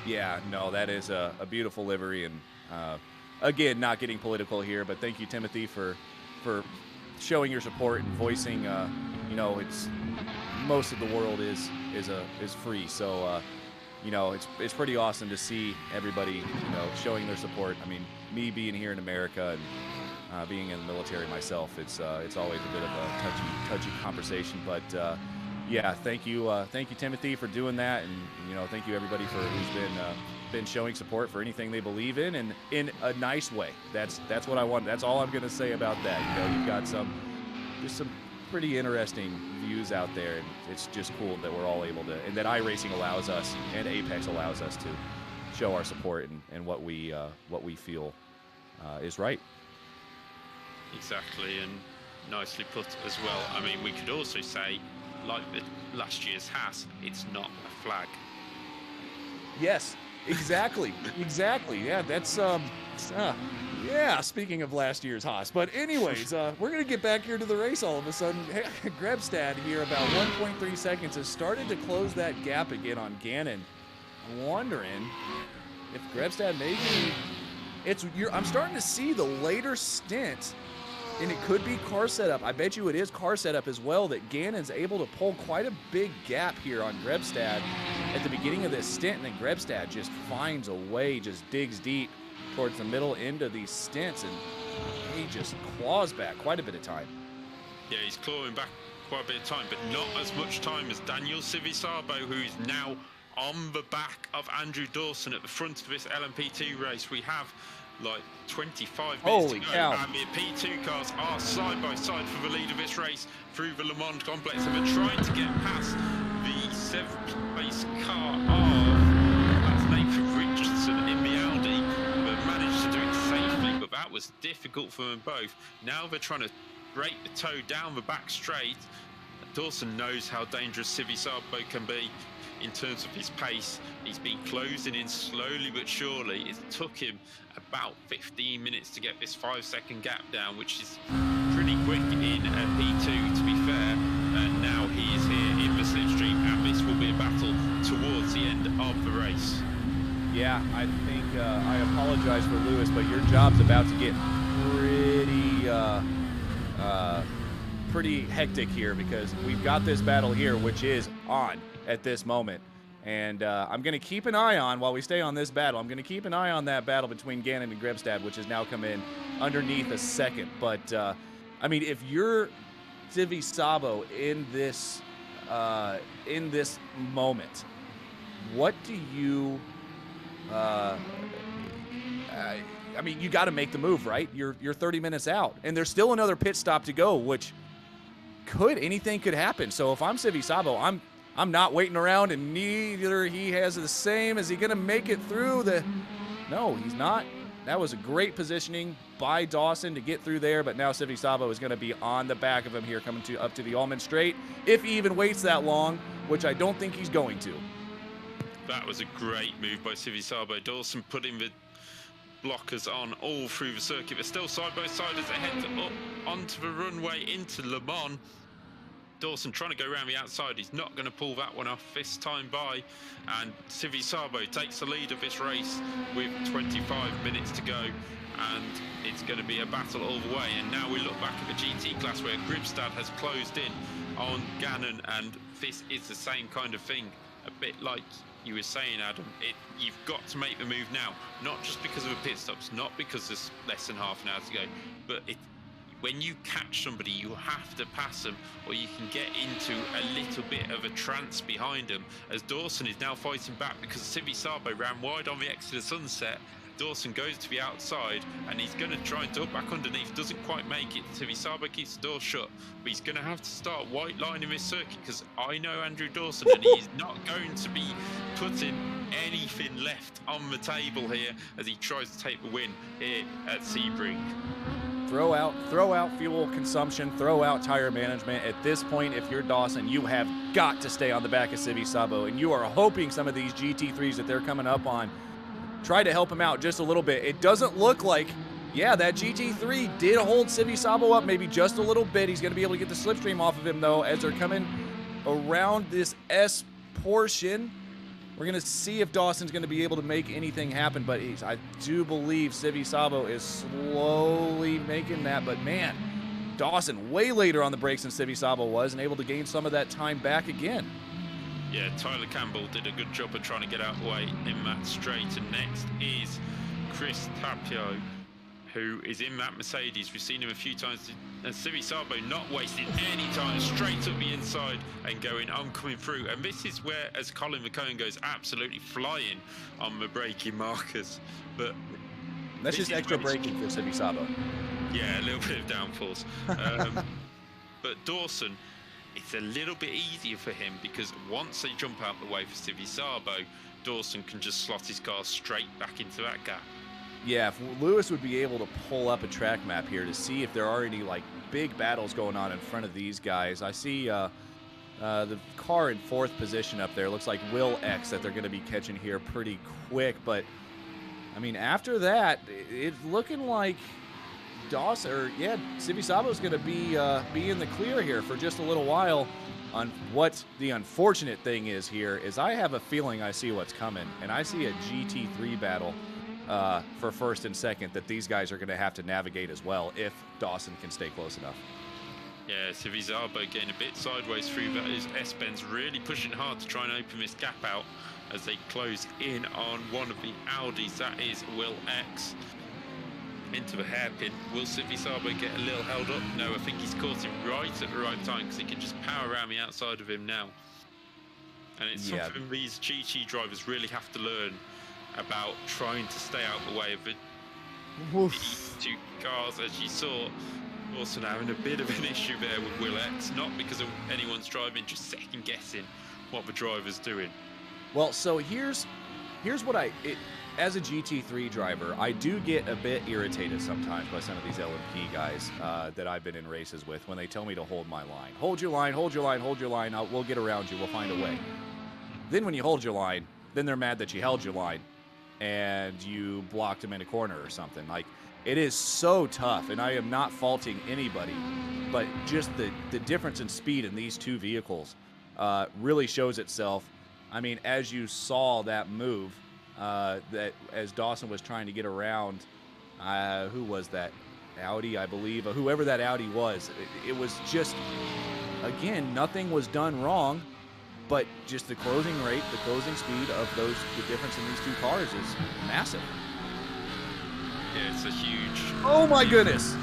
Speaker 3: Yeah, no, that is a beautiful livery, and again, not getting political here, but thank you, Timothy, for showing your support and voicing. You know, it's most of the world is free, so you know, it's pretty awesome to see everybody, you know, showing their support. I mean, me being here in America and being in the military myself, it's always a bit of a touchy conversation, but yeah, thank you, Timothy, for doing that, and you know, thank you everybody for who's been showing support for anything they believe in, and in a nice way. That's what I want. That's all I'm gonna say about that. You know, you've got some pretty interesting views out there, and it's just cool that we're all able to, and that iRacing allows us and Apex allows us to show our support and what we feel is right.
Speaker 2: Exactly, and nicely put as well. I mean, we could also say, like the last year's Haas, it's not a flag.
Speaker 3: Yes, exactly. Exactly. Yeah, that's yeah, speaking of last year's Haas. But anyways, we're going to get back here to the race all of a sudden. Grebstad here, about 1.3 seconds, has started to close that gap again on Gannon. I'm wondering if Grebstad maybe I'm starting to see the later stint, and it could be car setup. I bet you it is car setup as well, that Gannon's able to pull quite a big gap here on Grebstad at the beginning of this stint, and then Grebstad just finds a way, just digs deep towards the middle end of these stints, and he just claws back quite a bit of time.
Speaker 2: Yeah, he's clawing back quite a bit of time, but not as much time as Daniel Civisabo, who's now on the back of Andrew Dawson at the front of this LMP2 race. We have like 25 minutes to go, and the P2 cars are side by side for the lead of this race through the Le Mans complex, and they're trying to get past the 7th place car of Nathan Richardson in the Audi, but managed to do it safely, but that was difficult for them both. Now they're trying to break the toe down the back straight. Dawson knows how dangerous Civisabo can be in terms of his pace. He's been closing in slowly but surely. It took him about 15 minutes to get this 5-second gap down, which is pretty quick in P2, to be fair. And now he is here in the slipstream, and this will be a battle towards the end of the race.
Speaker 3: Yeah, I think I apologize for Lewis, but your job's about to get pretty hectic here, because we've got this battle here, which is on at this moment. And I'm going to keep an eye on, while we stay on this battle, I'm going to keep an eye on that battle between Gannon and Grebstad, which has now come in underneath a second. But, I mean, if you're Civisabo in this moment, what do you... I mean, you got to make the move, right? You're 30 minutes out, and there's still another pit stop to go, which anything could happen. So if I'm Civisabo, I'm not waiting around, and neither he has the same. Is he going to make it through the... No, he's not. That was a great positioning by Dawson to get through there, but now Civisabo is going to be on the back of him here, coming up to the Allman Straight, if he even waits that long, which I don't think he's going to.
Speaker 2: That was a great move by Civisabo. Dawson putting the blockers on all through the circuit. They're still side by side as they head up onto the runway into Le Mans. Dawson trying to go around the outside. He's not going to pull that one off this time by. And Civisabo takes the lead of this race with 25 minutes to go. And it's going to be a battle all the way. And now we look back at the GT class, where Grebstad has closed in on Gannon. And this is the same kind of thing. A bit like you were saying, Adam, you've got to make the move now. Not just because of the pit stops, not because there's less than half an hour to go, but when you catch somebody, you have to pass them, or you can get into a little bit of a trance behind them, as Dawson is now fighting back because Civisabo ran wide on the exit of Sunset. Dawson goes to the outside, and he's going to try and duck back underneath, doesn't quite make it. Civisabo keeps the door shut, but he's going to have to start white lining this circuit, because I know Andrew Dawson, and he's not going to be putting anything left on the table here as he tries to take the win here at Sebring.
Speaker 3: Throw out fuel consumption, throw out tire management. At this point, if you're Dawson, you have got to stay on the back of Civisabo, and you are hoping some of these GT3s that they're coming up on try to help him out just a little bit. It doesn't look like, yeah, that GT3 did hold Civisabo up maybe just a little bit. He's going to be able to get the slipstream off of him, though, as they're coming around this S portion. We're going to see if Dawson's going to be able to make anything happen, but I do believe Civi Sabo is slowly making that. But, man, Dawson way later on the brakes than Civi Sabo was and able to gain some of that time back again.
Speaker 2: Yeah, Tyler Campbell did a good job of trying to get out of the way in that straight. And next is Chris Tapio, who is in that Mercedes. We've seen him a few times. And Civi Sabo not wasting any time, straight up the inside and going, I'm coming through. And this is where, as Colin McCone goes absolutely flying on the braking markers. But
Speaker 3: that's just extra braking for Civi Sabo.
Speaker 2: Yeah, a little bit of downforce. But Dawson, it's a little bit easier for him because once they jump out the way for Civi Sabo, Dawson can just slot his car straight back into that gap.
Speaker 3: Yeah, if Lewis would be able to pull up a track map here to see if there are any like big battles going on in front of these guys. I see the car in 4th position up there. Looks like Will X that they're going to be catching here pretty quick. But, I mean, after that, it's looking like Dawson, or yeah, Civi Sabo's going to be in the clear here for just a little while. On what the unfortunate thing is here is I have a feeling I see what's coming, and I see a GT3 battle for 1st and 2nd that these guys are going to have to navigate as well if Dawson can stay close enough.
Speaker 2: Yeah, Civi Sabo getting a bit sideways through that. Is S-Benz really pushing hard to try and open this gap out as they close in on one of the Audis. That is Will X into the hairpin. Will Civi Sabo get a little held up? No, I think he's caught him right at the right time because he can just power around the outside of him now. And it's something these GT drivers really have to learn about, trying to stay out the way of the two cars. As you saw, also having a bit of an issue there with Will X, not because of anyone's driving, just second guessing what the driver's doing.
Speaker 3: Well, so here's what as a GT3 driver, I do get a bit irritated sometimes by some of these LMP guys that I've been in races with when they tell me to hold my line. Hold your line, hold your line, hold your line. We'll get around you. We'll find a way. Then when you hold your line, then they're mad that you held your line and you blocked them in a corner or something. Like, it is so tough, and I am not faulting anybody, but just the difference in speed in these two vehicles really shows itself. I mean, as you saw that move, that as Dawson was trying to get around, who was that? Audi, I believe. Whoever that Audi was, it was just, again, nothing was done wrong. But just the closing rate, the closing speed of the difference in these two cars is massive.
Speaker 2: Yeah, it's a huge...
Speaker 3: Oh my goodness!
Speaker 2: Ooh,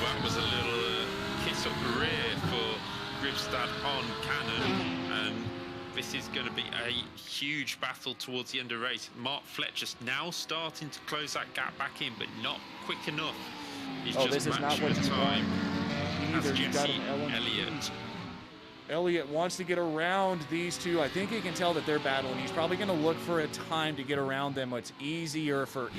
Speaker 2: that was a little kiss up the rear for Gribstad on Cannon. And this is going to be a huge battle towards the end of the race. Mark Fletcher's now starting to close that gap back in, but not quick enough. He's just matching his time. That's Jesse Elliott.
Speaker 3: Elliott wants to get around these two. I think he can tell that they're battling. He's probably going to look for a time to get around them. It's easy for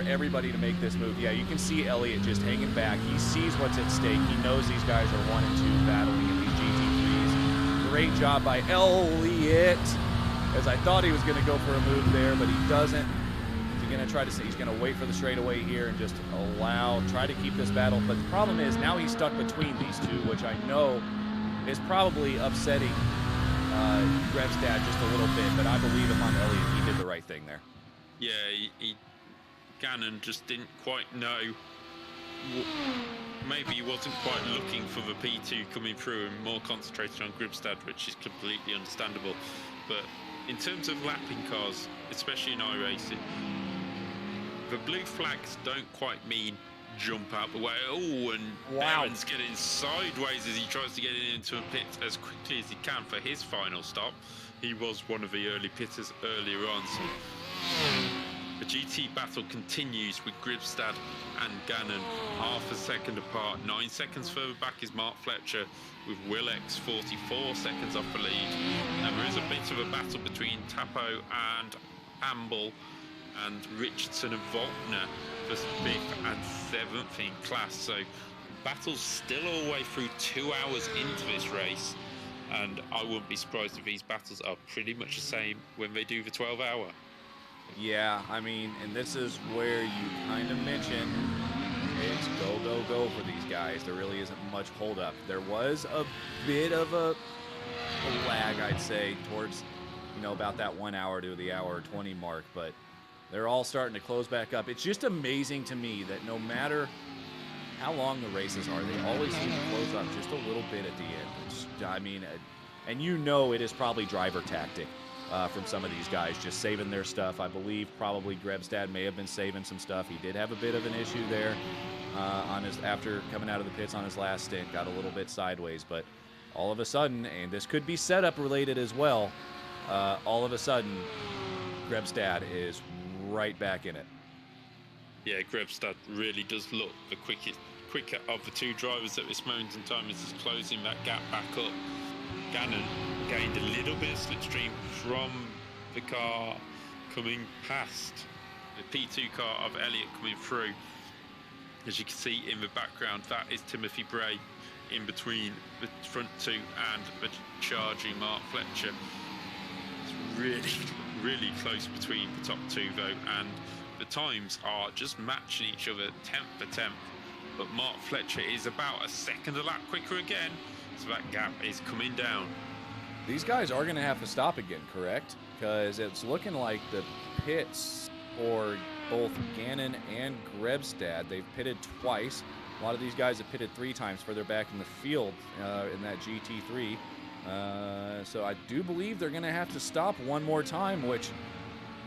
Speaker 3: everybody to make this move. Yeah, you can see Elliott just hanging back. He sees what's at stake. He knows these guys are 1 and 2 battling in these GT3s. Great job by Elliott, as I thought he was going to go for a move there, but he doesn't. He's going to try to say he's going to wait for the straightaway here and just try to keep this battle. But the problem is now he's stuck between these two, which I know is probably upsetting Grevstad just a little bit, but I believe if I'm Elliott, he did the right thing there.
Speaker 2: Yeah, Gannon just didn't quite know. Maybe he wasn't quite looking for the P2 coming through and more concentrated on Gribstad, which is completely understandable. But in terms of lapping cars, especially in iRacing, the blue flags don't quite mean jump out the way. Oh, and Barron's getting sideways as he tries to get into a pit as quickly as he can for his final stop. He was one of the early pitters earlier on. So the GT battle continues with Gribstad and Gannon half a second apart. 9 seconds further back is Mark Fletcher with Will X 44 seconds off the lead. And there is a bit of a battle between Tapo and Amble and Richardson and Volkner for 5th and 7th in class. So battle's still all the way through 2 hours into this race, and I wouldn't be surprised if these battles are pretty much the same when they do the 12-hour.
Speaker 3: Yeah, I mean, and this is where you kind of mentioned it's go, go, go for these guys. There really isn't much holdup. There was a bit of a lag, I'd say, towards you know, about that 1 hour to the hour 20 mark, but they're all starting to close back up. It's just amazing to me that no matter how long the races are, they always seem to close up just a little bit at the end. I mean, and you know it is probably driver tactic from some of these guys, just saving their stuff. I believe probably Grebstad may have been saving some stuff. He did have a bit of an issue there after coming out of the pits on his last stint, got a little bit sideways, but all of a sudden, and this could be setup related as well, all of a sudden, Grebstad is right back in it.
Speaker 2: Yeah, Grebstad really does look the quicker of the two drivers at this moment in time as he's closing that gap back up. Gannon gained a little bit of slipstream from the car coming past the P2 car of Elliott coming through. As you can see in the background, that is Timothy Bray in between the front two and the charging Mark Fletcher. It's really close between the top two though, and the times are just matching each other tenth for tenth. But Mark Fletcher is about a second a lap quicker again, so that gap is coming down.
Speaker 3: These guys are going to have to stop again, correct? Because it's looking like the pits for both Gannon and Grebstad, they've pitted twice. A lot of these guys have pitted 3 times further back in the field in that GT3. So I do believe they're going to have to stop one more time, which,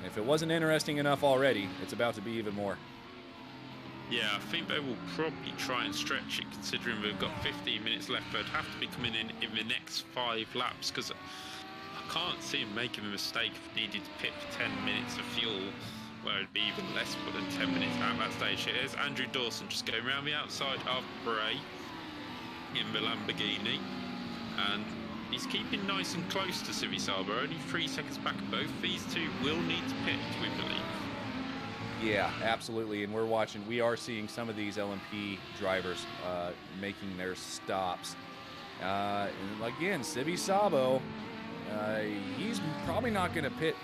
Speaker 3: if it wasn't interesting enough already, it's about to be even more.
Speaker 2: Yeah, I think they will probably try and stretch it, considering we've got 15 minutes left. They'd have to be coming in the next 5 laps, because I can't see him making a mistake if he needed to pit for 10 minutes of fuel, where it'd be even less than 10 minutes at that stage. Here's Andrew Dawson just going around the outside of Bray in the Lamborghini, and he's keeping nice and close to Civisabo, only 3 seconds back. Both these two will need to pit, we believe.
Speaker 3: Yeah, absolutely, and we are seeing some of these LMP drivers making their stops. And again, Civisabo, he's probably not going to pit.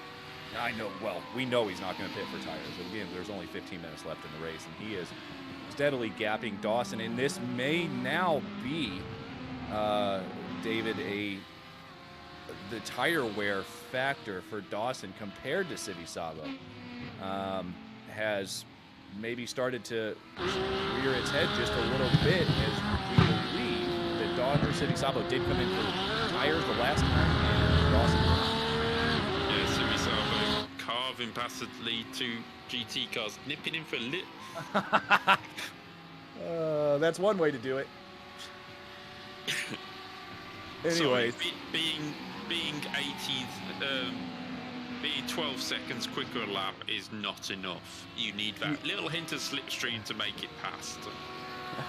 Speaker 3: We know he's not going to pit for tires. Again, there's only 15 minutes left in the race, and he is steadily gapping Dawson, and this may now be, David, the tire wear factor for Dawson compared to Civisabo. Has maybe started to rear its head just a little bit, as we believe that Civisabo did come in for tires the last time, and Dawson.
Speaker 2: Yeah, Civisabo carving past the lead 2 GT cars, nipping in for a lit.
Speaker 3: That's one way to do it. Anyways,
Speaker 2: so being 18th. Being 12 seconds quicker a lap is not enough. You need that little hint of slipstream to make it past.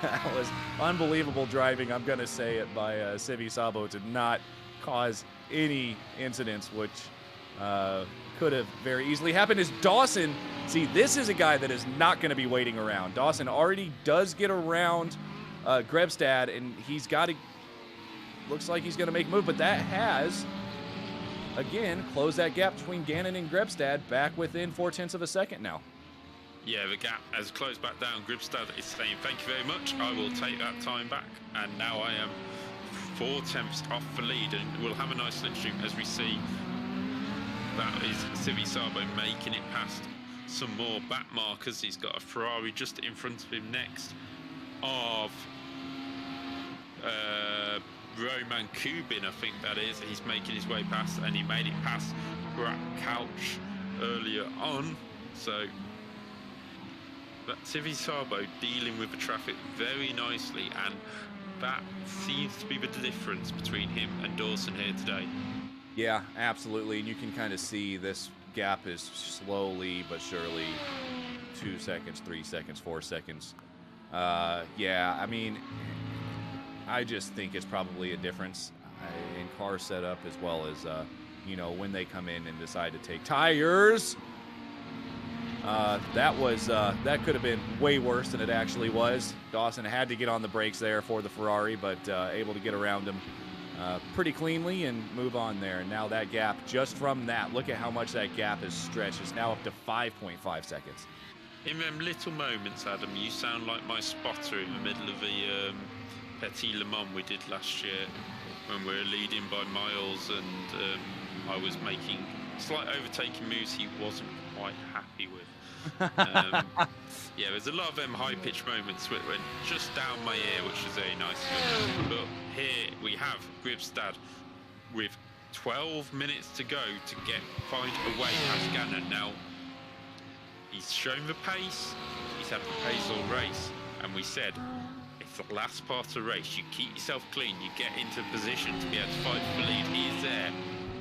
Speaker 3: That was unbelievable driving, I'm going to say it, by Civisabo to not cause any incidents, which could have very easily happened. Is Dawson, see, this is a guy that is not going to be waiting around. Dawson already does get around Grebstad, and he's got to, looks like he's going to make a move, but that has, again, close that gap between Gannon and Grebstad back within 0.4 of a second now.
Speaker 2: Yeah, the gap has closed back down. Grebstad is saying, thank you very much, I will take that time back. And now I am 0.4 off the lead, and we'll have a nice slipstream as we see that is Civisabo making it past some more back markers. He's got a Ferrari just in front of him next of Roman Kubin, I think that is. He's making his way past, and he made it past Brad Couch earlier on. So, but Civisabo dealing with the traffic very nicely, and that seems to be the difference between him and Dawson here today.
Speaker 3: Yeah, absolutely, and you can kind of see this gap is slowly but surely 2 seconds, 3 seconds, 4 seconds. Yeah, I mean, I just think it's probably a difference in car setup, as well as, you know, when they come in and decide to take tires. That could have been way worse than it actually was. Dawson had to get on the brakes there for the Ferrari, but able to get around him pretty cleanly and move on there. And now that gap, just from that, look at how much that gap is stretched. It's now up to 5.5 seconds.
Speaker 2: In them little moments, Adam, you sound like my spotter in the middle of the Petit Le Mans we did last year, when we were leading by miles, and I was making slight overtaking moves he wasn't quite happy with. Yeah, there's a lot of them high-pitched moments which went just down my ear, which is very nice. But here we have Gribstad with 12 minutes to go to find a way past Gannon. Now, he's shown the pace, he's had the pace all race, and we said, it's the last part of the race. You keep yourself clean, you get into position to be able to fight for the lead. He is there.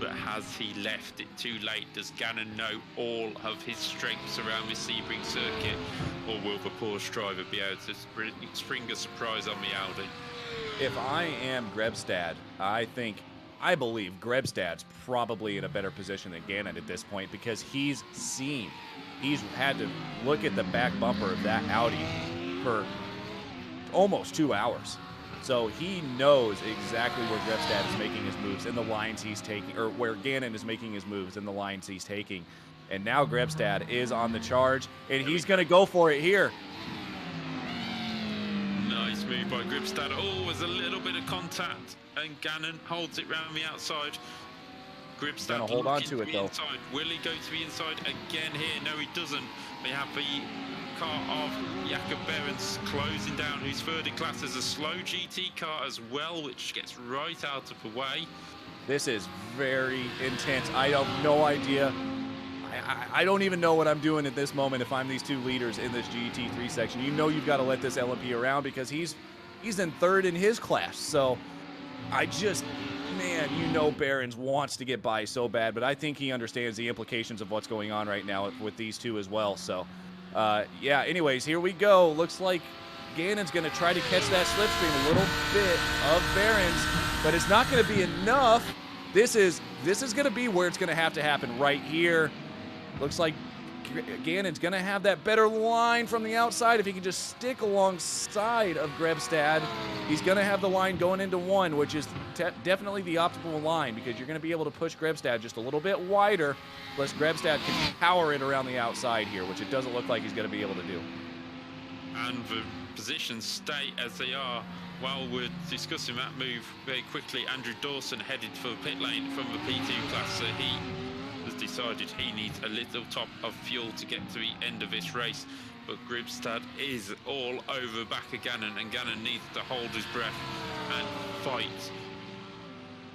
Speaker 2: But has he left it too late? Does Gannon know all of his strengths around the Sebring circuit? Or will the Porsche driver be able to spring a surprise on the Audi?
Speaker 3: If I am Grebstad, I believe Grebstad's probably in a better position than Gannon at this point, because he's had to look at the back bumper of that Audi for almost 2 hours. So he knows exactly where Grebstad is making his moves and the lines he's taking, or where Gannon is making his moves and the lines he's taking. And now Grebstad is on the charge, and he's going to go for it here.
Speaker 2: Nice move by Gribstad. Oh, there's a little bit of contact, and Gannon holds it round the outside. Gribstad
Speaker 3: gonna hold on to it though.
Speaker 2: Inside. Will he go to the inside again here? No, he doesn't. They have the car of Jakob Behrens closing down, who's third in class as a slow GT car as well, which gets right out of the way.
Speaker 3: This is very intense. I have no idea. I don't even know what I'm doing at this moment if I'm these two leaders in this GT3 section. You know you've got to let this LMP around because he's in third in his class. So man, you know Behrens wants to get by so bad, but I think he understands the implications of what's going on right now with these two as well. So, yeah, anyways, here we go. Looks like Gannon's going to try to catch that slipstream a little bit of Behrens, but it's not going to be enough. This is going to be where it's going to have to happen right here. Looks like Gannon's going to have that better line from the outside. If he can just stick alongside of Grebstad, he's going to have the line going into one, which is definitely the optimal line, because you're going to be able to push Grebstad just a little bit wider, plus Grebstad can power it around the outside here, which it doesn't look like he's going to be able to do.
Speaker 2: And the positions stay as they are. While we're discussing that move very quickly, Andrew Dawson headed for the pit lane from the P2 class, so he has decided he needs a little top of fuel to get to the end of this race. But Gribstad is all over back of Gannon, and Gannon needs to hold his breath and fight.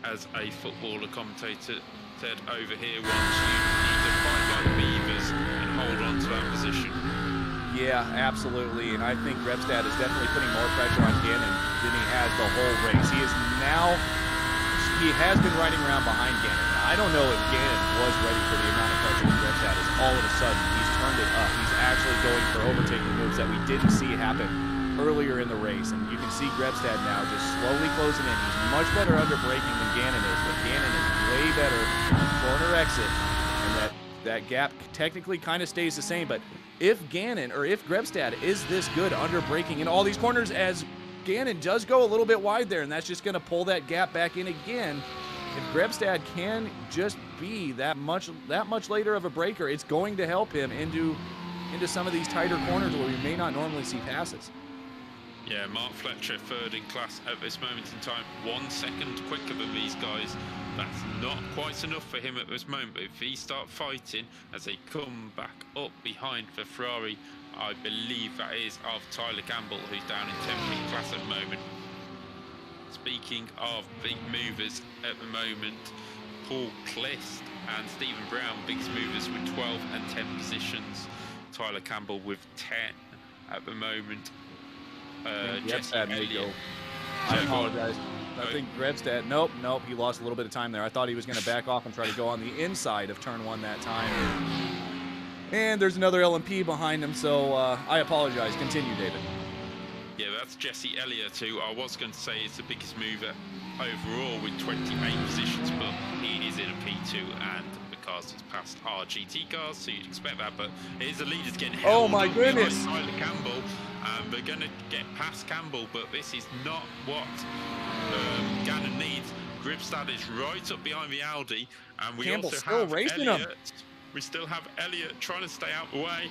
Speaker 2: As a footballer commentator said over here once, you need to fight like beavers and hold on to that position.
Speaker 3: Yeah, absolutely, and I think Grebstad is definitely putting more pressure on Gannon than he has the whole race. He has been riding around behind Gannon. I don't know if Gannon was ready for the amount of pressure that Grebstad is. All of a sudden, he's turned it up. He's actually going for overtaking moves that we didn't see happen earlier in the race, and you can see Grebstad now just slowly closing in. He's much better under braking than Gannon is, but Gannon is way better corner exit, and that gap technically kind of stays the same. But if Grebstad is this good under braking in all these corners, as Gannon does go a little bit wide there, and that's just going to pull that gap back in again. If Grebstad can just be that much later of a braker, it's going to help him into some of these tighter corners where we may not normally see passes.
Speaker 2: Yeah, Mark Fletcher, third in class at this moment in time, 1 second quicker than these guys. That's not quite enough for him at this moment, but if he starts fighting as they come back up behind the Ferrari, I believe that is of Tyler Campbell, who's down in 10th in class at the moment. Speaking of big movers at the moment, Paul Clist and Stephen Brown, big movers with 12 and 10 positions. Tyler Campbell with 10 at the moment. Jesse Elliott.
Speaker 3: I apologize. I think Grebstad, nope, he lost a little bit of time there. I thought he was going to back off and try to go on the inside of turn one that time. And there's another LMP behind him, so I apologize. Continue, David.
Speaker 2: Yeah, that's Jesse Elliott, who I was going to say is the biggest mover overall with 28 positions, but he is in a P2, and because he's past our GT cars, so you'd expect that. But here's the leaders getting held.
Speaker 3: Oh my goodness!
Speaker 2: Tyler Campbell. We're going to get past Campbell, but this is not what Gannon needs. Gribstad is right up behind the Audi, and we
Speaker 3: Campbell's
Speaker 2: also
Speaker 3: still
Speaker 2: have
Speaker 3: racing
Speaker 2: Elliott.
Speaker 3: him.
Speaker 2: We still have Elliott trying to stay out the way.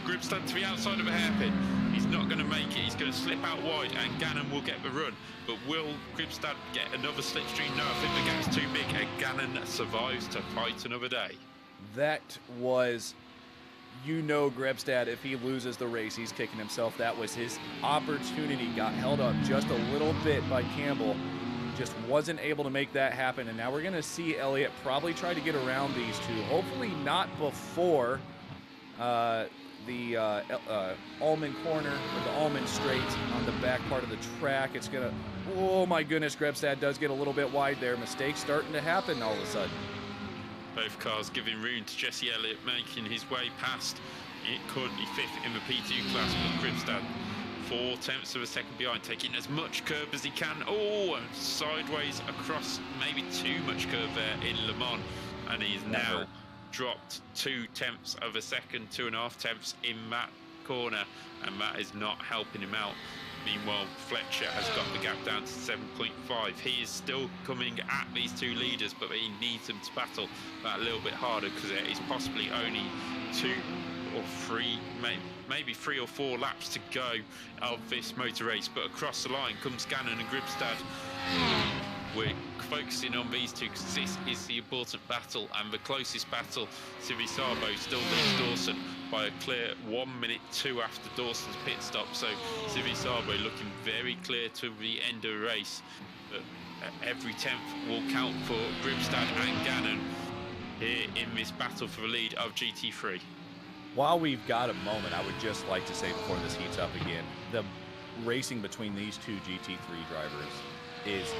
Speaker 2: Gribstad to the outside of a hairpin. He's not going to make it. He's going to slip out wide, and Gannon will get the run. But will Gribstad get another slipstream? No, I think the gap's too big, and Gannon survives to fight another day.
Speaker 3: That was, Grebstad, if he loses the race, he's kicking himself. That was his opportunity. Got held up just a little bit by Campbell. Just wasn't able to make that happen. And now we're going to see Elliott probably try to get around these two. Hopefully not before the Almond corner or the Almond straight on the back part of the track. It's going to, oh my goodness, Grebstad does get a little bit wide there. Mistakes starting to happen all of a sudden.
Speaker 2: Both cars giving room to Jesse Elliott, making his way past. It currently 5th in the P2 class, but Gribstad 4/10 of a second behind, taking as much curb as he can. Oh, and sideways across, maybe too much curb there in Le Mans, and he's now dropped 2/10 of a second, 2.5 in that corner, and that is not helping him out. Meanwhile, Fletcher has got the gap down to 7.5. He is still coming at these two leaders, but he needs them to battle that a little bit harder, because it is possibly only 2 or 3, maybe 3 or 4 laps to go of this motor race. But across the line comes Gannon and Gribstad. We're focusing on these two because this is the important battle, and the closest battle. Civisabo still leads Dawson by a clear 1 minute 2 after Dawson's pit stop. So Civisabo looking very clear to the end of the race. But every 10th will count for Gribstad and Gannon here in this battle for the lead of GT3.
Speaker 3: While we've got a moment, I would just like to say before this heats up again, the racing between these two GT3 drivers is,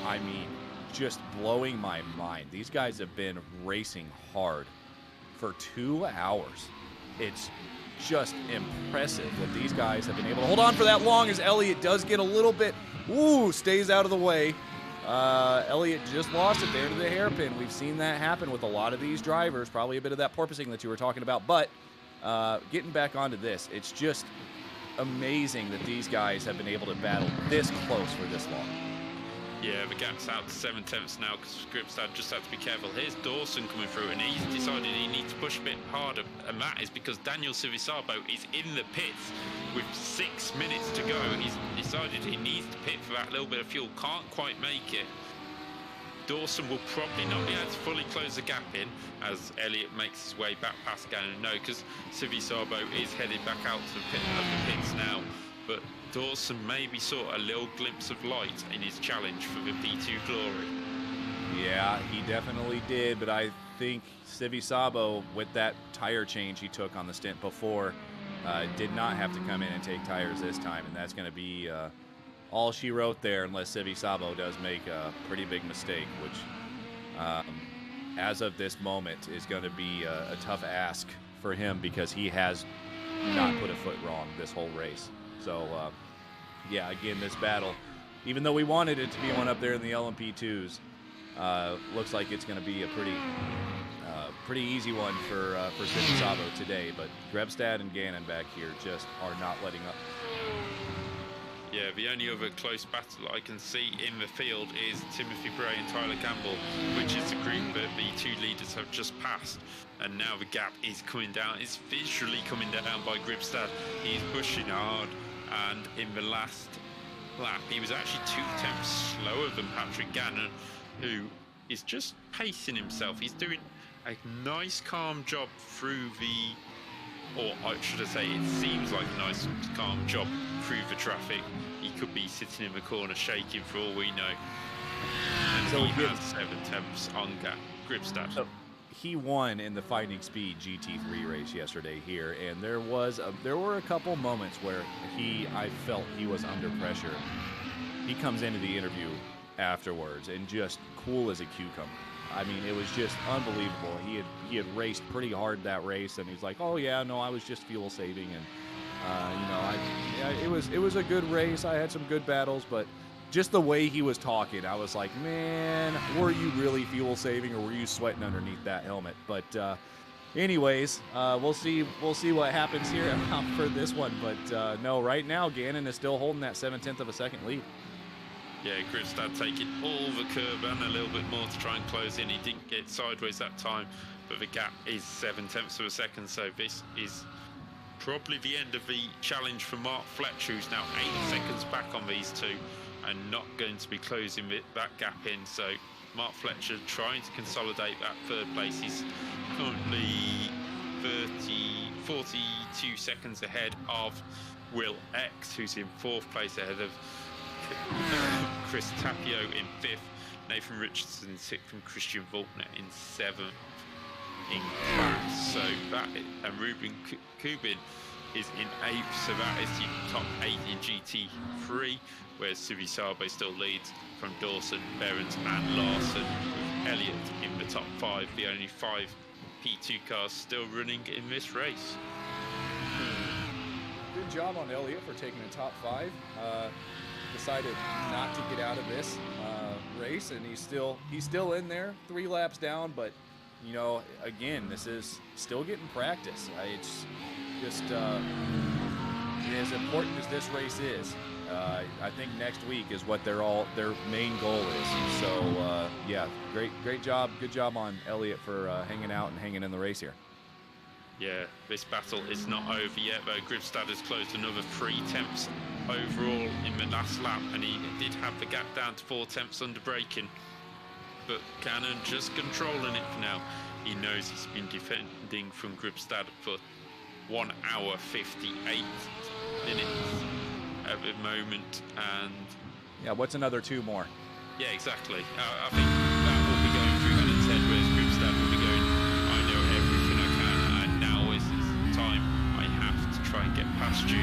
Speaker 3: I mean, just blowing my mind. These guys have been racing hard for 2 hours. It's just impressive that these guys have been able to hold on for that long, as Elliott does get a little bit, stays out of the way. Elliott just lost it there to the hairpin. We've seen that happen with a lot of these drivers, probably a bit of that porpoising that you were talking about, but getting back onto this, it's just amazing that these guys have been able to battle this close for this long.
Speaker 2: Yeah, the gap's out to 7/10 now because Gribstad just had to be careful. Here's Dawson coming through, and he's decided he needs to push a bit harder, and that is because Daniel Civisabo is in the pits with 6 minutes to go. He's decided he needs to pit for that little bit of fuel, can't quite make it. Dawson will probably not be able to fully close the gap in as Elliott makes his way back past Gannon. No, because Civisabo is headed back out to the pits now. But Dawson maybe saw a little glimpse of light in his challenge for the P2 glory.
Speaker 3: Yeah, he definitely did, but I think Civisabo, with that tire change he took on the stint before, did not have to come in and take tires this time, and that's going to be all she wrote there, unless Civisabo does make a pretty big mistake, which, as of this moment, is going to be a tough ask for him because he has not put a foot wrong this whole race. So, yeah, again, this battle, even though we wanted it to be one up there in the LMP2s, looks like it's going to be a pretty easy one for Civisabo today. But Grebstad and Gannon back here just are not letting up.
Speaker 2: Yeah, the only other close battle I can see in the field is Timothy Bray and Tyler Campbell, which is the group that the two leaders have just passed. And now the gap is coming down. It's visually coming down by Gribstad. He's pushing hard, and in the last lap, he was actually 2/10 slower than Patrick Gannon, who is just pacing himself. He's doing a nice, calm job through the, or should I say, it seems like a nice, calm job through the traffic. He could be sitting in the corner shaking for all we know. And so he has 7/10 on Gribstad.
Speaker 3: So he won in the Finding Speed GT3 race yesterday here, and there were a couple moments where I felt he was under pressure. He comes into the interview afterwards and just cool as a cucumber. I mean, it was just unbelievable. He had raced pretty hard that race, and he's like, "Oh yeah, no, I was just fuel saving," and it was a good race. I had some good battles, but just the way he was talking, I was like, man, were you really fuel saving, or were you sweating underneath that helmet? But anyways, we'll see what happens here for this one. But no, right now Gannon is still holding that 7/10 of a second lead.
Speaker 2: Yeah, Gribstad taking all the curb and a little bit more to try and close in. He didn't get sideways that time, but the gap is 7/10 of a second, so this is probably the end of the challenge for Mark Fletcher, who's now 8 seconds back on these two and not going to be closing that gap in. So Mark Fletcher trying to consolidate that third place. He's currently 42 seconds ahead of Will X, who's in 4th place, ahead of Chris Tapio in 5th, Nathan Richardson in 6th, and Christian Volkner in 7th in class. So that, and Ruben Kubin is in 8th, so that is the top 8 in GT3, whereas Suvi Sabo still leads from Dawson, Behrens and Larson, with Elliott in the top 5, the only 5 P2 cars still running in this race.
Speaker 3: Good job on Elliott for taking the top 5. Decided not to get out of this race, and he's still in there, 3 laps down. But you know, again, this is still getting practice. It's just as important as this race is. I think next week is what their main goal is. So yeah, great job, good job on Elliott for hanging out and hanging in the race here.
Speaker 2: Yeah, this battle is not over yet, though. Gribstad has closed another 3 tenths overall in the last lap, and he did have the gap down to 4 tenths under braking. But Cannon just controlling it for now. He knows he's been defending from Gribstad for 1 hour 58 minutes at the moment, and
Speaker 3: yeah, what's another 2 more?
Speaker 2: Yeah, exactly. I think that will be going through Cannon's head, whereas Gribstad will be going, I know everything I can, and now is the time I have to try and get past you.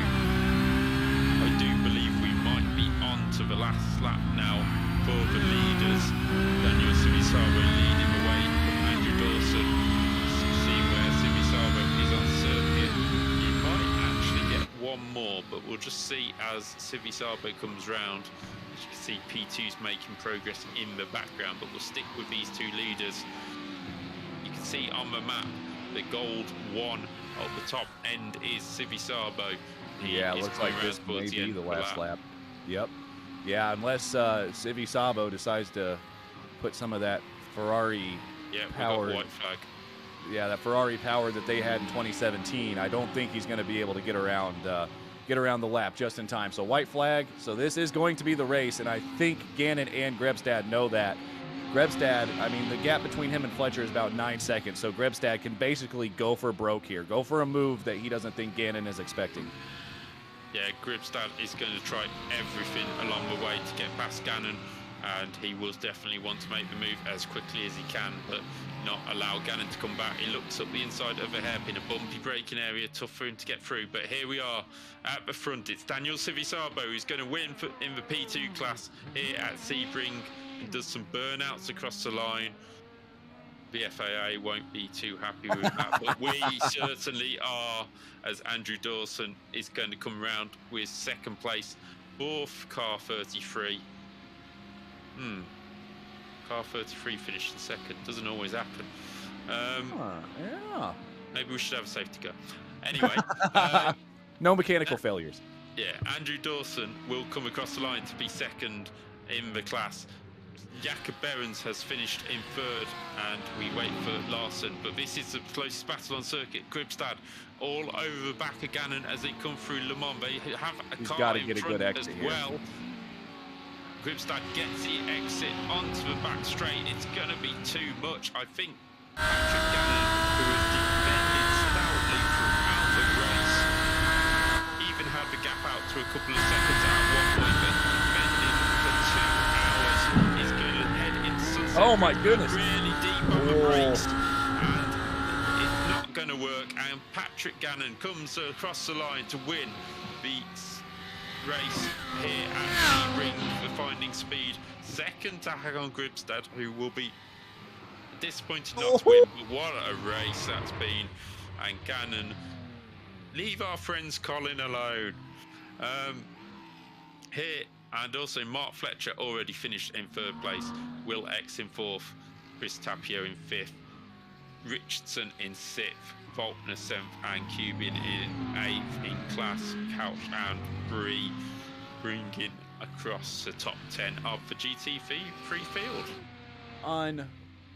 Speaker 2: I do believe we might be on to the last lap now for the leaders. Daniel Sivisaro leading the way from Andrew Dawson. Seeing where Sivisaro is on circuit, he might actually get 1 more, but we'll just see as Sivisaro comes round. As you can see, P2's making progress in the background, but we'll stick with these 2 leaders. You can see on the map the gold 1 at the top end is Sivisaro.
Speaker 3: Yeah, it looks like this may be the last lap. Yep. Yeah, unless Sivi Sabo decides to put some of that Ferrari power,
Speaker 2: white flag.
Speaker 3: Yeah, that Ferrari power that they had in 2017. I don't think he's going to be able to get around the lap just in time. So white flag. So this is going to be the race, and I think Gannon and Grebstad know that. Grebstad, I mean, the gap between him and Fletcher is about 9 seconds, so Grebstad can basically go for broke here, go for a move that he doesn't think Gannon is expecting.
Speaker 2: Yeah, Gribstad is going to try everything along the way to get past Gannon, and he will definitely want to make the move as quickly as he can, but not allow Gannon to come back. He looks up the inside of a hairpin, a bumpy braking area, tough for him to get through, but here we are at the front. It's Daniel Sivisabo who's going to win in the P2 class here at Sebring. He does some burnouts across the line. The FAA won't be too happy with that, but we certainly are, as Andrew Dawson is going to come round with 2nd place, 4th car 33. Car 33 finishing 2nd, doesn't always happen.
Speaker 3: Yeah.
Speaker 2: Maybe we should have a safety car. Anyway.
Speaker 3: No mechanical failures.
Speaker 2: Yeah, Andrew Dawson will come across the line to be 2nd in the class. Jakob Behrens has finished in 3rd, and we wait for Larson. But this is the closest battle on circuit. Gribstad all over the back of Gannon as they come through Le Mans. They have a car in front as well. Gribstad gets the exit onto the back straight. It's going to be too much. I think Patrick Gannon, who has defended stoutly throughout the race, even had the gap out to a couple of seconds at one point, but defended for 2 hours, is going to head into sunset.
Speaker 3: Oh my goodness.
Speaker 2: Really deep on the brakes, and it's not going to work. And Patrick Gannon comes across the line to win the race here at Sebring for finding speed. 2nd to Hagon Gribstad, who will be disappointed not to win, but what a race that's been. And Gannon, leave our friends Colin alone. Here, and also Mark Fletcher already finished in 3rd place, Will X in 4th, Chris Tapio in 5th, Richardson in 6th, Faulkner 7th, and Cuban in 8th in class. Couch and Bree bringing across the top 10 of the GT3 field.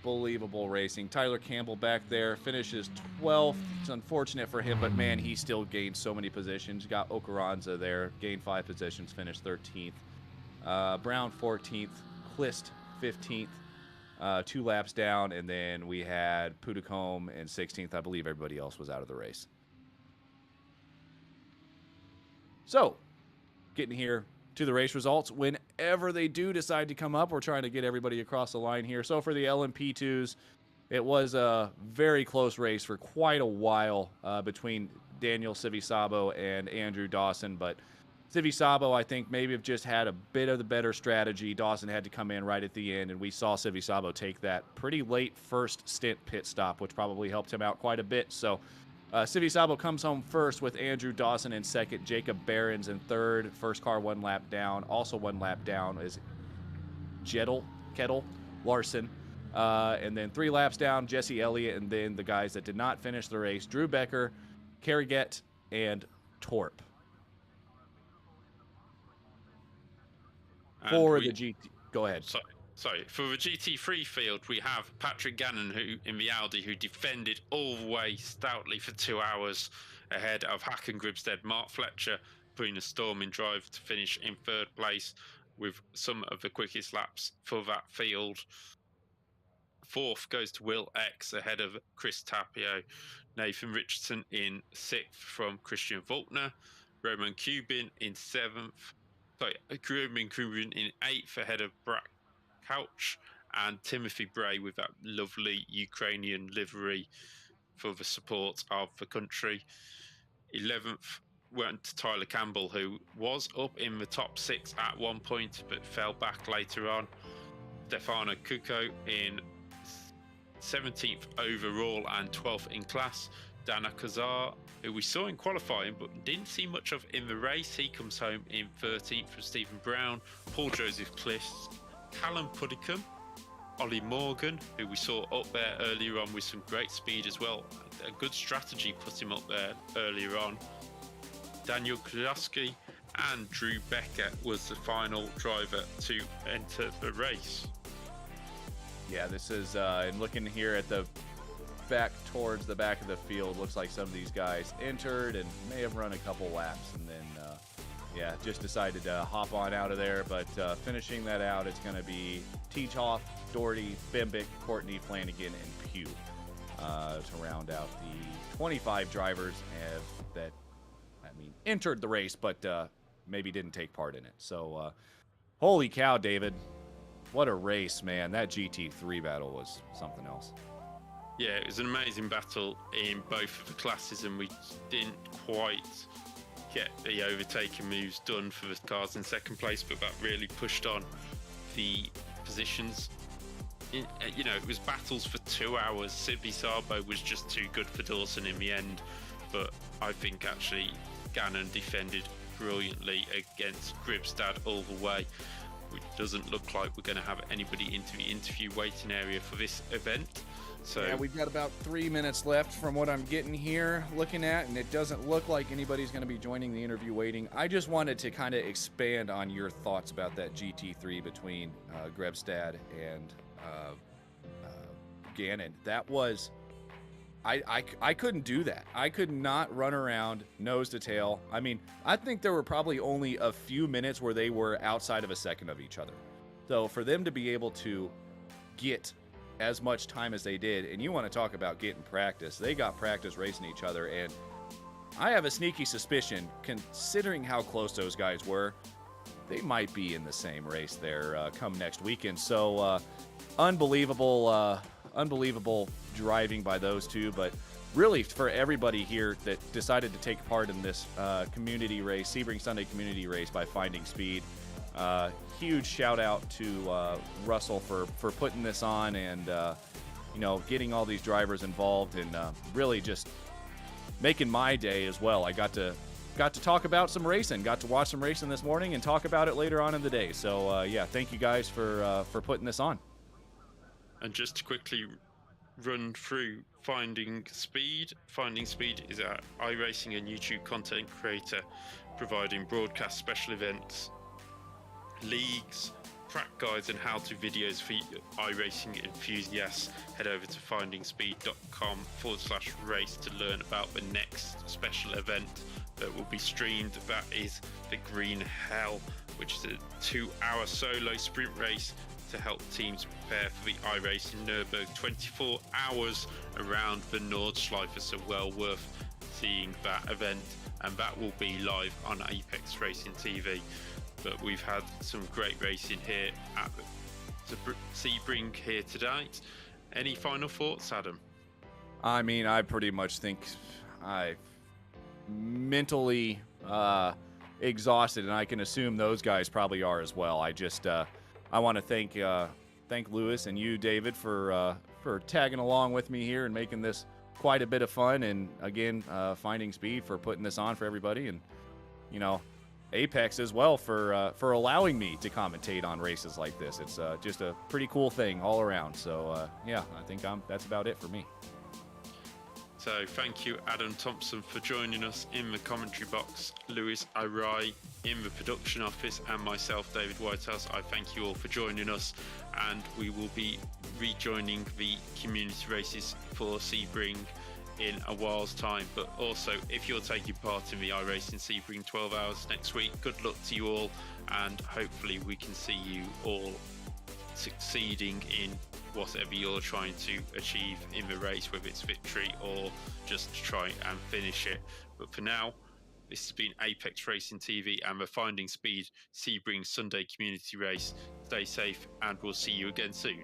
Speaker 3: unbelievable racing. Tyler Campbell back there finishes 12th. It's unfortunate for him, but man, he still gained so many positions. You got Okaranza there, gained 5 positions, finished 13th. Brown 14th, Clist 15th, 2 laps down, and then we had Pudicombe in 16th. I believe everybody else was out of the race. So, getting here to the race results. Whenever they do decide to come up, we're trying to get everybody across the line here. So for the LMP2s, it was a very close race for quite a while between Daniel Civisabo and Andrew Dawson, but Civisabo, I think, maybe have just had a bit of the better strategy. Dawson had to come in right at the end, and we saw Civisabo take that pretty late first stint pit stop, which probably helped him out quite a bit. So Civisabo comes home first with Andrew Dawson in second, Jacob Behrens in third. First car 1 lap down. Also 1 lap down is Kettle Larson. And then 3 laps down, Jesse Elliott, and then the guys that did not finish the race, Drew Becker, Carriget, and Torp. For the GT, go ahead.
Speaker 2: Sorry, for the GT3 field, we have Patrick Gannon, who in the Audi, who defended all the way stoutly for 2 hours ahead of Hacken Gribstead. Mark Fletcher putting a storming drive to finish in 3rd place with some of the quickest laps for that field. 4th goes to Will X ahead of Chris Tapio. Nathan Richardson in 6th from Christian Faulkner. Roman Kubin in 7th. Roman Kubin in 8th ahead of Brack Couch, and Timothy Bray with that lovely Ukrainian livery for the support of the country. 11th went to Tyler Campbell, who was up in the top 6 at one point but fell back later on. Stefano Cucco in 17th overall and 12th in class. Dana Kazar, who we saw in qualifying but didn't see much of in the race, he comes home in 13th from Stephen Brown. Paul Joseph Clist, Callum Puddicombe, Ollie Morgan, who we saw up there earlier on with some great speed as well. A good strategy put him up there earlier on. Daniel Krajewski and Drew Becker was the final driver to enter the race.
Speaker 3: Yeah, this is, and looking here at the back towards the back of the field, looks like some of these guys entered and may have run a couple laps and then yeah, just decided to hop on out of there. But finishing that out, it's going to be Teachhoff, Doherty, Bimbick, Courtney, Flanagan, and Pugh to round out the 25 drivers that, entered the race, but maybe didn't take part in it. So, holy cow, David. What a race, man. That GT3 battle was something else.
Speaker 2: Yeah, it was an amazing battle in both of the classes, and we didn't quite get the overtaking moves done for the cars in second place, but that really pushed on the positions. It was battles for 2 hours. Civisabo was just too good for Dawson in the end, but I think actually Gannon defended brilliantly against Gribstad all the way. It doesn't look like we're going to have anybody into the interview waiting area for this event. So
Speaker 3: yeah, we've got about 3 minutes left from what I'm getting here, looking at, and it doesn't look like anybody's going to be joining the interview waiting. I just wanted to kind of expand on your thoughts about that GT3 between Grebstad and Gannon. That was, I couldn't do that. I could not run around nose to tail. I mean, I think there were probably only a few minutes where they were outside of a second of each other. So for them to be able to get as much time as they did, and you want to talk about getting practice, they got practice racing each other, and I have a sneaky suspicion, considering how close those guys were, they might be in the same race there come next weekend. So unbelievable driving by those two, but really for everybody here that decided to take part in this community race, Sebring Sunday community race by Finding Speed. Huge shout out to Russell for putting this on and getting all these drivers involved and really just making my day as well. I got to talk about some racing, got to watch some racing this morning and talk about it later on in the day. So yeah, thank you guys for putting this on.
Speaker 2: And just to quickly run through Finding Speed. Finding Speed is our iRacing and YouTube content creator providing broadcast special events, leagues, crack guides and how-to videos for iRacing enthusiasts, head over to findingspeed.com/race to learn about the next special event that will be streamed. That is the Green Hell, which is a 2-hour solo sprint race to help teams prepare for the iRacing Nürburgring 24 hours around the Nordschleife, so well worth seeing that event, and that will be live on Apex Racing TV. But we've had some great racing here at the Sebring here tonight. Any final thoughts, Adam?
Speaker 3: I mean, I pretty much think I mentally exhausted, and I can assume those guys probably are as well. I want to thank Lewis and you, David, for tagging along with me here and making this quite a bit of fun. And again, Finding Speed for putting this on for everybody, and Apex as well for allowing me to commentate on races like this. It's just a pretty cool thing all around. So yeah, I think that's about it for me.
Speaker 2: So thank you, Adam Thompson, for joining us in the commentary box, Lewis Arai in the production office, and myself, David Whitehouse. I thank you all for joining us, and we will be rejoining the community races for Sebring in a while's time. But also, if you're taking part in the iRacing Sebring 12 hours next week, good luck to you all, and hopefully we can see you all succeeding in whatever you're trying to achieve in the race, whether it's victory or just try and finish it. But for now, this has been Apex Racing TV and the Finding Speed Sebring Sunday community race. Stay safe, and we'll see you again soon.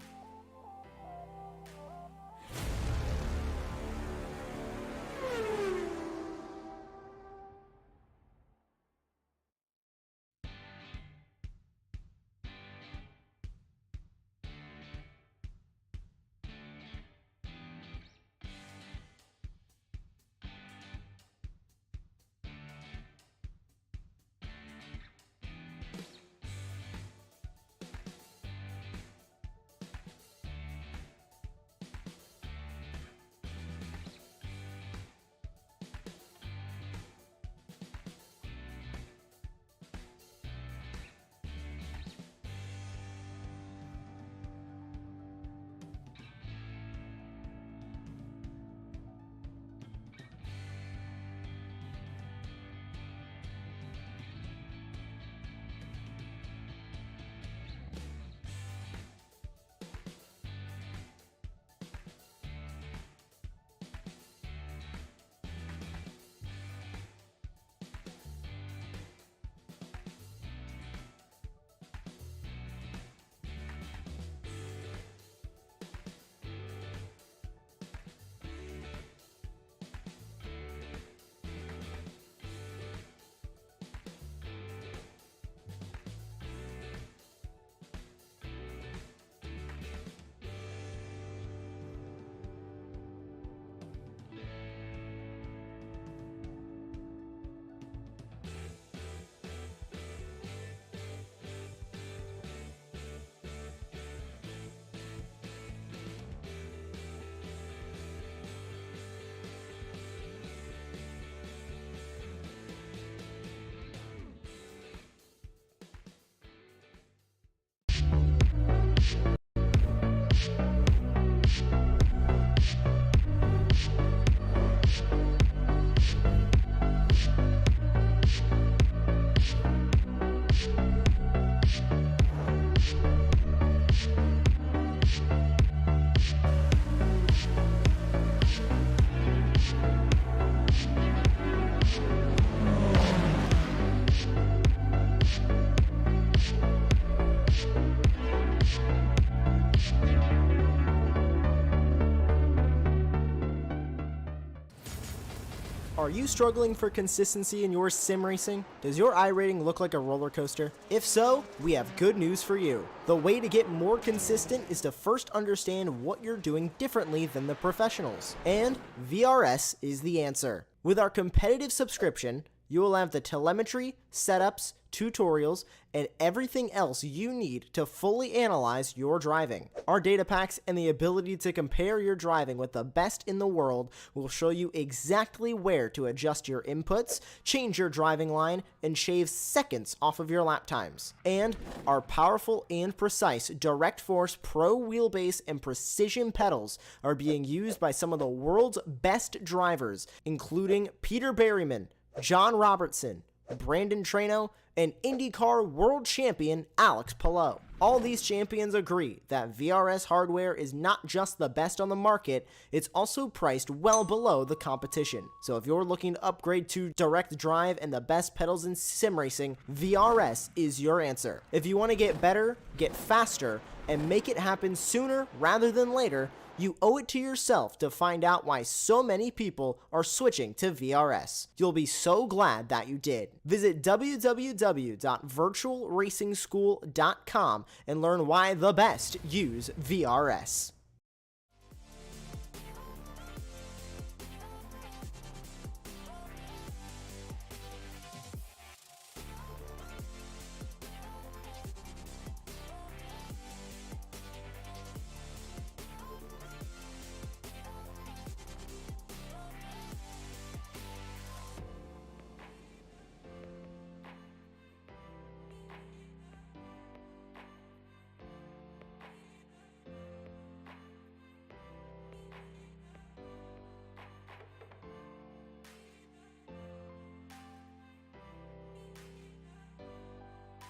Speaker 1: Are you struggling for consistency in your sim racing? Does your iRating look like a roller coaster? If so, we have good news for you. The way to get more consistent is to first understand what you're doing differently than the professionals. And VRS is the answer. With our competitive subscription, You will have the telemetry, setups, tutorials, and everything else you need to fully analyze your driving. Our data packs and the ability to compare your driving with the best in the world will show you exactly where to adjust your inputs, change your driving line, and shave seconds off of your lap times. And our powerful and precise Direct Force Pro wheelbase and precision pedals are being used by some of the world's best drivers, including Peter Berryman, John Robertson, Brandon Trano, and IndyCar world champion Alex Palou. All these champions agree that VRS hardware is not just the best on the market, it's also priced well below the competition. So if you're looking to upgrade to direct drive and the best pedals in sim racing, VRS is your answer. If you want to get better, get faster, and make it happen sooner rather than later, you owe it to yourself to find out why so many people are switching to VRS. You'll be so glad that you did. Visit www.virtualracingschool.com and learn why the best use VRS.